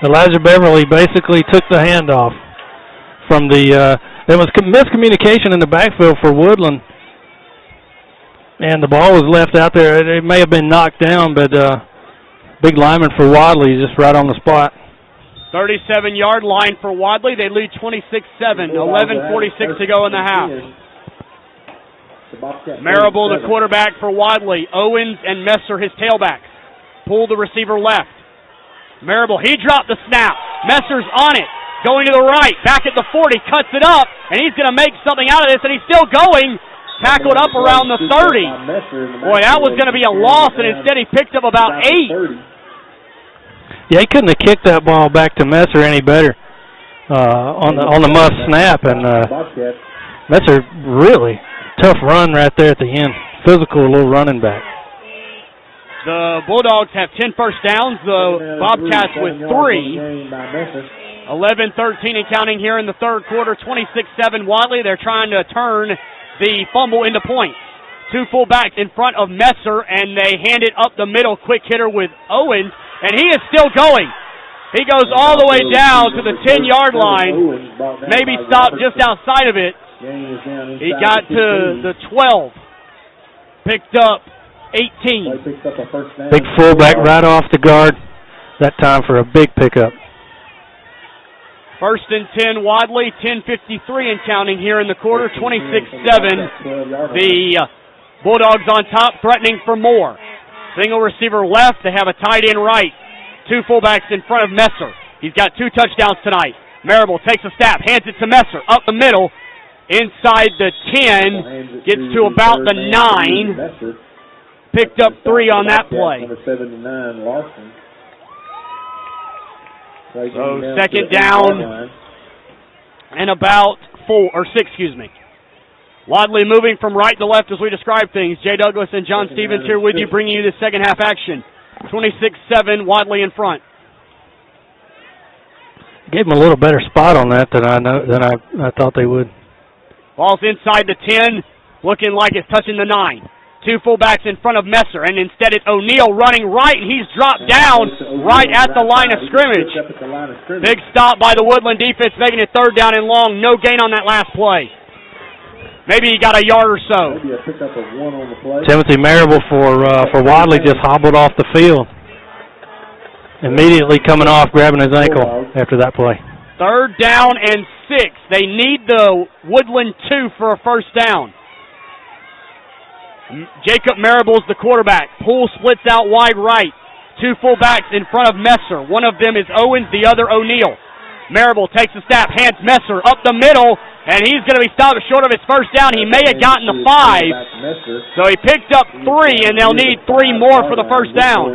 Elijah Beverly basically took the handoff from the there was miscommunication in the backfield for Woodland, and the ball was left out there. It may have been knocked down, but big lineman for Wadley just right on the spot. 37-yard line for Wadley. They lead 26-7, 11:46 to go in the half. Marable, the quarterback for Wadley. Owens and Messer, his tailbacks. Pull the receiver left. Marable, he dropped the snap. Messer's on it. Going to the right. Back at the 40. Cuts it up. And he's going to make something out of this. And he's still going. Tackled up around the 30. Boy, that was going to be a loss. And instead he picked up about 8. Yeah, he couldn't have kicked that ball back to Messer any better on the must snap. And Messer really tough run right there at the end. Physical little running back. The Bulldogs have 10 first downs. The Bobcats with 3. 11-13 and counting here in the third quarter. 26-7 Wadley. They're trying to turn the fumble into points. 2 fullbacks in front of Messer, and they hand it up the middle. Quick hitter with Owens, and he is still going. He goes all the way down to the 10-yard line. Maybe stopped just outside of it. He got to the 12. Picked up 18. Big fullback right off the guard. That time for a big pickup. First and 10, Wadley, 10:53 and counting here in the quarter, 26-7. The Bulldogs on top, threatening for more. Single receiver left, they have a tight end right. 2 fullbacks in front of Messer. He's got 2 touchdowns tonight. Marable takes a snap, hands it to Messer, up the middle, inside the 10, gets to about the 9. Picked up 3 on that play. So second down and about 4 or 6, excuse me. Wadley moving from right to left as we describe things. Jay Douglas and John Stevens here with you, bringing you the second half action. 26-7, Wadley in front. Gave him a little better spot on that than I thought they would. Ball's inside the 10, looking like it's touching the 9. 2 fullbacks in front of Messer, and instead it's O'Neal running right, and he's dropped down right at the line of scrimmage. Big stop by the Woodland defense, making it third down and long. No gain on that last play. Maybe he got a yard or so. Timothy Marable for Wadley just hobbled off the field. Immediately coming off, grabbing his ankle after that play. Third down and 6. They need the Woodland 2 for a first down. Jacob Marable's the quarterback. Poole splits out wide right. 2 fullbacks in front of Messer. One of them is Owens, the other O'Neal. Marable takes a snap, hands Messer up the middle, and he's going to be stopped short of his first down. He may have gotten the 5. So he picked up 3, and they'll need 3 more for the first down.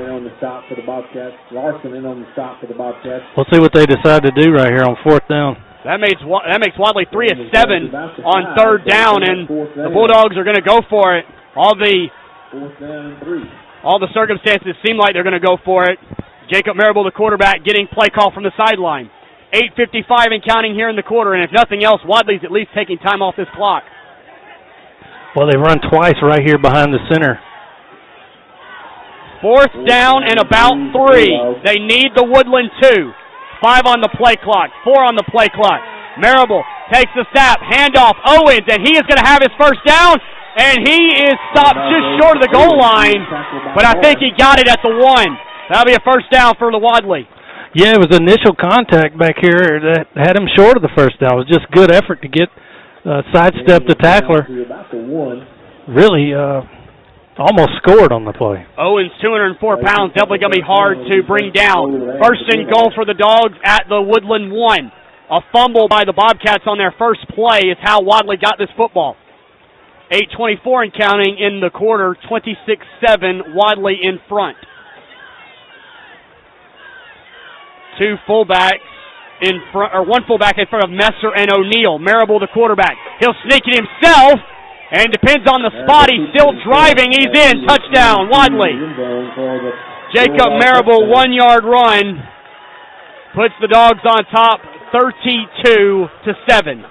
We'll see what they decide to do right here on fourth down. That makes Wadley 3 of 7 on third down, and the Bulldogs are going to go for it. All the circumstances seem like they're going to go for it. Jacob Marable, the quarterback, getting play call from the sideline. 8:55 and counting here in the quarter, and if nothing else, Wadley's at least taking time off this clock. Well, they run twice right here behind the center. Fourth down and about 3. They need the Woodland 2. 5 on the play clock, 4 on the play clock. Marable takes the snap, handoff, Owens, and he is going to have his first down. And he is stopped just short of the goal line, but I think he got it at the 1. That'll be a first down for the Wadley. Yeah, it was initial contact back here that had him short of the first down. It was just good effort to get sidestep the tackler. Really almost scored on the play. Owens, 204 pounds, definitely going to be hard to bring down. First and goal for the Dogs at the Woodland 1. A fumble by the Bobcats on their first play is how Wadley got this football. 8:24 and counting in the quarter, 26-7, Wadley in front. 2 fullbacks in front, or 1 fullback in front of Messer and O'Neal. Marable, the quarterback. He'll sneak it himself, and depends on the spot. He's still driving. He's in. Touchdown, Wadley. Jacob Marable, 1-yard run. Puts the Dogs on top, 32-7.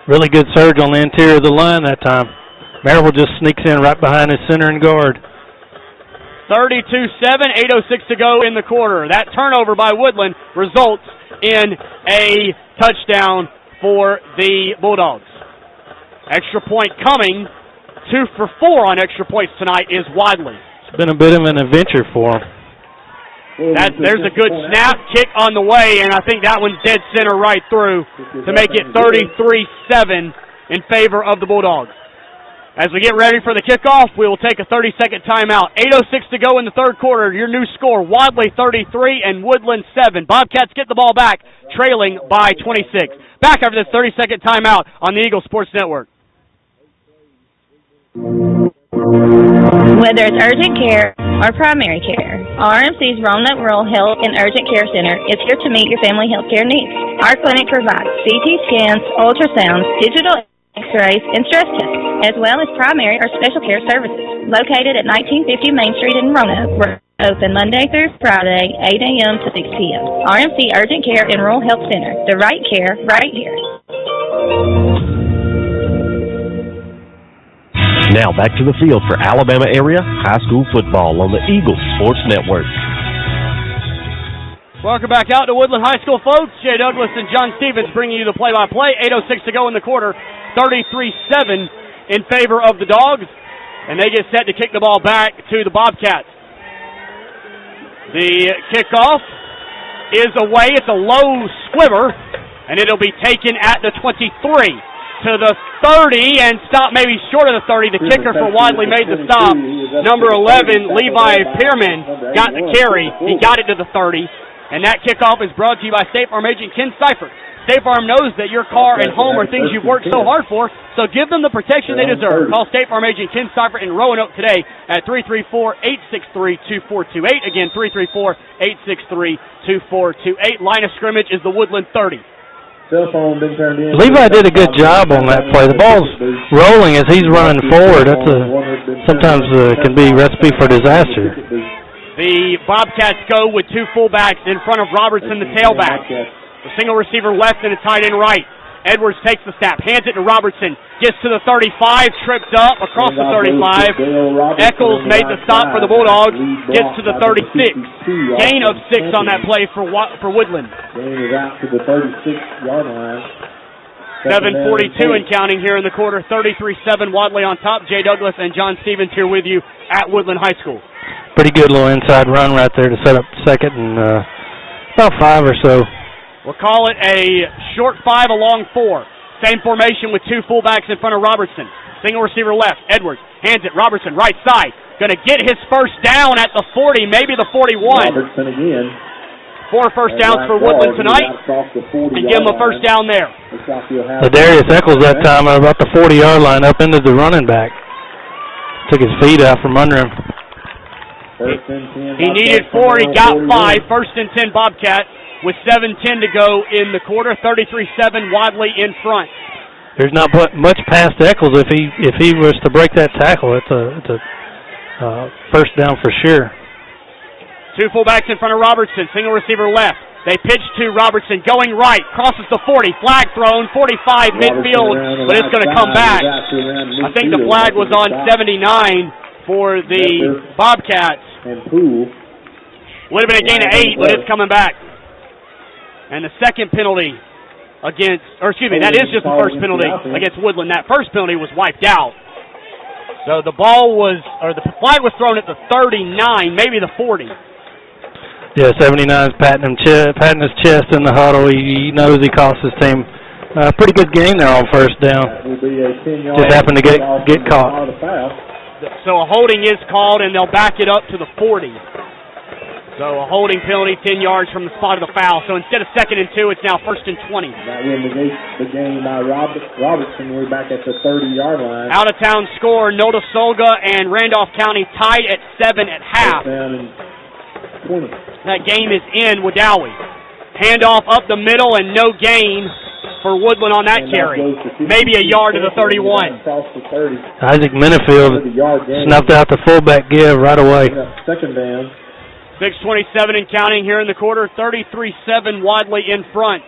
Really good surge on the interior of the line that time. Maryville just sneaks in right behind his center and guard. 32-7, 8:06 to go in the quarter. That turnover by Woodland results in a touchdown for the Bulldogs. Extra point coming. 2 for 4 on extra points tonight is Wadley. It's been a bit of an adventure for him. There's a good snap, kick on the way, and I think that one's dead center right through to make it 33-7 in favor of the Bulldogs. As we get ready for the kickoff, we will take a 30-second timeout. 8:06 to go in the third quarter. Your new score, Wadley 33 and Woodland 7. Bobcats get the ball back, trailing by 26. Back after this 30-second timeout on the Eagle Sports Network. Whether it's urgent care or primary care, RMC's Roanoke Rural Health and Urgent Care Center is here to meet your family health care needs. Our clinic provides CT scans, ultrasounds, digital X-rays, and stress tests, as well as primary or special care services. Located at 1950 Main Street in Roanoke, we're open Monday through Friday, 8 a.m. to 6 p.m. RMC Urgent Care and Rural Health Center, the right care right here. Now back to the field for Alabama area high school football on the Eagle Sports Network. Welcome back out to Woodland High School, folks. Jay Douglas and John Stevens bringing you the play-by-play. 8:06 to go in the quarter. 33-7 in favor of the Dogs. And they get set to kick the ball back to the Bobcats. The kickoff is away. It's a low squibber, and it'll be taken at the 23. To the 30 and stop maybe short of the 30. The kicker for Wadley made the stop. Number 11, Levi Pearman, got the carry. He got it to the 30. And that kickoff is brought to you by State Farm agent Ken Seifert. State Farm knows that your car and home are things you've worked so hard for, so give them the protection they deserve. Call State Farm agent Ken Seifert in Roanoke today at 334-863-2428. Again, 334-863-2428. Line of scrimmage is the Woodland 30. Cell phone been turned in. Levi did a good job on that play. The ball's rolling as he's running forward. That's sometimes can be a recipe for disaster. The Bobcats go with 2 fullbacks in front of Robertson, the tailback. The single receiver left and a tight end right. Edwards takes the snap, hands it to Robertson, gets to the 35, tripped up across the 35. Eccles made the stop for the Bulldogs, gets to the 36. Gain of 6 on that play for Woodland. Gain is out to the 36-yard line. 7:42 and counting here in the quarter. 33-7, Wadley on top. Jay Douglas and John Stevens here with you at Woodland High School. Pretty good little inside run right there to set up second and about 5 or so. We'll call it a short 5, a long 4. Same formation with 2 fullbacks in front of Robertson. Single receiver left. Edwards hands it. Robertson right side. Going to get his first down at the 40, maybe the 41. Robertson again. 4 first downs for Woodland tonight. And give him a first down there. So Darius Eccles that time at about the 40-yard line up into the running back. Took his feet out from under him. He needed 4. He got 5. First and 10 Bobcats. With 7:10 to go in the quarter, 33-7, Wadley in front. There's not much past Eccles. If he was to break that tackle, it's a first down for sure. 2 fullbacks in front of Robertson, single receiver left. They pitch to Robertson, going right, crosses the 40, flag thrown, 45 midfield, but it's going to come back. I think the flag was on 79 for the Bobcats. Would have been a gain of 8, but it's coming back. And the second penalty that is just the first penalty against Woodland. That first penalty was wiped out. So the flag was thrown at the 39, maybe the 40. Yeah, 79's patting his chest in the huddle. He knows he cost his team a pretty good game there on first down. Just happened to get caught. So a holding is called, and they'll back it up to the 40. So a holding penalty 10 yards from the spot of the foul. So instead of 2nd and 2, it's now 1st and 20. That will negate the game by Robertson. We're back at the 30-yard line. Out-of-town score, Nota Solga and Randolph County tied at 7 at half. That game is in Wadley. Handoff up the middle and no gain for Woodland on that carry. Maybe a yard to the 31. Isaac Minifield snuffed out the fullback give right away. Second down. 6:27 and counting here in the quarter. 33-7, Wadley in front.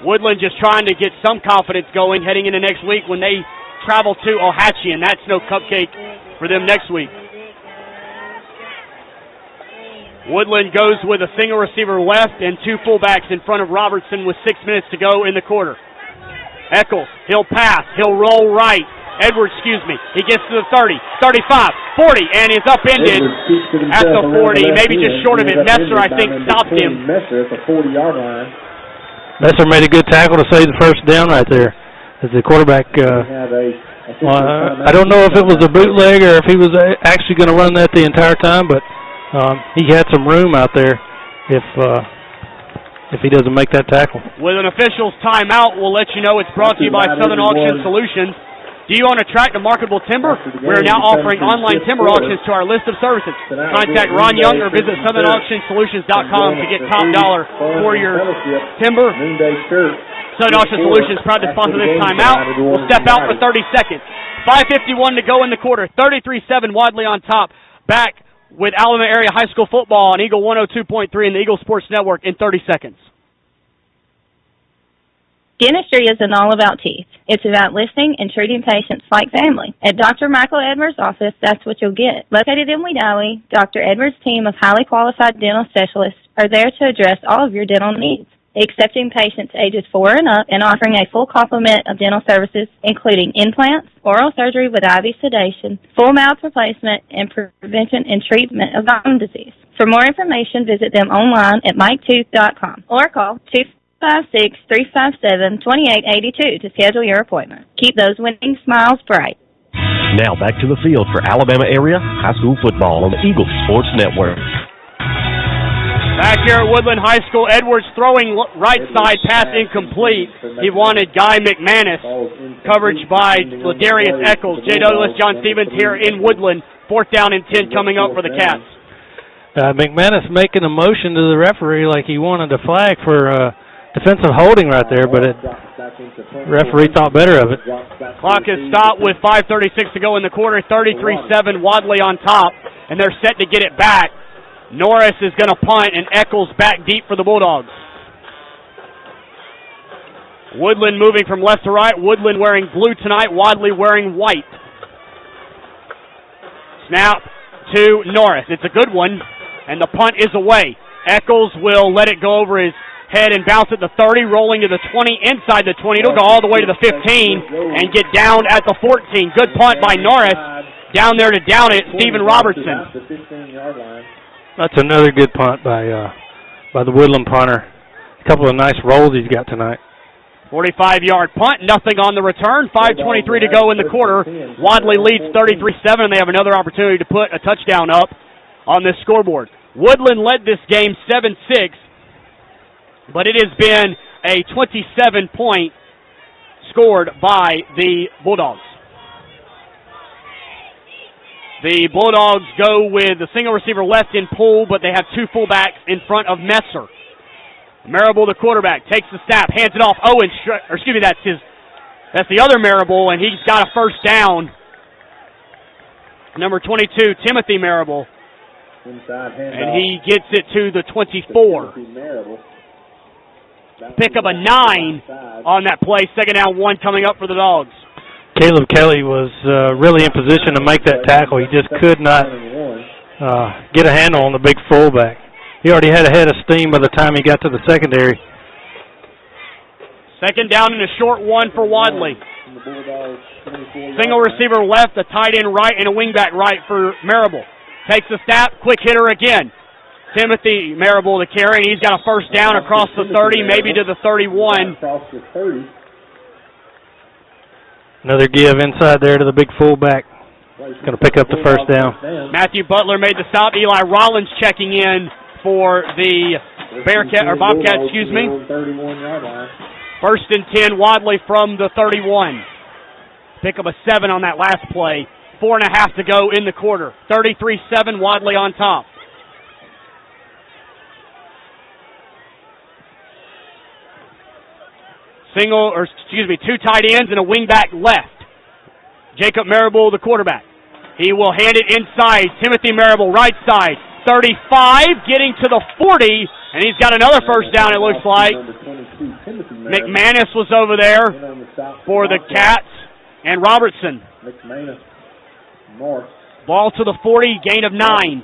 Woodland just trying to get some confidence going heading into next week when they travel to Ohatchee, and that's no cupcake for them next week. Woodland goes with a single receiver left and two fullbacks in front of Robertson with 6 minutes to go in the quarter. Eccles, he'll pass, he'll roll right. Edwards, he gets to the 30, 35, 40, and is upended at the 40, maybe just short of it. Messer, I think, stopped him. Messer at the 40-yard line. Messer made a good tackle to save the first down right there. As the quarterback, I don't know if it was a bootleg or if he was actually going to run that the entire time, but he had some room out there if he doesn't make that tackle. With an official's timeout, we'll let you know it's brought to you by Southern Auction Solutions. Do you own a tract of marketable timber? We're now offering online timber auctions to our list of services. Contact Ron Young or visit SouthernAuctionSolutions.com to get top dollar for your timber. Southern Auction Solutions proud to sponsor this timeout. We'll step out for 30 seconds. 5:51 to go in the quarter. 33-7 Wadley on top. Back with Alabama Area High School football on Eagle 102.3 and the Eagle Sports Network in 30 seconds. Dentistry isn't all about teeth. It's about listening and treating patients like family. At Dr. Michael Edwards' office, that's what you'll get. Located in Wadley, Dr. Edwards' team of highly qualified dental specialists are there to address all of your dental needs, accepting patients ages 4 and up and offering a full complement of dental services, including implants, oral surgery with IV sedation, full mouth replacement, and prevention and treatment of gum disease. For more information, visit them online at MikeTooth.com or call 256-357-2882 to schedule your appointment. Keep those winning smiles bright. Now back to the field for Alabama Area High School football on the Eagle Sports Network. Back here at Woodland High School, Edwards throwing right side pass incomplete. He wanted Guy McManus. Coverage by Ladarius Eccles. Jay Douglas, John Stevens here in Woodland. 4th down and 10 coming up for the Cats. McManus making a motion to the referee like he wanted a flag for defensive holding right there, but referee thought better of it. Clock is stopped with 5:36 to go in the quarter. 33-7 Wadley on top, and they're set to get it back. Norris is going to punt, and Eccles back deep for the Bulldogs. Woodland moving from left to right. Woodland wearing blue tonight. Wadley wearing white. Snap to Norris. It's a good one, and the punt is away. Eccles will let it go over his head and bounce at the 30, rolling to the 20, inside the 20. It'll go all the way to the 15 and get down at the 14. Good punt by Norris. Down there to down it, Stephen Robertson. That's another good punt by the Woodland punter. A couple of nice rolls he's got tonight. 45-yard punt, nothing on the return. 5:23 to go in the quarter. Wadley leads 33-7, and they have another opportunity to put a touchdown up on this scoreboard. Woodland led this game 7-6, but it has been a 27-point scored by the Bulldogs. The Bulldogs go with a single receiver left in Poole, but they have two fullbacks in front of Messer. Marable, the quarterback, takes the snap, hands it off. Owen, that's the other Marable, and he's got a first down. Number 22, Timothy Marable. And he gets it to the 24. Pick up a 9 on that play. 2nd down, 1 coming up for the Dogs. Caleb Kelly was really in position to make that tackle. He just could not get a handle on the big fullback. He already had a head of steam by the time he got to the secondary. 2nd down and a short 1 for Wadley. Single receiver left, a tight end right, and a wingback right for Marable. Takes the snap, quick hitter again. Timothy Marable to carry, and he's got a first down across the 30, maybe to the 31. Another give inside there to the big fullback. He's going to pick up the first down. Matthew Butler made the stop. Eli Rollins checking in for the Bobcats, 1st and 10, Wadley from the 31. Pick up a 7 on that last play. 4.5 to go in the quarter. 33-7, Wadley on top. Two tight ends and a wingback left. Jacob Marable, the quarterback. He will hand it inside. Timothy Marable, right side. 35, getting to the 40, and he's got another first down, it looks like. McManus was over there for the Cats, and Robertson. McManus, North. Ball to the 40, gain of 9.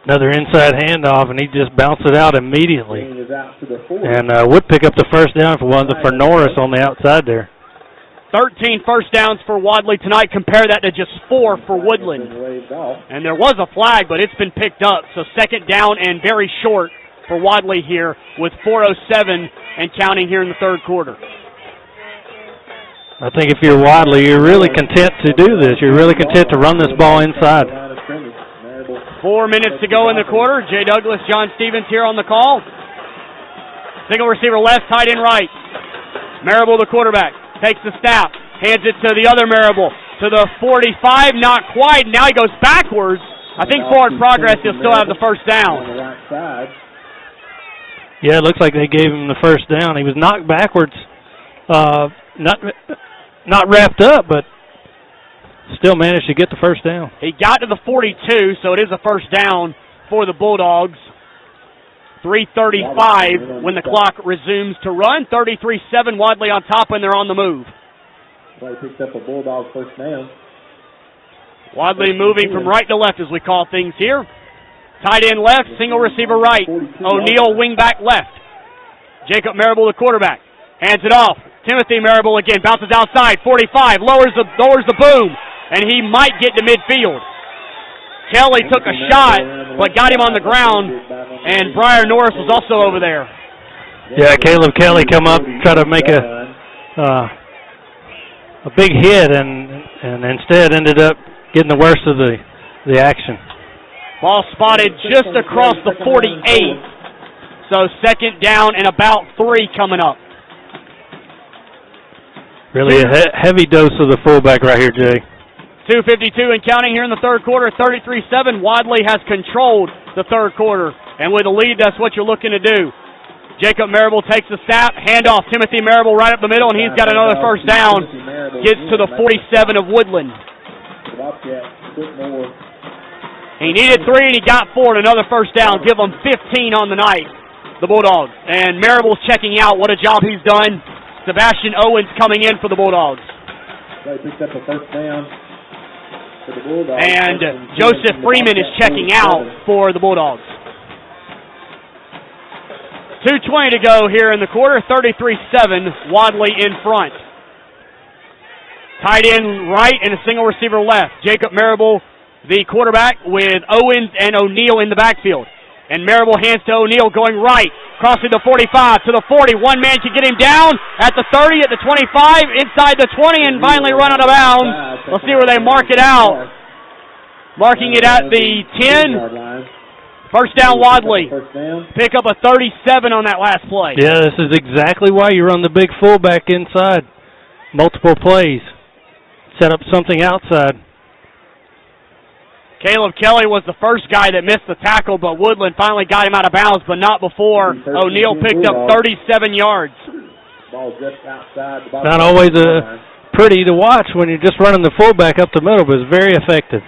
Another inside handoff, and he just bounced it out immediately. And would pick up the first down for Norris on the outside there. 13 first downs for Wadley tonight. Compare that to just 4 for Woodland. And there was a flag, but it's been picked up. So second down and very short for Wadley here with 4:07 and counting here in the third quarter. I think if you're Wadley, you're really content to do this. You're really content to run this ball inside. 4 minutes to go in the quarter. Jay Douglas, John Stevens here on the call. Single receiver left, tight end right. Marable, the quarterback, takes the snap, hands it to the other Marable, to the 45, not quite. Now he goes backwards. I think forward progress, he'll still have the first down. Yeah, it looks like they gave him the first down. He was knocked backwards, not wrapped up, but still managed to get the first down. He got to the 42, so it is a first down for the Bulldogs. 3:35 when the clock resumes to run. 33-7, Wadley on top, and they're on the move. They picked up a Bulldog first down. Wadley moving from right to left as we call things here. Tight end left, single receiver right. O'Neal wing back left. Jacob Marable, the quarterback, hands it off. Timothy Marable again, bounces outside, 45, lowers the boom, and he might get to midfield. Kelly took a shot, but got him on the ground, and Briar Norris was also over there. Yeah, Caleb Kelly come up, try to make a big hit, and instead ended up getting the worst of the action. Ball spotted just across the 48, so second down and about 3 coming up. Really a heavy dose of the fullback right here, Jay. 2:52 and counting here in the third quarter. 33-7. Wadley has controlled the third quarter. And with a lead, that's what you're looking to do. Jacob Marable takes the snap. Handoff. Timothy Marable right up the middle, and he's got another first down. Gets to the 47 of Woodland. He needed 3, and he got 4, and another first down. Give them 15 on the night, the Bulldogs. And Marable's checking out. What a job he's done. Sebastian Owens coming in for the Bulldogs. They picked up a first down for the Bulldogs. And Joseph Freeman is checking out for the Bulldogs. 2:20 to go here in the quarter. 33-7, Wadley in front. Tight end right and a single receiver left. Jacob Marable, the quarterback, with Owens and O'Neal in the backfield. And Marable hands to O'Neal going right, crossing the 45 to the 40. One man can get him down at the 30, at the 25, inside the 20, and finally run out of bounds. We'll see where they mark it out. Marking it at the 10. First down, Wadley. Pick up a 37 on that last play. Yeah, this is exactly why you run the big fullback inside. Multiple plays. Set up something outside. Caleb Kelly was the first guy that missed the tackle, but Woodland finally got him out of bounds, but not before O'Neal picked up 37 yards. Not always pretty to watch when you're just running the fullback up the middle, but it's very effective.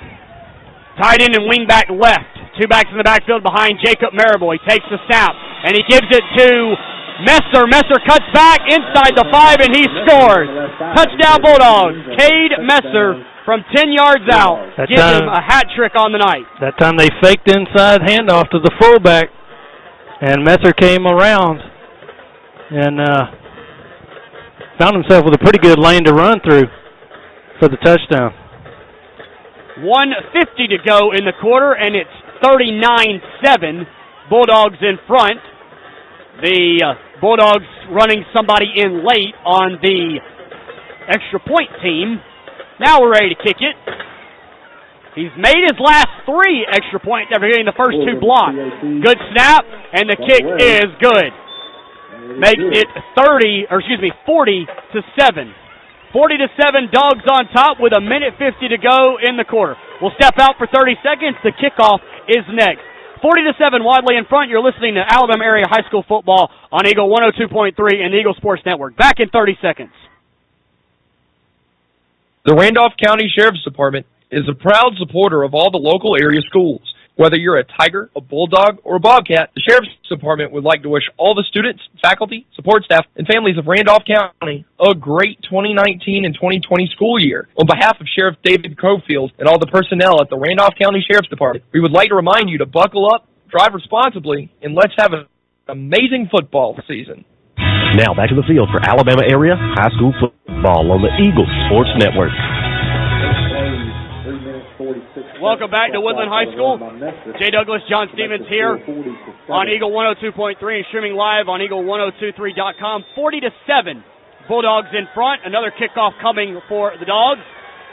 Tight end and wing back left. 2 backs in the backfield behind Jacob Marable. He takes the snap, and he gives it to Messer. Messer cuts back inside the 5, and he scores. Touchdown Bulldogs. Cade Messer from 10 yards out. Gives him a hat trick on the night. That time they faked inside handoff to the fullback, and Messer came around and found himself with a pretty good lane to run through for the touchdown. 1:50 to go in the quarter, and it's 39-7. Bulldogs in front. The Bulldogs running somebody in late on the extra point team. Now we're ready to kick it. He's made his last 3 extra points after getting the first 2 blocks. Good snap, and the kick is good. Makes it 40-7. 40-7, Dogs on top with 1:50 to go in the quarter. We'll step out for 30 seconds. The kickoff is next. 40-7, Wadley in front. You're listening to Alabama Area High School Football on Eagle 102.3 and the Eagle Sports Network. Back in 30 seconds. The Randolph County Sheriff's Department is a proud supporter of all the local area schools. Whether you're a Tiger, a Bulldog, or a Bobcat, the Sheriff's Department would like to wish all the students, faculty, support staff, and families of Randolph County a great 2019 and 2020 school year. On behalf of Sheriff David Cofield and all the personnel at the Randolph County Sheriff's Department, we would like to remind you to buckle up, drive responsibly, and let's have an amazing football season. Now back to the field for Alabama area high school football on the Eagle Sports Network. Welcome back to Woodland High School. Jay Douglas, John Stevens here on Eagle 102.3 and streaming live on Eagle1023.com. 40-7, Bulldogs in front. Another kickoff coming for the Dogs,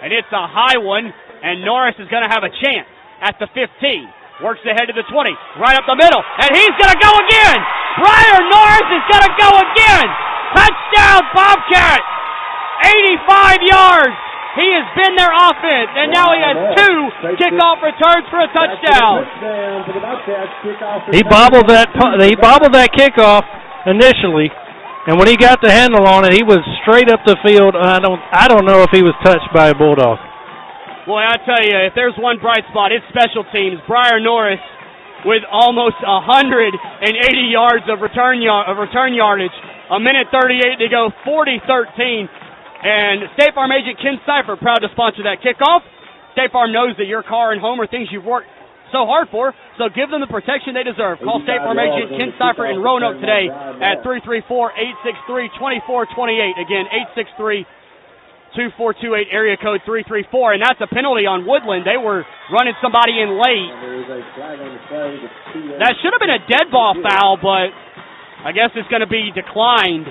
and it's a high one, and Norris is going to have a chance at the 15. Works ahead to the 20, right up the middle, and he's going to go again! Briar Norris is going to go again! Touchdown, Bobcat! 85 yards! He has been their offense, and now he has 2 kickoff returns for a touchdown. He bobbled that kickoff initially, and when he got the handle on it, he was straight up the field. I don't know if he was touched by a Bulldog. Boy, I tell you, if there's one bright spot, it's special teams. Briar Norris with almost 180 yards of return yardage. A minute 38 to go, 40-13. And State Farm agent Ken Seifert proud to sponsor that kickoff. State Farm knows that your car and home are things you've worked so hard for, so give them the protection they deserve. Call State Farm agent Ken Seifert in Roanoke today at 334-863-2428. Again, 863-2428, area code 334. And that's a penalty on Woodland. They were running somebody in late. That should have been a dead ball foul, but I guess it's going to be declined,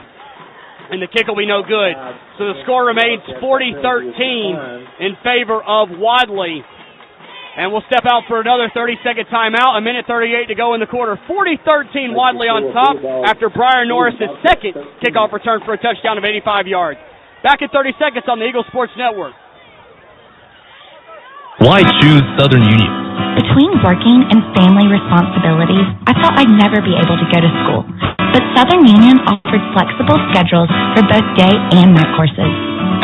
and the kick will be no good. So the score remains 40-13 in favor of Wadley. And we'll step out for another 30-second timeout. A minute 38 to go in the quarter. 40-13 Wadley on top after Briar Norris' second kickoff return for a touchdown of 85 yards. Back in 30 seconds on the Eagle Sports Network. Why choose Southern Union? Between working and family responsibilities, I thought I'd never be able to go to school. But Southern Union offered flexible schedules for both day and night courses.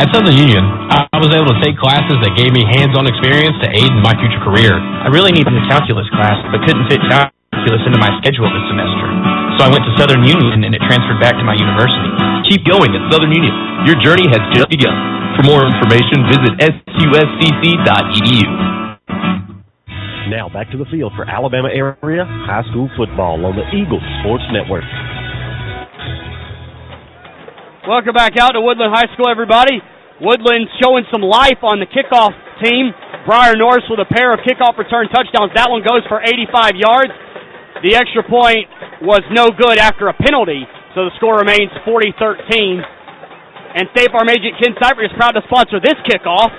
At Southern Union, I was able to take classes that gave me hands-on experience to aid in my future career. I really needed a calculus class, but couldn't fit calculus into my schedule this semester. So I went to Southern Union, and it transferred back to my university. Keep going at Southern Union. Your journey has just begun. For more information, visit suscc.edu. Now back to the field for Alabama area high school football on the Eagle Sports Network. Welcome back out to Woodland High School, everybody. Woodland showing some life on the kickoff team. Briar Norris with a pair of kickoff return touchdowns. That one goes for 85 yards. The extra point was no good after a penalty, so the score remains 40-13. And State Farm agent Ken Seifert is proud to sponsor this kickoff.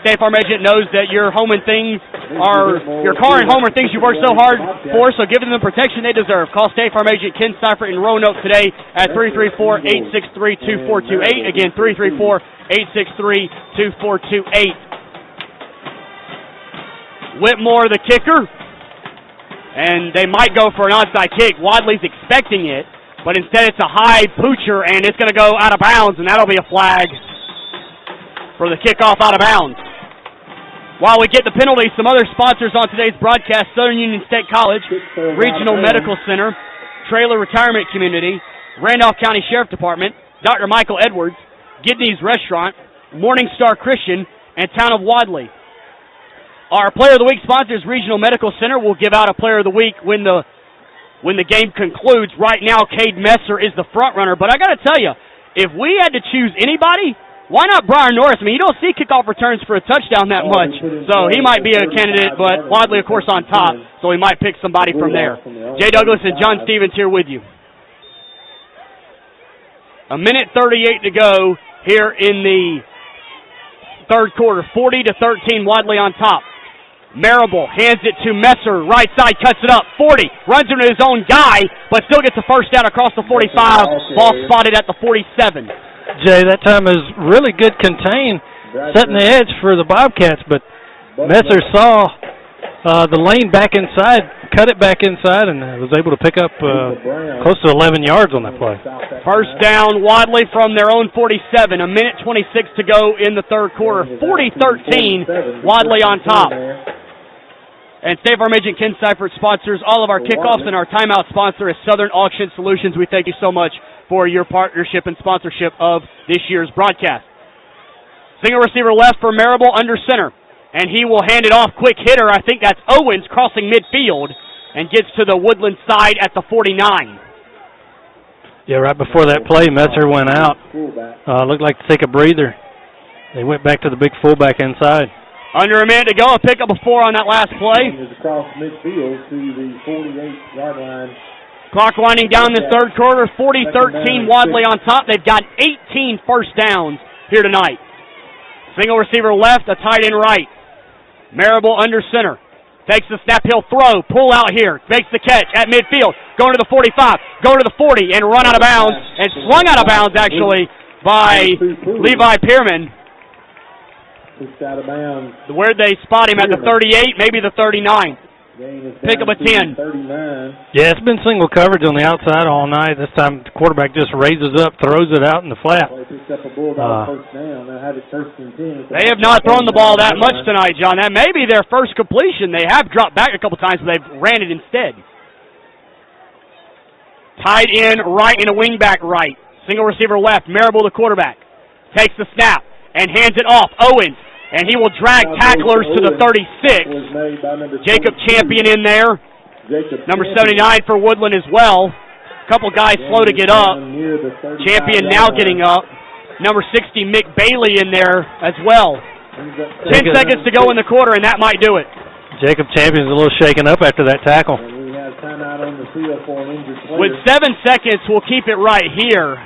State Farm agent knows that your home and things are, your car and home are things you worked so hard for, so give them the protection they deserve. Call State Farm agent Ken Seifert in Roanoke today at 334-863-2428. Again, 334-863-2428. Whitmore, the kicker, and they might go for an onside kick. Wadley's expecting it, but instead it's a high poocher, and it's going to go out of bounds, and that'll be a flag for the kickoff out of bounds. While we get the penalty, some other sponsors on today's broadcast: Southern Union State College, Regional Medical Center, Trailer Retirement Community, Randolph County Sheriff Department, Dr. Michael Edwards, Gidney's Restaurant, Morning Star Christian, and Town of Wadley. Our Player of the Week sponsors, Regional Medical Center. We'll give out a Player of the Week when the game concludes. Right now, Cade Messer is the front runner, but I got to tell you, if we had to choose anybody, why not Briar Norris? I mean, you don't see kickoff returns for a touchdown that much, so he might be a candidate, but Wadley, of course, on top, so we might pick somebody from there. Jay Douglas and John Stevens here with you. A minute 38 to go here in the third quarter. 40-13, Wadley on top. Marable hands it to Messer, right side, cuts it up, 40, runs into his own guy, but still gets a first down across the 45, ball spotted at the 47. Jay, that time is really good contain, setting the edge for the Bobcats, but Messer saw the lane back inside, cut it back inside, and was able to pick up close to 11 yards on that play. First down, Wadley from their own 47. A minute 26 to go in the third quarter. 40-13, Wadley on top. And State Farm Agent Ken Seifert sponsors all of our kickoffs, and our timeout sponsor is Southern Auction Solutions. We thank you so much for your partnership and sponsorship of this year's broadcast. Single receiver left for Marable under center, and he will hand it off. Quick hitter, I think that's Owens crossing midfield and gets to the Woodland side at the 49. Yeah, right before that play, Messer went out. Looked like to take a breather. They went back to the big fullback inside. Under a minute to go, a pickup of 4 on that last play. Across midfield to the 48-yard line. Clock winding down this third quarter, 40-13 Wadley on top. They've got 18 first downs here tonight. Single receiver left, a tight end right. Marable under center. Takes the snap, he'll throw, pull out here, makes the catch at midfield, going to the 45, going to the 40, and run out of bounds, and swung out of bounds, actually, by Levi Pierman. Out of bounds. Where'd they spot him? At the 38, maybe the 39. Pick up a 10. 39. Yeah, it's been single coverage on the outside all night. This time the quarterback just raises up, throws it out in the flat. They have not thrown the ball that much tonight, John. That may be their first completion. They have dropped back a couple times, but they've ran it instead. Tight end right and a wingback right. Single receiver left. Marable, the quarterback, takes the snap and hands it off. Owens. And he will drag tacklers to the 36. Jacob Champion in there. Number 79 for Woodland as well. A couple guys slow to get up. Champion now getting up. Number 60, Mick Bailey in there as well. 10 seconds to go in the quarter, and that might do it. Jacob Champion's a little shaken up after that tackle. With 7 seconds, we'll keep it right here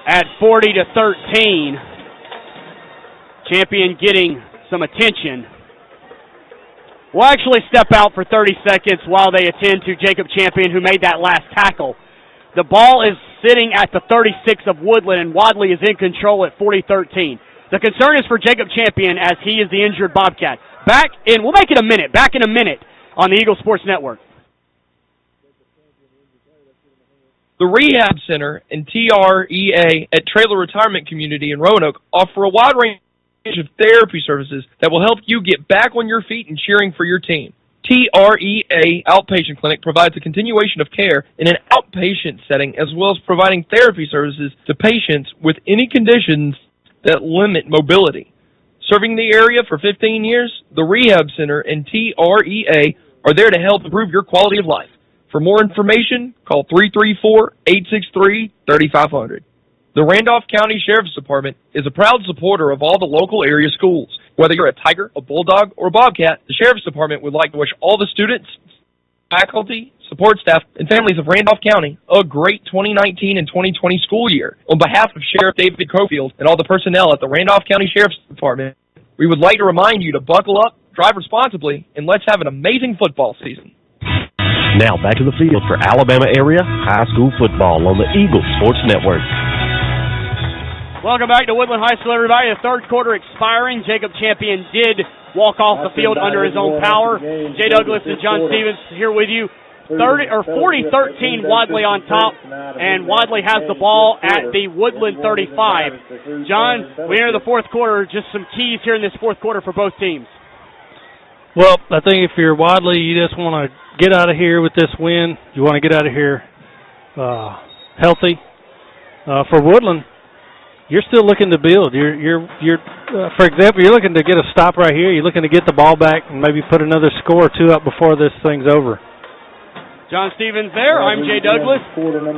at 40-13. Champion getting some attention. We'll actually step out for 30 seconds while they attend to Jacob Champion, who made that last tackle. The ball is sitting at the 36 of Woodland, and Wadley is in control at 40-13. The concern is for Jacob Champion, as he is the injured Bobcat. Back in a minute on the Eagle Sports Network. The Rehab Center and TREA at Trailer Retirement Community in Roanoke offer a wide range of therapy services that will help you get back on your feet and cheering for your team. TREA Outpatient Clinic provides a continuation of care in an outpatient setting, as well as providing therapy services to patients with any conditions that limit mobility. Serving the area for 15 years, the Rehab Center and TREA are there to help improve your quality of life. For more information, call 334-863-3500. The Randolph County Sheriff's Department is a proud supporter of all the local area schools. Whether you're a Tiger, a Bulldog, or a Bobcat, the Sheriff's Department would like to wish all the students, faculty, support staff, and families of Randolph County a great 2019 and 2020 school year. On behalf of Sheriff David Cofield and all the personnel at the Randolph County Sheriff's Department, we would like to remind you to buckle up, drive responsibly, and let's have an amazing football season. Now back to the field for Alabama area high school football on the Eagle Sports Network. Welcome back to Woodland High School, everybody. The third quarter expiring. Jacob Champion did walk off the field under his own power. Jay Douglas and John Stevens here with you. 40-13 Wadley on top, and Wadley has the ball at the Woodland 35. John, we enter the fourth quarter. Just some keys here in this fourth quarter for both teams. Well, I think if you're Wadley, you just want to get out of here with this win. You want to get out of here healthy. For Woodland, you're still looking to build. For example, you're looking to get a stop right here. You're looking to get the ball back and maybe put another score or two up before this thing's over. John Stevens there. I'm Jay Douglas.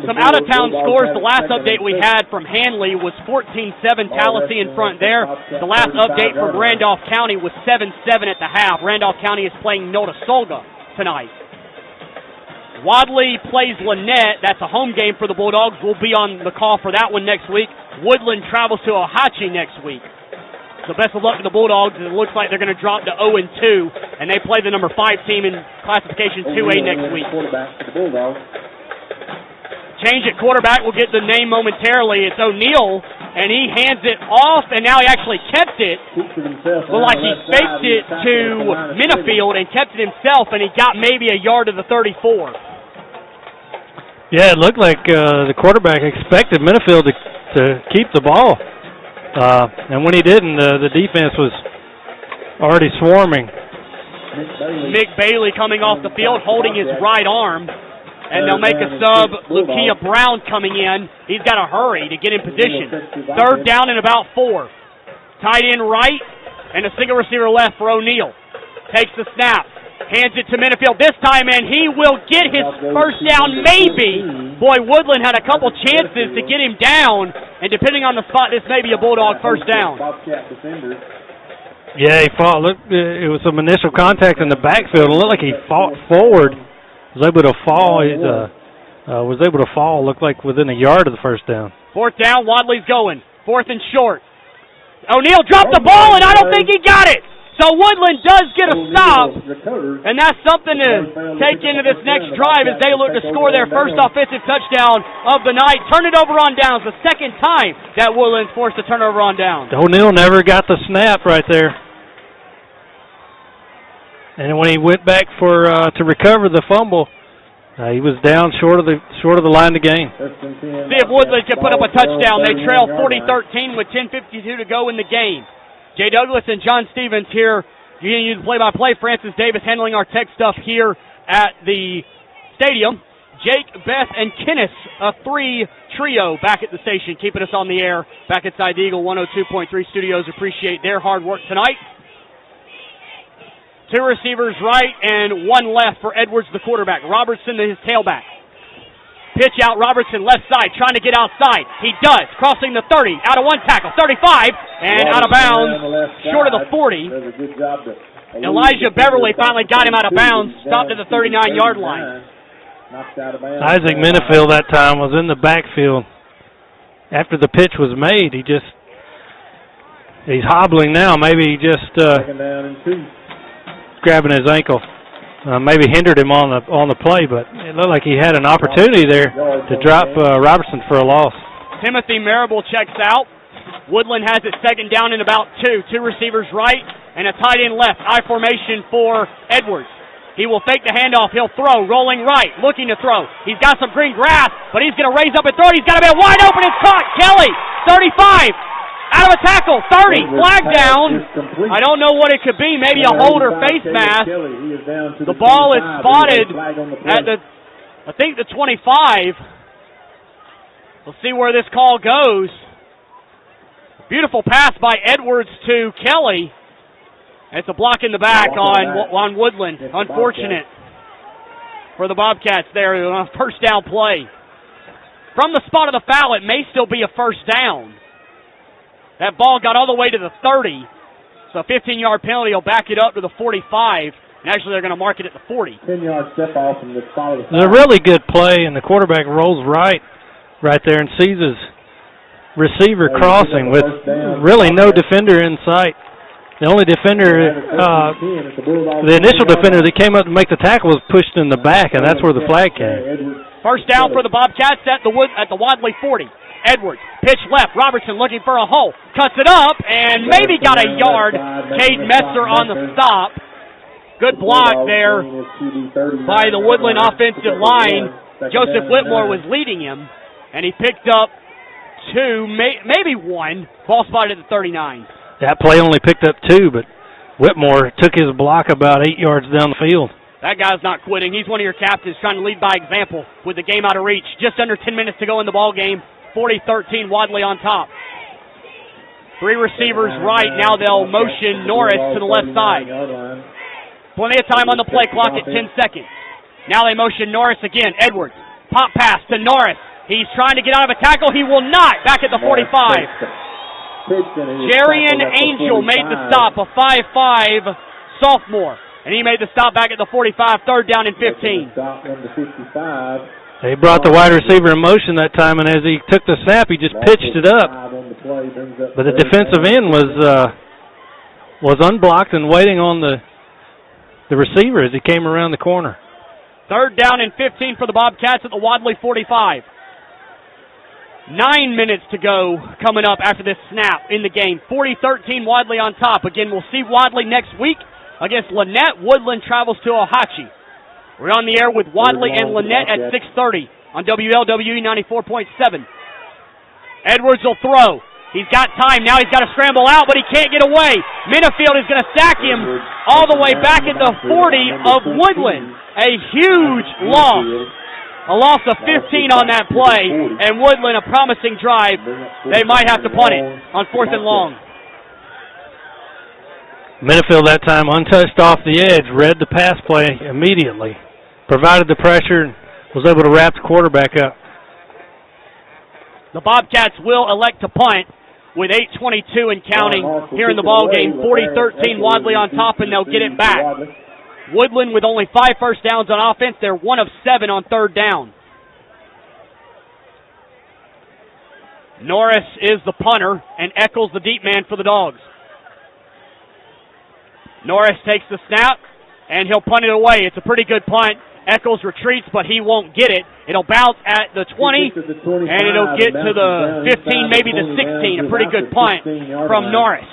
Some out-of-town scores. The last update we had from Hanley was 14-7 Tallahassee in front there. The last update from Randolph County was 7-7 at the half. Randolph County is playing Notasulga tonight. Wadley plays Lynette. That's a home game for the Bulldogs. We'll be on the call for that one next week. Woodland travels to Ohatchee next week. So best of luck to the Bulldogs. It looks like they're going to drop to 0-2, and they play the number 5 team in classification 2A next week. Change at quarterback. We'll get the name momentarily. It's O'Neal, and he hands it off, and now he actually kept it. Looked like he faked it to Minifield and kept it himself, and he got maybe a yard to the 34. Yeah, it looked like the quarterback expected Minifield to keep the ball. And when he didn't, the defense was already swarming. Mick Bailey coming off the field, holding his right arm. And they'll make a sub. Lukia Brown coming in. He's got to hurry to get in position. Third down and about 4. Tight end right and a single receiver left for O'Neal. Takes the snap. Hands it to Minifield this time, and he will get his first down, maybe. Boy, Woodland had a couple chances to get him down, and depending on the spot, this may be a Bulldog first down. Yeah, he fought. Look, it was some initial contact in the backfield. It looked like he fought forward. Was able to fall. Looked like within a yard of the first down. Fourth down, Wadley's going. Fourth and short. O'Neal dropped the ball, and I don't think he got it. So Woodland does get a stop, and that's something to take into this next drive as they look to score their first offensive touchdown of the night. Turn it over on downs. The second time that Woodland's forced a turnover on downs. O'Neal never got the snap right there. And when he went back for to recover the fumble, he was down short of the line to gain. See if Woodland can put up a touchdown. They trail 40-13 with 10:52 to go in the game. Jay Douglas and John Stevens here. You can use play-by-play. Francis Davis handling our tech stuff here at the stadium. Jake, Beth, and Kenneth, a 3 trio back at the station, keeping us on the air back inside the Eagle 102.3 studios. Appreciate their hard work tonight. 2 receivers right and 1 left for Edwards, the quarterback. Robertson, his tailback. Pitch out, Robertson, left side, trying to get outside. He does, crossing the 30, out of 1 tackle, 35, and out of bounds, short of the 40. Elijah Beverly finally got him out of bounds, stopped at the 39-yard line. Isaac Minifield that time was in the backfield. After the pitch was made, he's hobbling now. Maybe he just grabbing his ankle. Maybe hindered him on the play, but it looked like he had an opportunity there to drop Robertson for a loss. Timothy Marable checks out. Woodland has it second down and about 2. 2 receivers right and a tight end left. I formation for Edwards. He will fake the handoff. He'll throw, rolling right, looking to throw. He's got some green grass, but he's going to raise up and throw. He's got a man wide open. It's caught. Kelly, 35. Out of a tackle, 30, flag down. I don't know what it could be, maybe a hold or face mask. The ball is spotted at I think the 25. We'll see where this call goes. Beautiful pass by Edwards to Kelly. It's a block in the back on Woodland. Unfortunate for the Bobcats there on a first down play. From the spot of the foul, it may still be a first down. That ball got all the way to the 30, so a 15-yard penalty will back it up to the 45, and actually they're going to mark it at the 40. 10-yard step off from the spot of the foul. It's a really good play, and the quarterback rolls right there and sees his receiver crossing with really no defender in sight. The only defender, the initial defender that came up to make the tackle was pushed in the back, and that's where the flag came. First down for the Bobcats at the Wadley 40. Edwards, pitch left, Robertson looking for a hole, cuts it up, and maybe got a yard. Cade Metzer on the stop. Good block there by the Woodland offensive line. Joseph Whitmore was leading him, and he picked up 2, maybe 1. Ball spotted at the 39. That play only picked up 2, but Whitmore took his block about 8 yards down the field. That guy's not quitting. He's one of your captains trying to lead by example with the game out of reach. Just under 10 minutes to go in the ball game. 40-13, Wadley on top. 3 receivers right. Now they'll motion Norris to the left side. Plenty of time on the play clock at 10 seconds. Now they motion Norris again. Edwards. Pop pass to Norris. He's trying to get out of a tackle. He will not. Back at the 45. Jarian Angel made the stop, a 5'5" sophomore. And he made the stop back at the 45, third down and 15. He brought the wide receiver in motion that time, and as he took the snap, he just pitched it up. But the defensive end was unblocked and waiting on the receiver as he came around the corner. Third down and 15 for the Bobcats at the Wadley 45. 9 minutes to go coming up after this snap in the game. 40-13, Wadley on top. Again, we'll see Wadley next week against Lynette. Woodland travels to Ohatchee. We're on the air with Wadley and Lynette at 6:30 on WLWE 94.7. Edwards will throw. He's got time. Now he's got to scramble out, but he can't get away. Minifield is going to sack him all the way back at the 40 of Woodland. A huge loss. A loss of 15 on that play, and Woodland a promising drive. They might have to punt it on 4th and long. Minifield that time untouched off the edge, read the pass play immediately, provided the pressure, and was able to wrap the quarterback up. The Bobcats will elect to punt with 8:22 and counting here in the ball game. 40-13, Wadley on top, and they'll get it back. Woodland with only 5 first downs on offense. They're 1 of 7 on 3rd down. Norris is the punter, and Eccles the deep man for the Dogs. Norris takes the snap, and he'll punt it away. It's a pretty good punt. Eccles retreats, but he won't get it. It'll bounce at the 20, and it'll get to the 15, maybe the 16. A pretty good punt from Norris.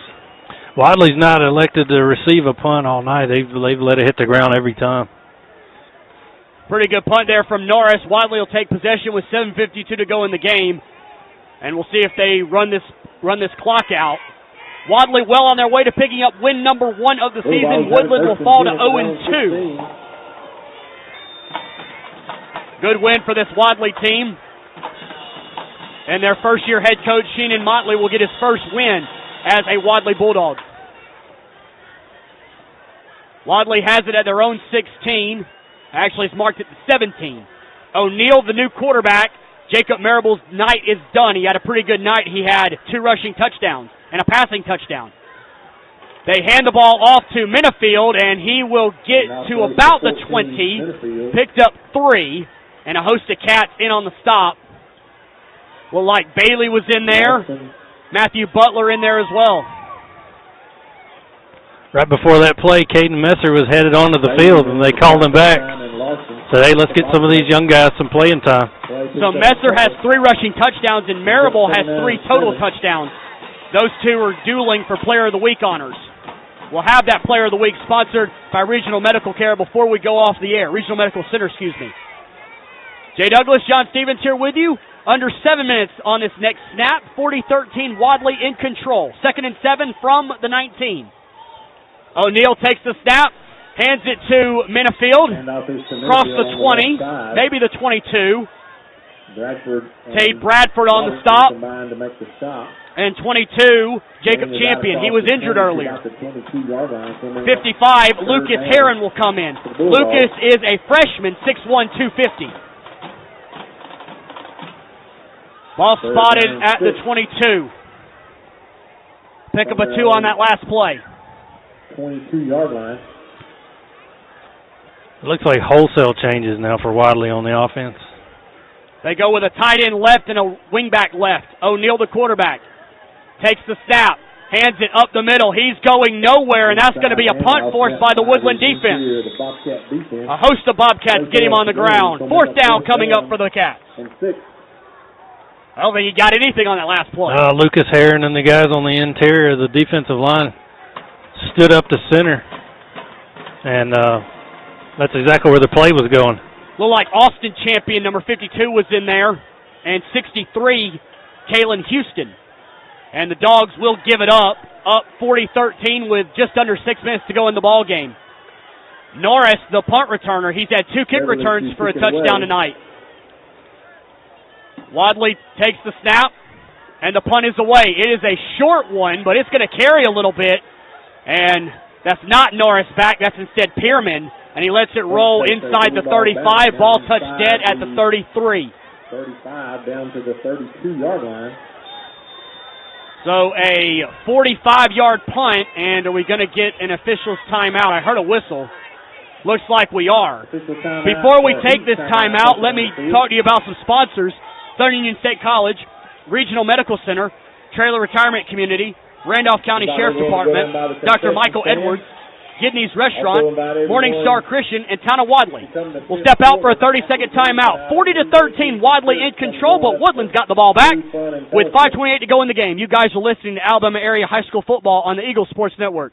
Wadley's not elected to receive a punt all night. They've let it hit the ground every time. Pretty good punt there from Norris. Wadley will take possession with 7:52 to go in the game, and we'll see if they run this clock out. Wadley well on their way to picking up win number 1 of the season. Woodland will fall to 0-2. Good win for this Wadley team. And their first-year head coach, Sheenan Motley, will get his first win as a Wadley Bulldog. Wadley has it at their own 16. Actually, it's marked at the 17. O'Neal, the new quarterback. Jacob Marable's night is done. He had a pretty good night. He had 2 rushing touchdowns and a passing touchdown. They hand the ball off to Minifield, and he will get to about the 20. Picked up 3, and a host of cats in on the stop. Well, like Bailey was in there. Matthew Butler in there as well. Right before that play, Caden Messer was headed onto the field, and they called him back. So, hey, let's get some of these young guys some playing time. So Messer has 3 rushing touchdowns, and Marable has 3 total touchdowns. Those 2 are dueling for Player of the Week honors. We'll have that Player of the Week sponsored by Regional Medical Care before we go off the air. Regional Medical Center, excuse me. Jay Douglas, John Stevens here with you. Under 7 minutes on this next snap. 40-13, Wadley in control. 2nd and 7 from the 19. O'Neal takes the snap, hands it to Minifield, across the 20, maybe the 22. Tate Bradford on the stop. And 22, Jacob Champion. He was injured earlier. 55, Lucas Herron will come in. Lucas is a freshman, 6'1", 250. Ball spotted at the 22. Pick up a 2 on that last play. 22-yard line. It looks like wholesale changes now for Wadley on the offense. They go with a tight end left and a wingback left. O'Neal, the quarterback, takes the snap, hands it up the middle. He's going nowhere, and that's going to be a punt forced by the Woodland defense. A host of Bobcats get him on the ground. 4th down coming up for the Cats. I don't think he got anything on that last play. Lucas Herron and the guys on the interior of the defensive line stood up to center, and that's exactly where the play was going. Looked like Austin Champion, number 52, was in there, and 63, Kalen Houston. And the Dogs will give it up 40-13 with just under 6 minutes to go in the ball game. Norris, the punt returner, he's had 2 kick returns for a touchdown tonight. Wadley takes the snap, and the punt is away. It is a short one, but it's going to carry a little bit, and that's not Norris back. That's instead Pierman, and he lets it roll inside the 35. Ball touched dead at the 33. 35 down to the 32-yard line. So a 45-yard punt, and are we going to get an official's timeout? I heard a whistle. Looks like we are. Before we take this timeout, let me talk to you about some sponsors. Southern Union State College, Regional Medical Center, Trailer Retirement Community, Randolph County Sheriff's Department, Dr. Michael Edwards, Gidney's Restaurant, Morning Star Christian, and Town of Wadley. We'll step out for a 30-second timeout. 40-13, Wadley in control, but Woodland's got the ball back with 5:28 to go in the game. You guys are listening to Alabama Area High School Football on the Eagle Sports Network.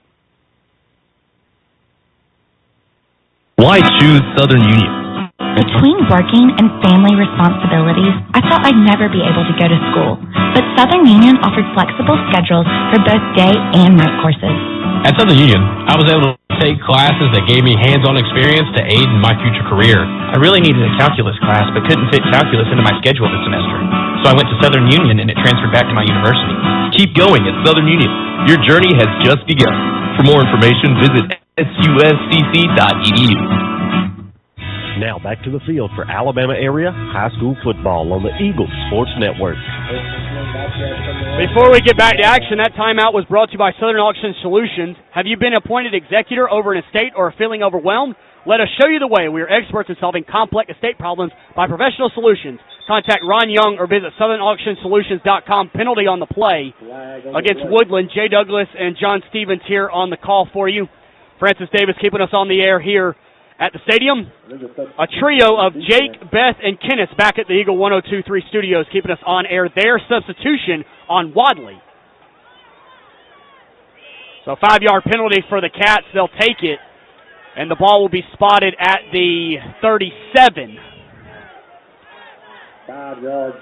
Why choose Southern Union? Between working and family responsibilities, I thought I'd never be able to go to school. But Southern Union offered flexible schedules for both day and night courses. At Southern Union, I was able to take classes that gave me hands-on experience to aid in my future career. I really needed a calculus class, but couldn't fit calculus into my schedule this semester. So I went to Southern Union, and it transferred back to my university. Keep going at Southern Union. Your journey has just begun. For more information, visit suscc.edu. Now back to the field for Alabama area high school football on the Eagle Sports Network. Before we get back to action, that timeout was brought to you by Southern Auction Solutions. Have you been appointed executor over an estate or are feeling overwhelmed? Let us show you the way. We are experts in solving complex estate problems by professional solutions. Contact Ron Young or visit SouthernAuctionSolutions.com. Penalty on the play against Woodland. Jay Douglas and John Stevens here on the call for you. Francis Davis keeping us on the air here at the stadium. A trio of Jake, Beth, and Kenneth back at the Eagle 102.3 studios keeping us on air. Their substitution on Wadley. So 5-yard penalty for the Cats. They'll take it. And the ball will be spotted at the 37. 5 yards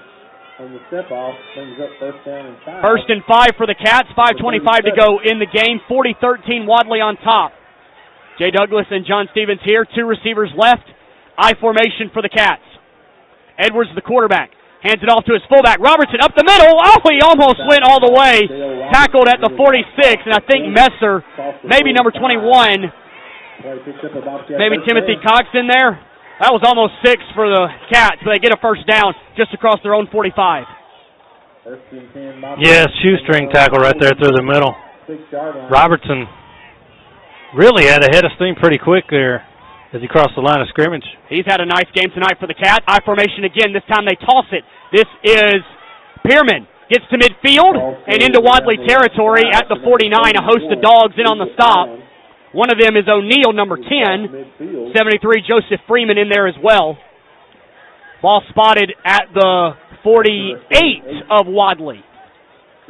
on the step-off. Brings up first down and 5. First and 5 for the Cats. 5:25 to go in the game. 40-13, Wadley on top. Jay Douglas and John Stevens here. 2 receivers left. I formation for the Cats. Edwards, the quarterback. Hands it off to his fullback. Robertson up the middle. Oh, he almost went all the way. Tackled at the 46, and I think Messer, maybe number 21, maybe Timothy Cox in there. That was almost 6 for the Cats, but they get a first down just across their own 45. Yeah, shoestring tackle right there through the middle. Robertson really had a head of steam pretty quick there as he crossed the line of scrimmage. He's had a nice game tonight for the Cats. I formation again. This time they toss it. This is Pearman. Gets to midfield and into Wadley territory at the 49. A host of dogs in on the stop. One of them is O'Neal, number 10. 73, Joseph Freeman in there as well. Ball spotted at the 48 of Wadley.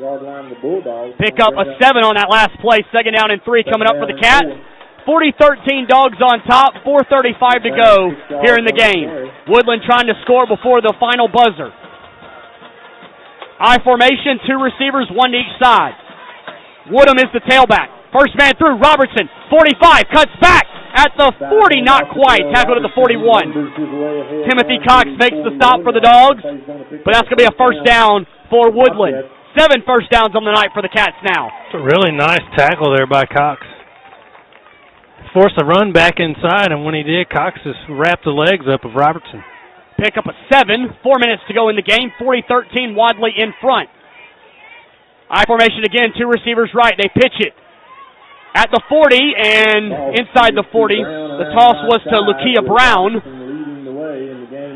Pick up a 7 on that last play. 2nd down and 3 coming up for the Cats. 40-13 Dogs on top. 4:35 to go here in the game. Woodland trying to score before the final buzzer. I formation, 2 receivers, 1 to each side. Woodham is the tailback. First man through, Robertson, 45, cuts back at the 40, not quite, tackled at the 41. Timothy Cox makes the stop for the Dogs, but that's going to be a first down for Woodland. 7 first downs on the night for the Cats now. It's a really nice tackle there by Cox. Forced a run back inside, and when he did, Cox just wrapped the legs up of Robertson. Pick up a 7, 4 minutes to go in the game, 40-13, Wadley in front. I formation again, 2 receivers right, they pitch it. At the 40 and inside the 40, the toss was to Lukia Brown.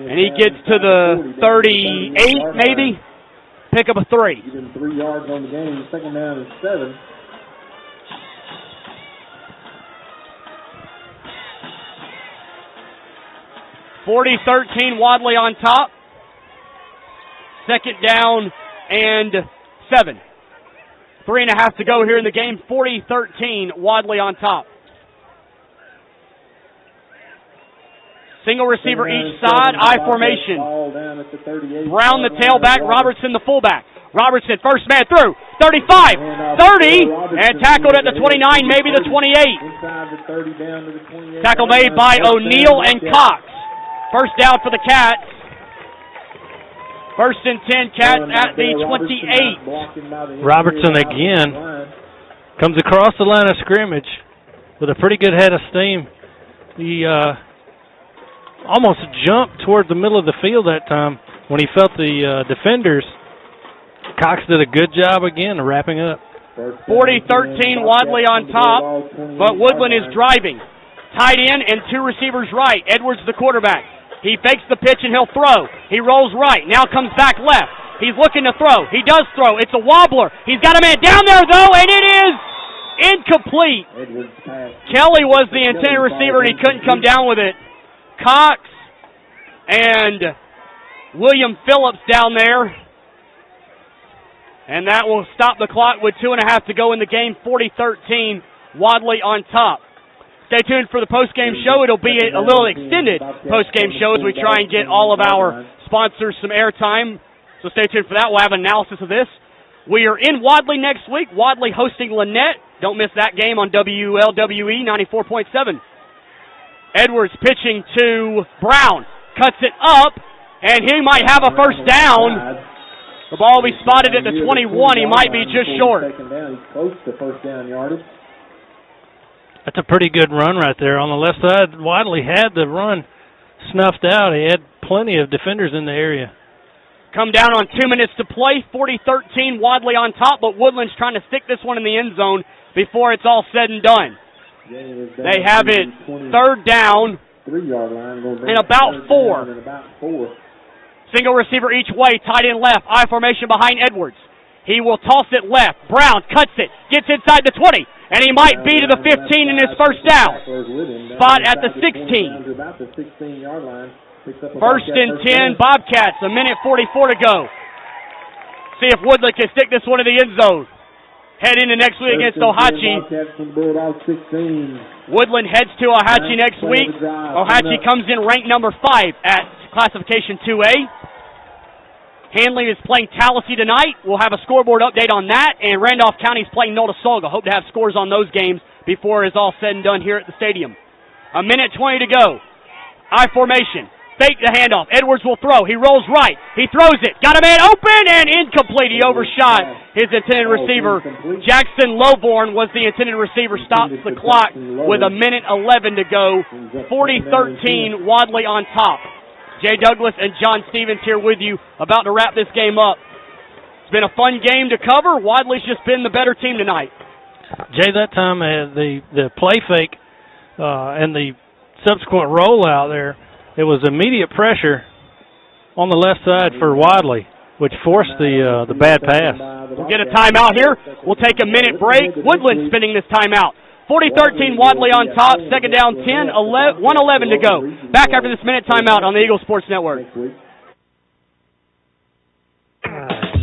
And he gets to the 38, maybe. Pick up a 3. 3 yards on the game, 2nd down and 7. (40-13) Wadley on top. 2nd down and 7. 3.5 to go here in the game. 40-13, Wadley on top. Single receiver each side, I formation. Brown the tailback, Robertson the fullback. Robertson, first man through, 35, 30, and tackled at the 29, maybe the 28. Tackle made by O'Neal and Cox. First down for the Cats. 1st and 10, Cats at the 28. Robertson again comes across the line of scrimmage with a pretty good head of steam. He almost jumped toward the middle of the field that time when he felt the defenders. Cox did a good job again of wrapping up. 40-13, Wadley on top, but Woodland is driving. Tight end and 2 receivers right. Edwards the quarterback. He fakes the pitch and he'll throw. He rolls right. Now comes back left. He's looking to throw. He does throw. It's a wobbler. He's got a man down there, though, and it is incomplete. Kelly was the intended receiver, and he couldn't come down with it. Cox and William Phillips down there. And that will stop the clock with 2.5 to go in the game. 40-13, Wadley on top. Stay tuned for the post-game show. It'll be a little extended post-game show as we try and get all of our sponsors some airtime. So stay tuned for that. We'll have an analysis of this. We are in Wadley next week. Wadley hosting Lynette. Don't miss that game on WLWE 94.7. Edwards pitching to Brown. Cuts it up, and he might have a first down. The ball will be spotted at the 21. He might be just short. He's close to first down yardage. That's a pretty good run right there. On the left side, Wadley had the run snuffed out. He had plenty of defenders in the area. Come down on 2 minutes to play. 40-13, Wadley on top, but Woodland's trying to stick this one in the end zone before it's all said and done. They have it third down and about 4. Single receiver each way, tight end left, I formation behind Edwards. He will toss it left. Brown cuts it, gets inside the 20, and he might be to the 15 in his first down. Spot at the 16. First and 10, Bobcats, a minute 44 to go. See if Woodland can stick this one in the end zone. Head into next week against Ohatchee. Woodland heads to Ohatchee next week. Ohatchee comes in ranked number 5 at classification 2A. Handley is playing Tallahassee tonight. We'll have a scoreboard update on that. And Randolph County is playing Notasulga. Hope to have scores on those games before it's all said and done here at the stadium. A minute 20 to go. I formation. Fake the handoff. Edwards will throw. He rolls right. He throws it. Got a man open and incomplete. He overshot his intended receiver. Jackson Lowborn was the intended receiver. Stops the clock with a minute 11 to go. 40-13, Wadley on top. Jay Douglas and John Stevens here with you, about to wrap this game up. It's been a fun game to cover. Wadley's just been the better team tonight. Jay, that time the play fake and the subsequent rollout there, it was immediate pressure on the left side for Wadley, which forced the bad pass. We'll get a timeout here. We'll take a minute break. Woodland spinning this timeout. 40-13, Wadley on top. Second down, 111 to go. Back after this minute timeout on the Eagle Sports Network.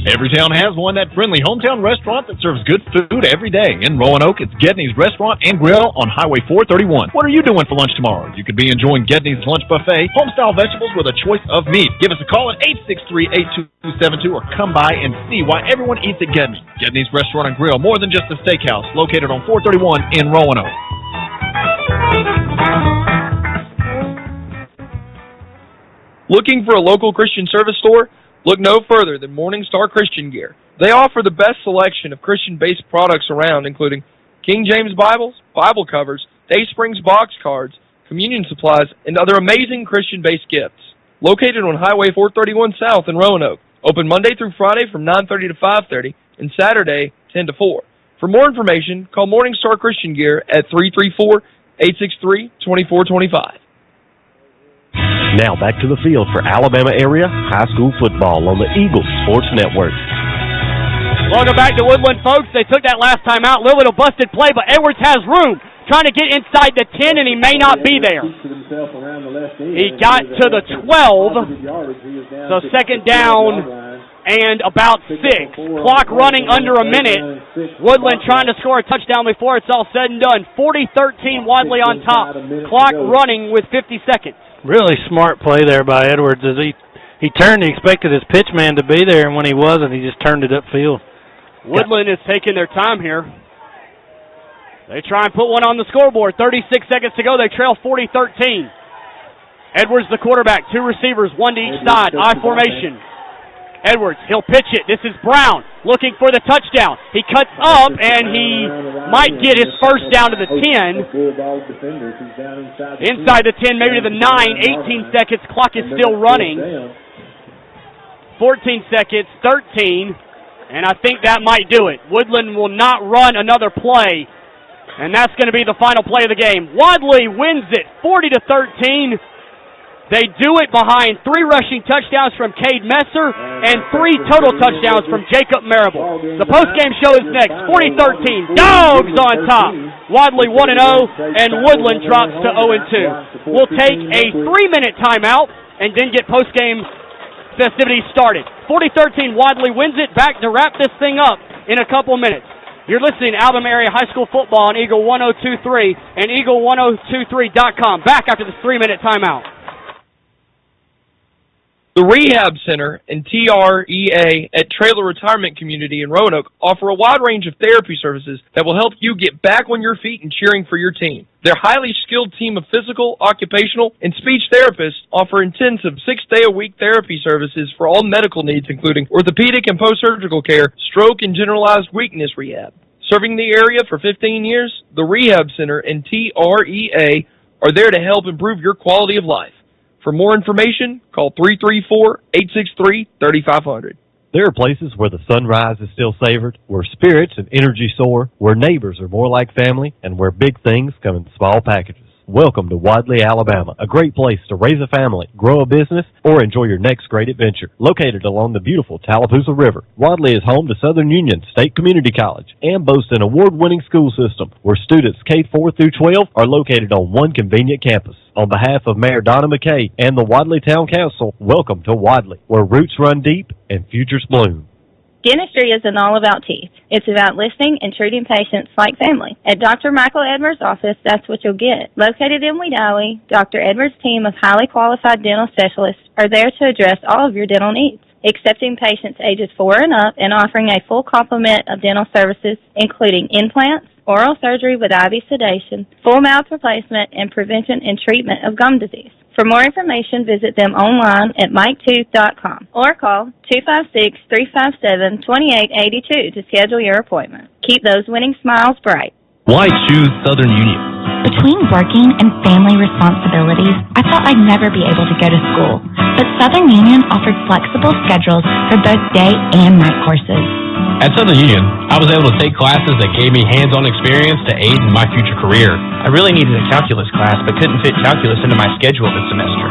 Every town has one, that friendly hometown restaurant that serves good food every day. In Roanoke, it's Gedney's Restaurant and Grill on Highway 431. What are you doing for lunch tomorrow? You could be enjoying Gedney's Lunch Buffet, home-style vegetables with a choice of meat. Give us a call at 863-8272 or come by and see why everyone eats at Gedney's. Gedney's Restaurant and Grill, more than just a steakhouse, located on 431 in Roanoke. Looking for a local Christian service store? Look no further than Morning Star Christian Gear. They offer the best selection of Christian-based products around, including King James Bibles, Bible covers, Day Springs box cards, communion supplies, and other amazing Christian-based gifts. Located on Highway 431 South in Roanoke. Open Monday through Friday from 9:30 to 5:30 and Saturday 10 to 4. For more information, call Morning Star Christian Gear at 334-863-2425. Now back to the field for Alabama area high school football on the Eagle Sports Network. Welcome back to Woodland, folks. They took that last time out. Little bit of busted play, but Edwards has room. Trying to get inside the 10, and he may not be there. He got to the 12, so second down and about 6. Clock running under a minute. Woodland trying to score a touchdown before it's all said and done. 40-13, Wadley on top. Clock running with 50 seconds. Really smart play there by Edwards as he turned. He expected his pitch man to be there, and when he wasn't, he just turned it upfield. Woodland is taking their time here. They try and put one on the scoreboard. 36 seconds to go. They trail 40-13. Edwards, the quarterback. 2 receivers, 1 to each side. I formation. Edwards, he'll pitch it. This is Brown looking for the touchdown. He cuts up, and he might get his first down to the 10. Inside the 10, maybe to the 9. 18 seconds. Clock is still running. 14 seconds. 13. And I think that might do it. Woodland will not run another play. And that's going to be the final play of the game. Wadley wins it 40-13. They do it behind 3 rushing touchdowns from Cade Messer and 3 total touchdowns from Jacob Marable. The postgame show is next. 40-13. Dogs on top. Wadley 1-0, and Woodland drops to 0-2. We'll take a 3-minute timeout and then get postgame festivities started. 40-13, Wadley wins it. Back to wrap this thing up in a couple minutes. You're listening to Alabama Area High School Football on Eagle 102.3 and Eagle1023.com. Back after this 3-minute timeout. The Rehab Center and TREA at Trailer Retirement Community in Roanoke offer a wide range of therapy services that will help you get back on your feet and cheering for your team. Their highly skilled team of physical, occupational, and speech therapists offer intensive 6-day-a-week therapy services for all medical needs, including orthopedic and post-surgical care, stroke, and generalized weakness rehab. Serving the area for 15 years, the Rehab Center and TREA are there to help improve your quality of life. For more information, call 334-863-3500. There are places where the sunrise is still savored, where spirits and energy soar, where neighbors are more like family, and where big things come in small packages. Welcome to Wadley, Alabama, a great place to raise a family, grow a business, or enjoy your next great adventure. Located along the beautiful Tallapoosa River, Wadley is home to Southern Union State Community College and boasts an award-winning school system where students K-4 through 12 are located on one convenient campus. On behalf of Mayor Donna McKay and the Wadley Town Council, welcome to Wadley, where roots run deep and futures bloom. Dentistry isn't all about teeth. It's about listening and treating patients like family. At Dr. Michael Edwards' office, that's what you'll get. Located in Wadley, Dr. Edwards' team of highly qualified dental specialists are there to address all of your dental needs, accepting patients ages 4 and up and offering a full complement of dental services, including implants, oral surgery with IV sedation, full mouth replacement, and prevention and treatment of gum disease. For more information, visit them online at miketooth.com or call 256-357-2882 to schedule your appointment. Keep those winning smiles bright. Why choose Southern Union? Between working and family responsibilities, I thought I'd never be able to go to school. But Southern Union offered flexible schedules for both day and night courses. At Southern Union, I was able to take classes that gave me hands-on experience to aid in my future career. I really needed a calculus class, but couldn't fit calculus into my schedule this semester.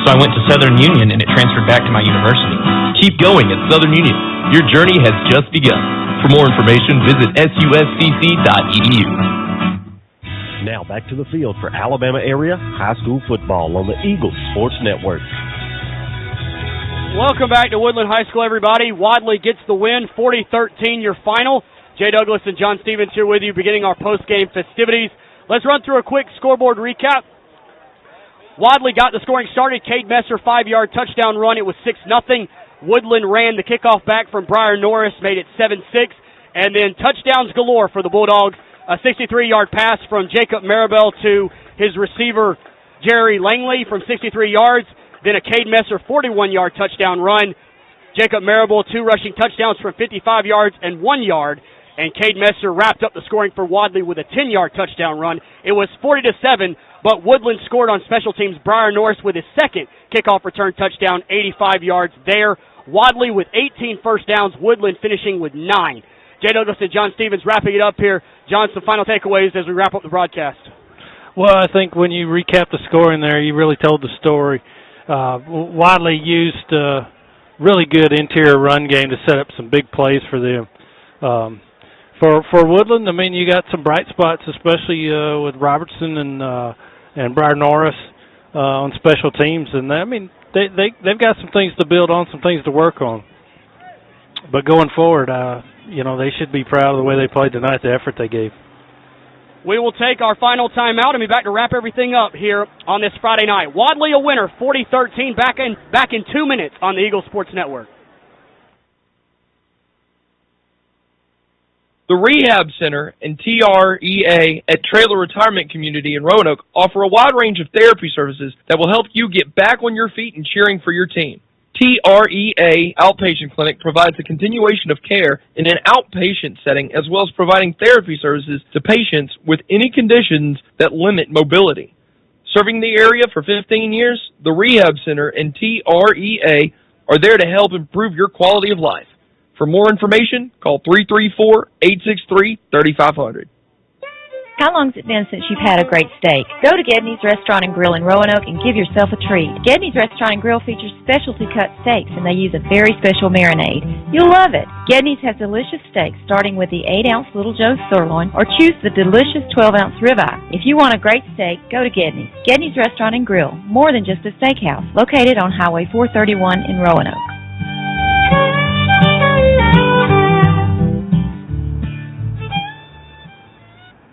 So I went to Southern Union, and it transferred back to my university. Keep going at Southern Union. Your journey has just begun. For more information, visit suscc.edu. Now back to the field for Alabama Area High School Football on the Eagle Sports Network. Welcome back to Woodland High School, everybody. Wadley gets the win, 40-13 your final. Jay Douglas and John Stevens here with you, beginning our post-game festivities. Let's run through a quick scoreboard recap. Wadley got the scoring started. Cade Messer, 5-yard touchdown run. It was 6-0. Woodland ran the kickoff back from Briar Norris, made it 7-6. And then touchdowns galore for the Bulldogs. A 63-yard pass from Jacob Maribel to his receiver, Jerry Langley, from 63 yards. Then a Cade Messer 41-yard touchdown run. Jacob Maribel, 2 rushing touchdowns from 55 yards and 1 yard. And Cade Messer wrapped up the scoring for Wadley with a 10-yard touchdown run. It was 40-7, but Woodland scored on special teams. Briar Norris with his second kickoff return touchdown, 85 yards there. Wadley with 18 first downs, Woodland finishing with 9. Jay Douglas and John Stevens wrapping it up here. John, some final takeaways as we wrap up the broadcast. Well, I think when you recap the scoring there, you really told the story. Wadley used a really good interior run game to set up some big plays for them. For Woodland, I mean, you got some bright spots, especially with Robertson and Briar Norris on special teams, and I mean they've got some things to build on, some things to work on. But going forward, they should be proud of the way they played tonight, the effort they gave. We will take our final timeout and be back to wrap everything up here on this Friday night. Wadley a winner, 40-13, back in 2 minutes on the Eagle Sports Network. The Rehab Center and TREA at Trailer Retirement Community in Roanoke offer a wide range of therapy services that will help you get back on your feet and cheering for your team. TREA Outpatient Clinic provides a continuation of care in an outpatient setting, as well as providing therapy services to patients with any conditions that limit mobility. Serving the area for 15 years, the Rehab Center and TREA are there to help improve your quality of life. For more information, call 334-863-3500. How long's it been since you've had a great steak? Go to Gedney's Restaurant and Grill in Roanoke and give yourself a treat. Gedney's Restaurant and Grill features specialty cut steaks, and they use a very special marinade. You'll love it. Gedney's has delicious steaks, starting with the 8-ounce Little Joe's sirloin, or choose the delicious 12-ounce ribeye. If you want a great steak, go to Gedney's. Gedney's Restaurant and Grill, more than just a steakhouse, located on Highway 431 in Roanoke.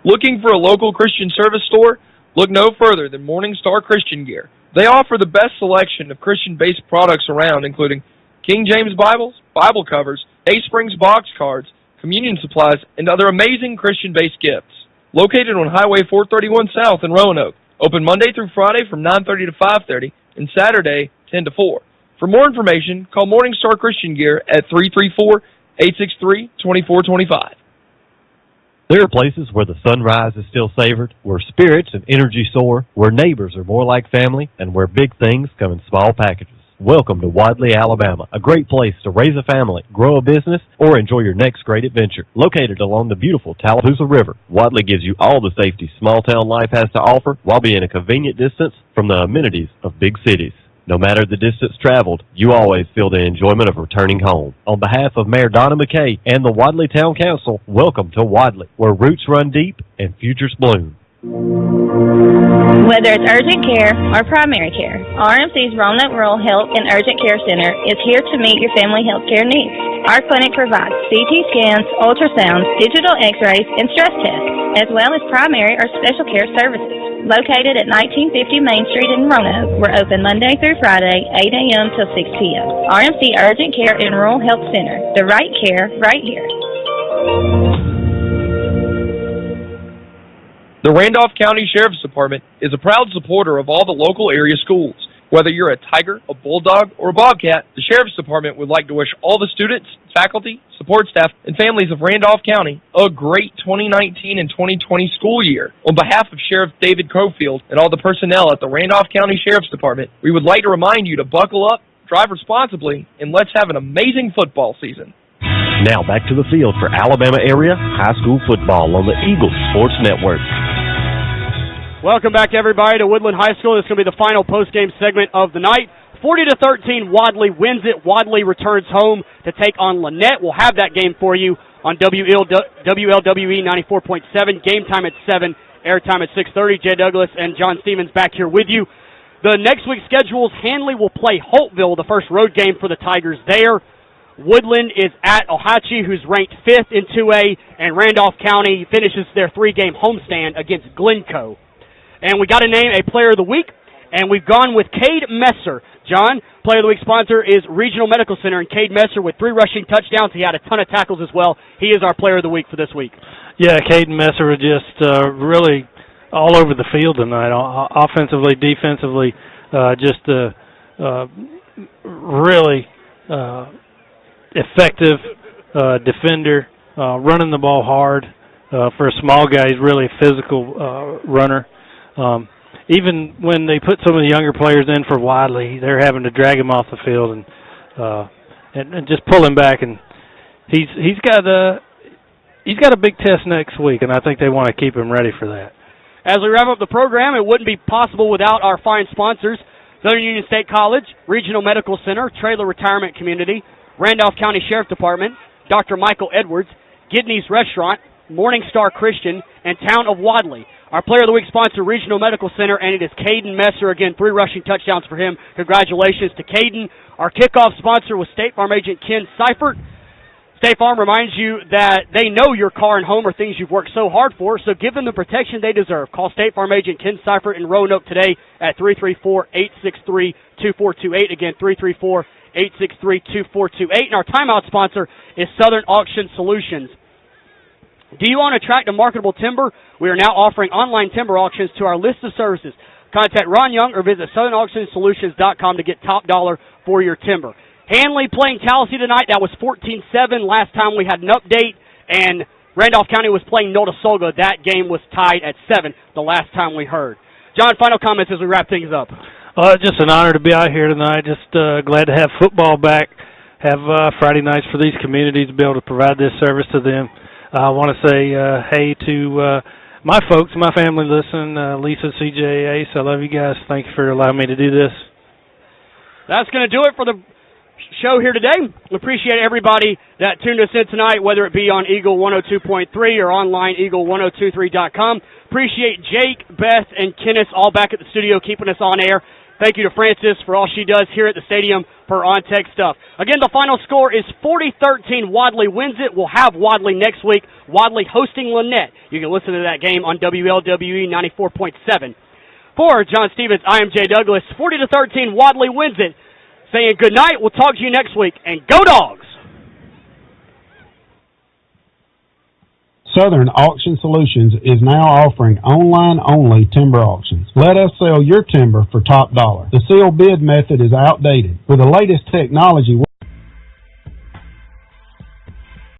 Looking for a local Christian service store? Look no further than Morning Star Christian Gear. They offer the best selection of Christian-based products around, including King James Bibles, Bible covers, Daysprings box cards, communion supplies, and other amazing Christian-based gifts. Located on Highway 431 South in Roanoke. Open Monday through Friday from 9:30 to 5:30 and Saturday 10 to 4. For more information, call Morning Star Christian Gear at 334-863-2425. There are places where the sunrise is still savored, where spirits and energy soar, where neighbors are more like family, and where big things come in small packages. Welcome to Wadley, Alabama, a great place to raise a family, grow a business, or enjoy your next great adventure. Located along the beautiful Tallapoosa River, Wadley gives you all the safety small-town life has to offer while being a convenient distance from the amenities of big cities. No matter the distance traveled, you always feel the enjoyment of returning home. On behalf of Mayor Donna McKay and the Wadley Town Council, welcome to Wadley, where roots run deep and futures bloom. Whether it's urgent care or primary care, RMC's Roanoke Rural Health and Urgent Care Center is here to meet your family health care needs. Our clinic provides CT scans, ultrasounds, digital x-rays, and stress tests, as well as primary or special care services. Located at 1950 Main Street in Roanoke, we're open Monday through Friday, 8 a.m. till 6 p.m. RMC Urgent Care and Rural Health Center, the right care right here. The Randolph County Sheriff's Department is a proud supporter of all the local area schools. Whether you're a Tiger, a Bulldog, or a Bobcat, the Sheriff's Department would like to wish all the students, faculty, support staff, and families of Randolph County a great 2019 and 2020 school year. On behalf of Sheriff David Crowfield and all the personnel at the Randolph County Sheriff's Department, we would like to remind you to buckle up, drive responsibly, and let's have an amazing football season. Now back to the field for Alabama area high school football on the Eagle Sports Network. Welcome back, everybody, to Woodland High School. This is going to be the final post-game segment of the night. 40-13, Wadley wins it. Wadley returns home to take on Lynette. We'll have that game for you on WLWE 94.7. Game time at 7, airtime at 6:30. Jay Douglas and John Stevens back here with you. The next week's schedules, Hanley will play Holtville, the first road game for the Tigers there. Woodland is at Ohatchee, who's ranked 5th in 2A, and Randolph County finishes their 3-game homestand against Glencoe. And we got to name a Player of the Week, and we've gone with Cade Messer. John, Player of the Week sponsor is Regional Medical Center, and Cade Messer with 3 rushing touchdowns. He had a ton of tackles as well. He is our Player of the Week for this week. Yeah, Cade Messer was just really all over the field tonight, offensively, defensively, really effective defender, running the ball hard. For a small guy, he's really a physical runner. Even when they put some of the younger players in for Wadley, they're having to drag him off the field and just pull him back. And he's got a big test next week, and I think they want to keep him ready for that. As we wrap up the program, it wouldn't be possible without our fine sponsors: Southern Union State College, Regional Medical Center, Trailer Retirement Community, Randolph County Sheriff Department, Dr. Michael Edwards, Gidney's Restaurant, Morning Star Christian, and Town of Wadley. Our Player of the Week sponsor, Regional Medical Center, and it is Caden Messer. Again, 3 rushing touchdowns for him. Congratulations to Caden. Our kickoff sponsor was State Farm agent Ken Seifert. State Farm reminds you that they know your car and home are things you've worked so hard for, so give them the protection they deserve. Call State Farm agent Ken Seifert in Roanoke today at 334-863-2428. Again, 334-863-2428. And our timeout sponsor is Southern Auction Solutions. Do you own a tract of marketable timber? We are now offering online timber auctions to our list of services. Contact Ron Young or visit southernauctionsolutions.com to get top dollar for your timber. Hanley playing Tallahassee tonight. That was 14-7 last time we had an update. And Randolph County was playing Notasulga. That game was tied at 7 the last time we heard. John, final comments as we wrap things up. Just an honor to be out here tonight. Just glad to have football back, have Friday nights for these communities, to be able to provide this service to them. I want to say hey to my folks, my family listen, Lisa, CJ, Ace. I love you guys. Thank you for allowing me to do this. That's going to do it for the show here today. We appreciate everybody that tuned us in tonight, whether it be on Eagle 102.3 or online, Eagle1023.com. Appreciate Jake, Beth, and Kenneth all back at the studio keeping us on air. Thank you to Francis for all she does here at the stadium for on-tech stuff. Again, the final score is 40-13. Wadley wins it. We'll have Wadley next week. Wadley hosting Lynette. You can listen to that game on WLWE 94.7. For John Stevens, I am Jay Douglas. 40-13, Wadley wins it. Saying good night. We'll talk to you next week. And go Dogs! Southern Auction Solutions is now offering online-only timber auctions. Let us sell your timber for top dollar. The sealed bid method is outdated. With the latest technology,